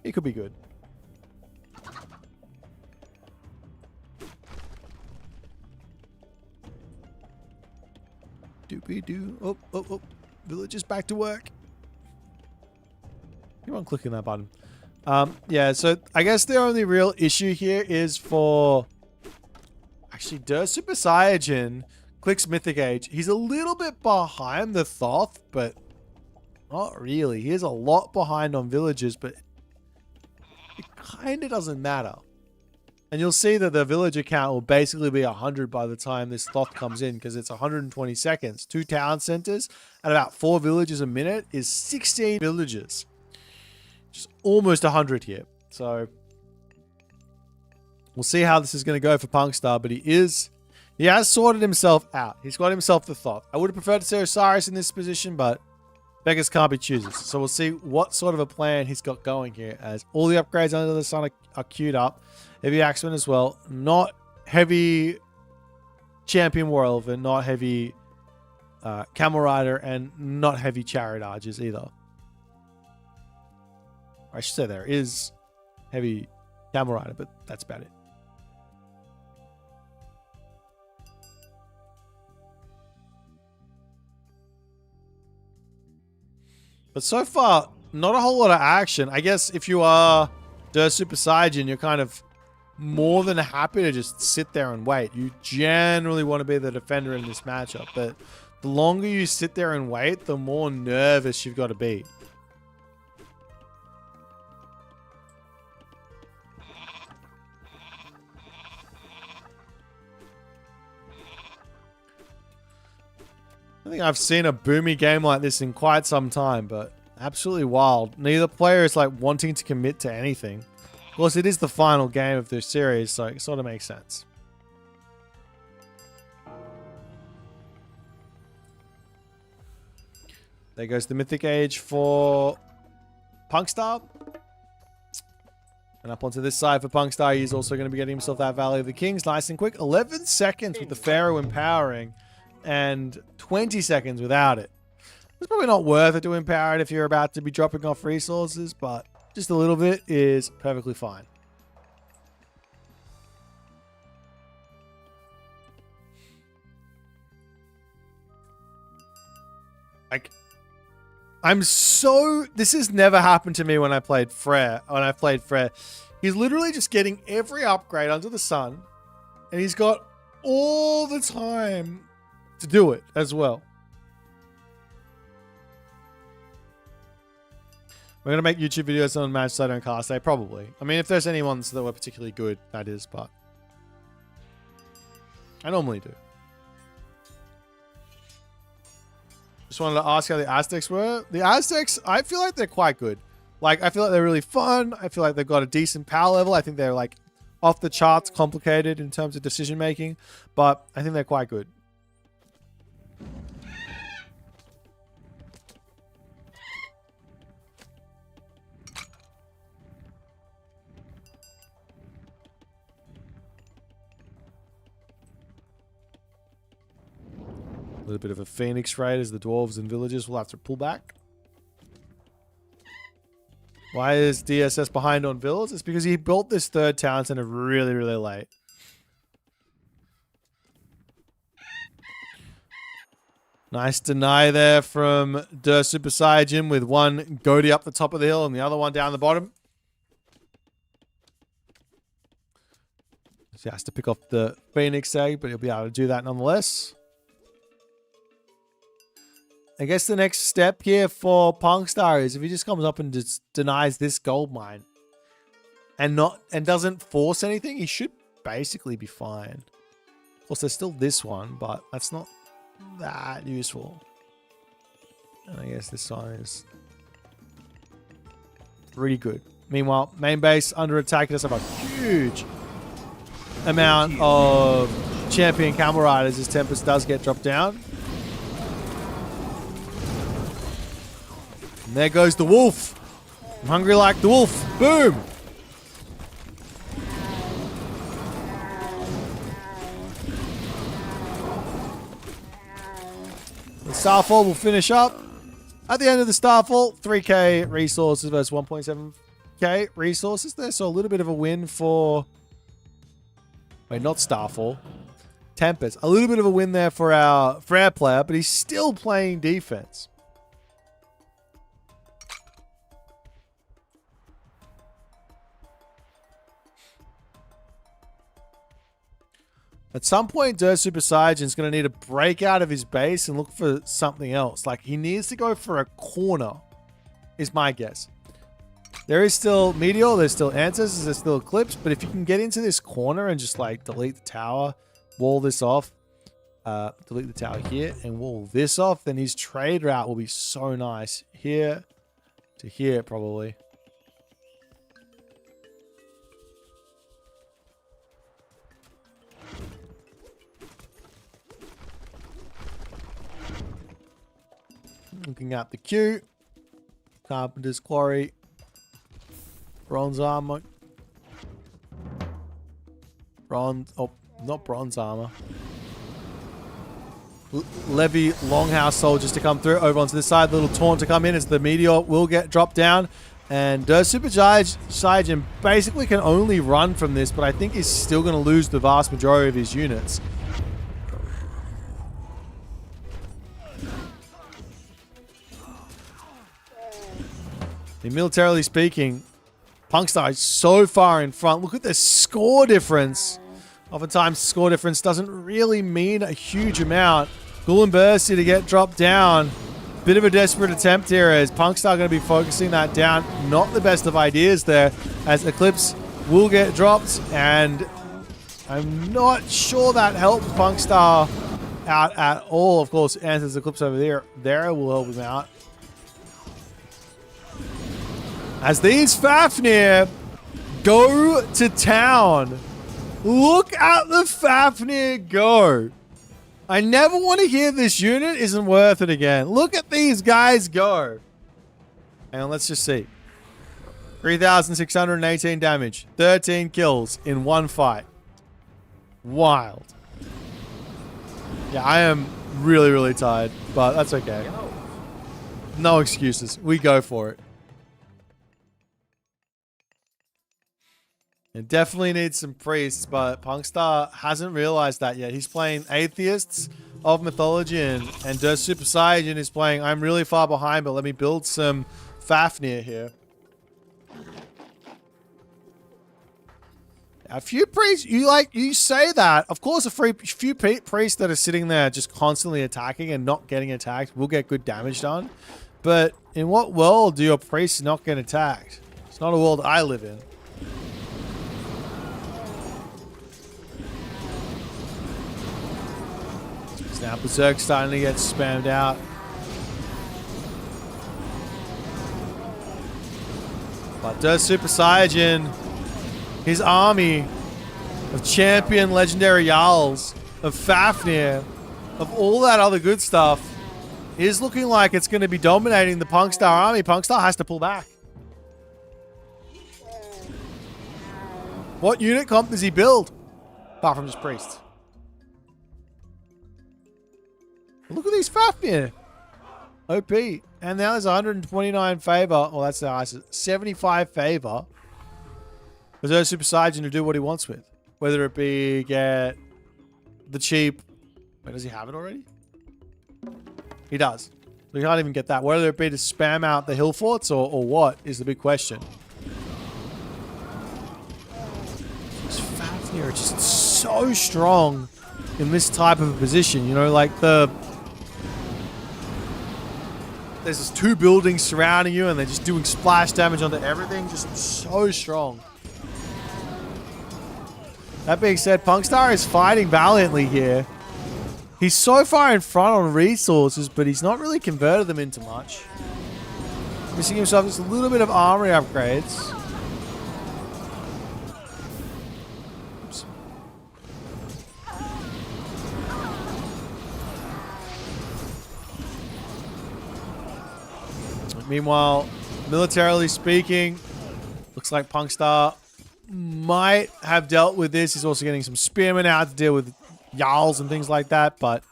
it could be good. Doopy-doo. Oh, oh, oh. Village is back to work. Keep on clicking that button. Yeah, so I guess the only real issue here is for... Actually, Dirt Super Saiyan clicks Mythic Age. He's a little bit behind the Thoth, but not really. He is a lot behind on villages, but it kind of doesn't matter. And you'll see that the villager count will basically be 100 by the time this Thoth comes in, because it's 120 seconds. 2 town centers at about 4 villages a minute is 16 villages. Just almost 100 here. So we'll see how this is going to go for Punkstar, but he has sorted himself out. He's got himself the Thoth. I would have preferred to see Osiris in this position, but beggars can't be choosers. So we'll see what sort of a plan he's got going here, as all the upgrades under the sun are queued up. Heavy Axeman as well. Not heavy Champion War Elven, not heavy Camel Rider, and not heavy Chariot Archers either. I should say there is heavy Camel Rider, but that's about it. But so far, not a whole lot of action. I guess if you are Dirt Super Saiyan, you're kind of more than happy to just sit there and wait. You generally want to be the defender in this matchup, but the longer you sit there and wait, the more nervous you've got to be. I think I've seen a boomy game like this in quite some time, but absolutely wild. Neither player is like wanting to commit to anything. Of course, it is the final game of this series, so it sort of makes sense. There goes the Mythic Age for Punkstar. And up onto this side for Punkstar, he's also going to be getting himself that Valley of the Kings nice and quick. 11 seconds with the Pharaoh empowering, and 20 seconds without it. It's probably not worth it to empower it if you're about to be dropping off resources, but just a little bit, is perfectly fine. Like, this has never happened to me when I played Frere. He's literally just getting every upgrade under the sun, and he's got all the time to do it as well. We're going to make YouTube videos on Match Side and Cast Day, probably. I mean, if there's any ones that were particularly good, that is, but I normally do. Just wanted to ask how the Aztecs were. The Aztecs, I feel like they're quite good. Like, I feel like they're really fun. I feel like they've got a decent power level. I think they're, like, off the charts complicated in terms of decision making, but I think they're quite good. A little bit of a Phoenix raid as the dwarves and villagers will have to pull back. Why is DSS behind on builds? It's because he built this third town center really, really late. Nice deny there from Der Super Saiyajin with one goatee up the top of the hill and the other one down the bottom. So he has to pick off the Phoenix egg, but he'll be able to do that nonetheless. I guess the next step here for Punkstar is if he just comes up and just denies this gold mine and doesn't force anything, he should basically be fine. Of course, there's still this one, but that's not that useful. And I guess this one is pretty good. Meanwhile, main base under attack. He does have a huge amount of champion camel riders. His Tempest does get dropped down. And there goes the wolf. I'm hungry like the wolf. Boom. The Starfall will finish up. At the end of the Starfall, 3k resources versus 1.7k resources there. So a little bit of a win for... Wait, not Starfall. Tempest. A little bit of a win there for our Frere player, but he's still playing defense. At some point, Der Super Saiyan's going to need to break out of his base and look for something else. Like, he needs to go for a corner, is my guess. There is still Meteor, there's still Answers, there's still Eclipse, but if you can get into this corner and just, like, delete the tower, wall this off, delete the tower here, and wall this off, then his trade route will be so nice. Here to here, probably. Looking at the queue. Carpenter's Quarry. Bronze armor. Not bronze armor. Levy Longhouse soldiers to come through. Over onto this side. Little taunt to come in as the meteor will get dropped down. And Super Saiyan basically can only run from this, but I think he's still going to lose the vast majority of his units. Militarily speaking, Punkstar is so far in front. Look at the score difference. Oftentimes, score difference doesn't really mean a huge amount. Ghoul Bursty to get dropped down. Bit of a desperate attempt here as Punkstar going to be focusing that down. Not the best of ideas there as Eclipse will get dropped. And I'm not sure that helped Punkstar out at all. Of course, Answers Eclipse over there. There will help him out. As these Fafnir go to town. Look at the Fafnir go. I never want to hear this unit isn't worth it again. Look at these guys go. And let's just see. 3,618 damage. 13 kills in one fight. Wild. Yeah, I am really, really tired. But that's okay. No excuses. We go for it. It definitely needs some priests, but Punkstar hasn't realized that yet. He's playing Atheists of Mythology, and Der Super Saiyan is playing I'm really far behind, but let me build some Fafnir here. A few priests, you say that. Of course, few priests that are sitting there just constantly attacking and not getting attacked will get good damage done. But in what world do your priests not get attacked? It's not a world I live in. Now Berserk starting to get spammed out. But does Super Saiyan, his army of champion legendary Jarls, of Fafnir, of all that other good stuff, is looking like it's going to be dominating the Punkstar army. Punkstar has to pull back. What unit comp does he build? Apart from just priests. Look at these Fafnir. OP. And now there's 129 favor. Oh, that's nice. 75 favor. There's no Super Saiyan to do what he wants with. Whether it be get the cheap... Wait, does he have it already? He does. So he can't even get that. Whether it be to spam out the hill forts or what is the big question. These Fafnir are just so strong in this type of a position. You know, like there's just two buildings surrounding you and they're just doing splash damage onto everything. Just so strong. That being said, Punkstar is fighting valiantly here. He's so far in front on resources, but he's not really converted them into much. Missing himself just a little bit of armory upgrades. Oops. Meanwhile, militarily speaking, looks like Punkstar might have dealt with this. He's also getting some spearmen out to deal with Jarls and things like that, but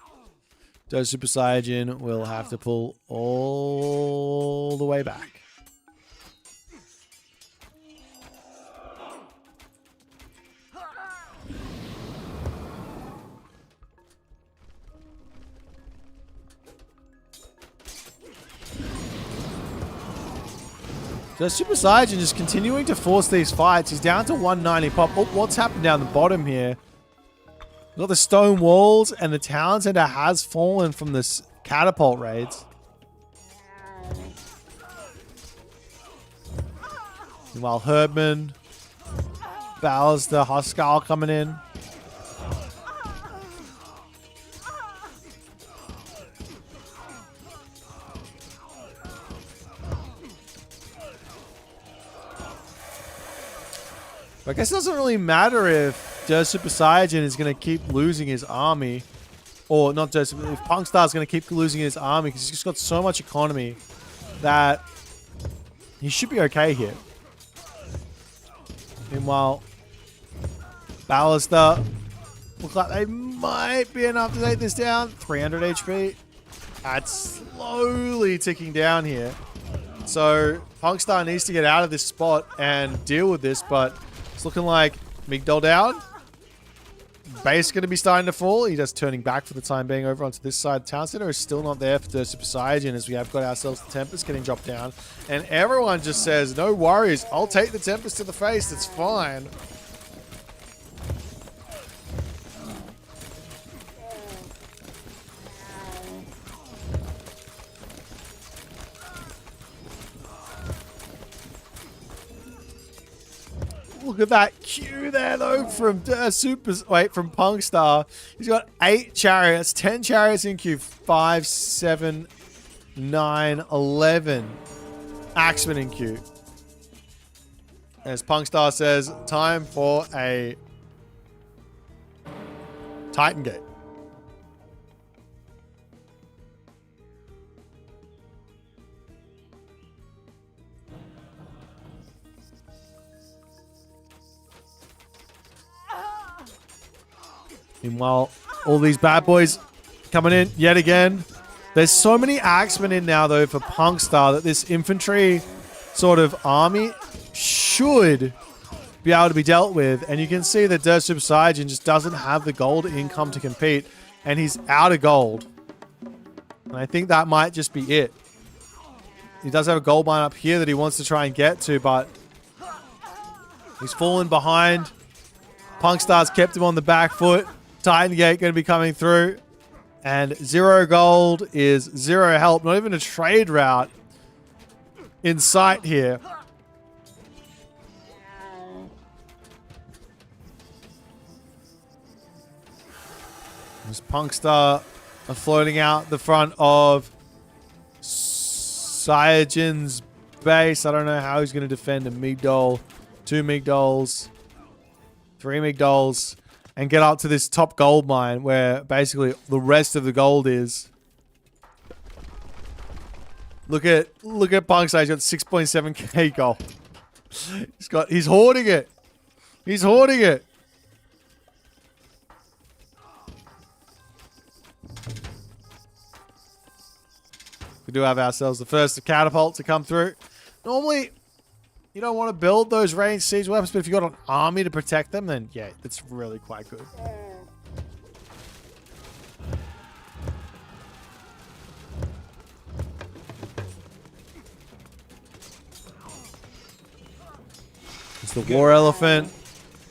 does Super Saiyan will have to pull all the way back. So Super Saiyan just continuing to force these fights. He's down to 190 pop. Oh, what's happened down the bottom here? We've got the stone walls, and the town center has fallen from this catapult raids. Meanwhile, Herdman, Ballister, Huskarl coming in. I guess it doesn't really matter if Super Saiyan is going to keep losing his army. Or not if Punkstar is going to keep losing his army, because he's just got so much economy that he should be okay here. Meanwhile, Ballister look like they might be enough to take this down. 300 HP. That's slowly ticking down here. So Punkstar needs to get out of this spot and deal with this, but it's looking like Migdol down. Base going to be starting to fall. He just turning back for the time being over onto this side. Town Center is still not there for the Super Saiyan, as we have got ourselves the Tempest getting dropped down. And everyone just says, no worries, I'll take the Tempest to the face, it's fine. Look at that Q there, though, from from Punkstar. He's got 8 chariots, 10 chariots in Q, 5, 7, 9, 11 Axemen in Q. As Punkstar says, time for a Titan Gate. Meanwhile, all these bad boys coming in yet again. There's so many Axemen in now, though, for Punkstar that this infantry sort of army should be able to be dealt with. And you can see that Super Saiyan just doesn't have the gold income to compete. And he's out of gold. And I think that might just be it. He does have a gold mine up here that he wants to try and get to, but he's fallen behind. Punkstar's kept him on the back foot. Titan Gate going to be coming through. And 0 gold is 0 help. Not even a trade route in sight here. There's Punkstar floating out the front of Saiyajin's base. I don't know how he's going to defend a Migdol, 2 Migdols, 3 Migdols, and get up to this top gold mine where basically the rest of the gold is. Look at Punkstar. He's got 6.7k gold. He's hoarding it. He's hoarding it. We do have ourselves the first catapult to come through. Normally, you don't want to build those ranged siege weapons, but if you've got an army to protect them, then yeah, it's really quite good. It's the War Elephant.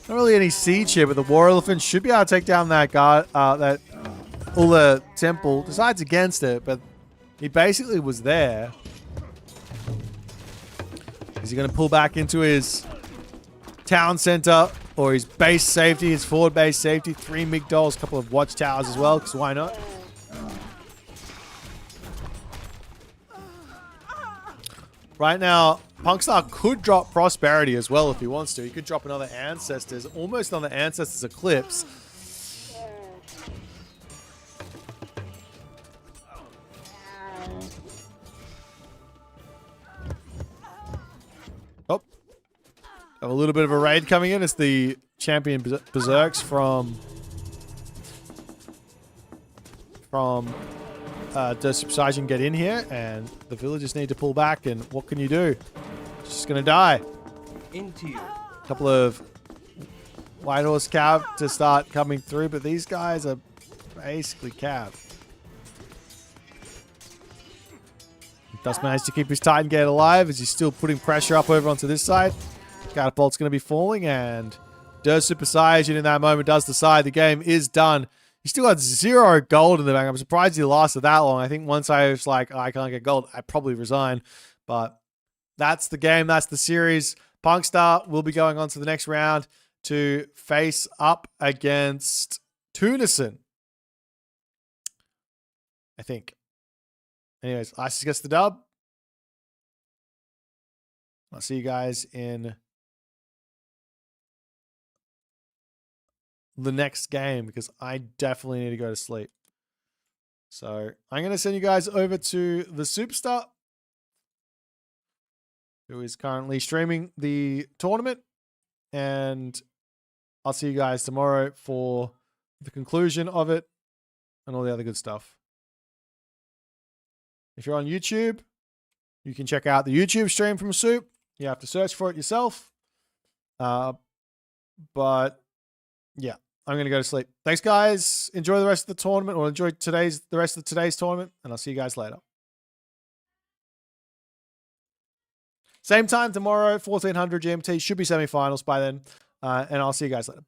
Not really any siege here, but the War Elephant should be able to take down that guard, that Ula temple. Decides against it, but he basically was there. Is he going to pull back into his town center or his base safety, his forward base safety? 3 Migdols, a couple of watchtowers as well, because why not? Right now, Punkstar could drop Prosperity as well if he wants to. He could drop another Ancestors, almost another Ancestors Eclipse. Oh, have a little bit of a raid coming in. It's the champion Berserks from Super Saiyan get in here, and the villagers need to pull back. And what can you do? Just gonna die. Into you. A couple of White Horse Cav to start coming through, but these guys are basically Cav. Does manage to keep his Titan Gate alive as he's still putting pressure up over onto this side. Catapult's going to be falling, and Super Saiyan in that moment does decide the game is done. He still got 0 gold in the bank. I'm surprised he lasted that long. I think once I was like, oh, I can't get gold, I'd probably resign. But that's the game. That's the series. Punkstar will be going on to the next round to face up against Tunison, I think. Anyways, Isis gets the dub. I'll see you guys in the next game because I definitely need to go to sleep. So I'm going to send you guys over to the Superstar, who is currently streaming the tournament. And I'll see you guys tomorrow for the conclusion of it and all the other good stuff. If you're on YouTube, you can check out the YouTube stream from Soup. You have to search for it yourself. But yeah, I'm going to go to sleep. Thanks, guys. Enjoy the rest of the tournament, or enjoy the rest of today's tournament, and I'll see you guys later. Same time tomorrow, 1400 GMT. Should be semifinals by then. And I'll see you guys later. Bye.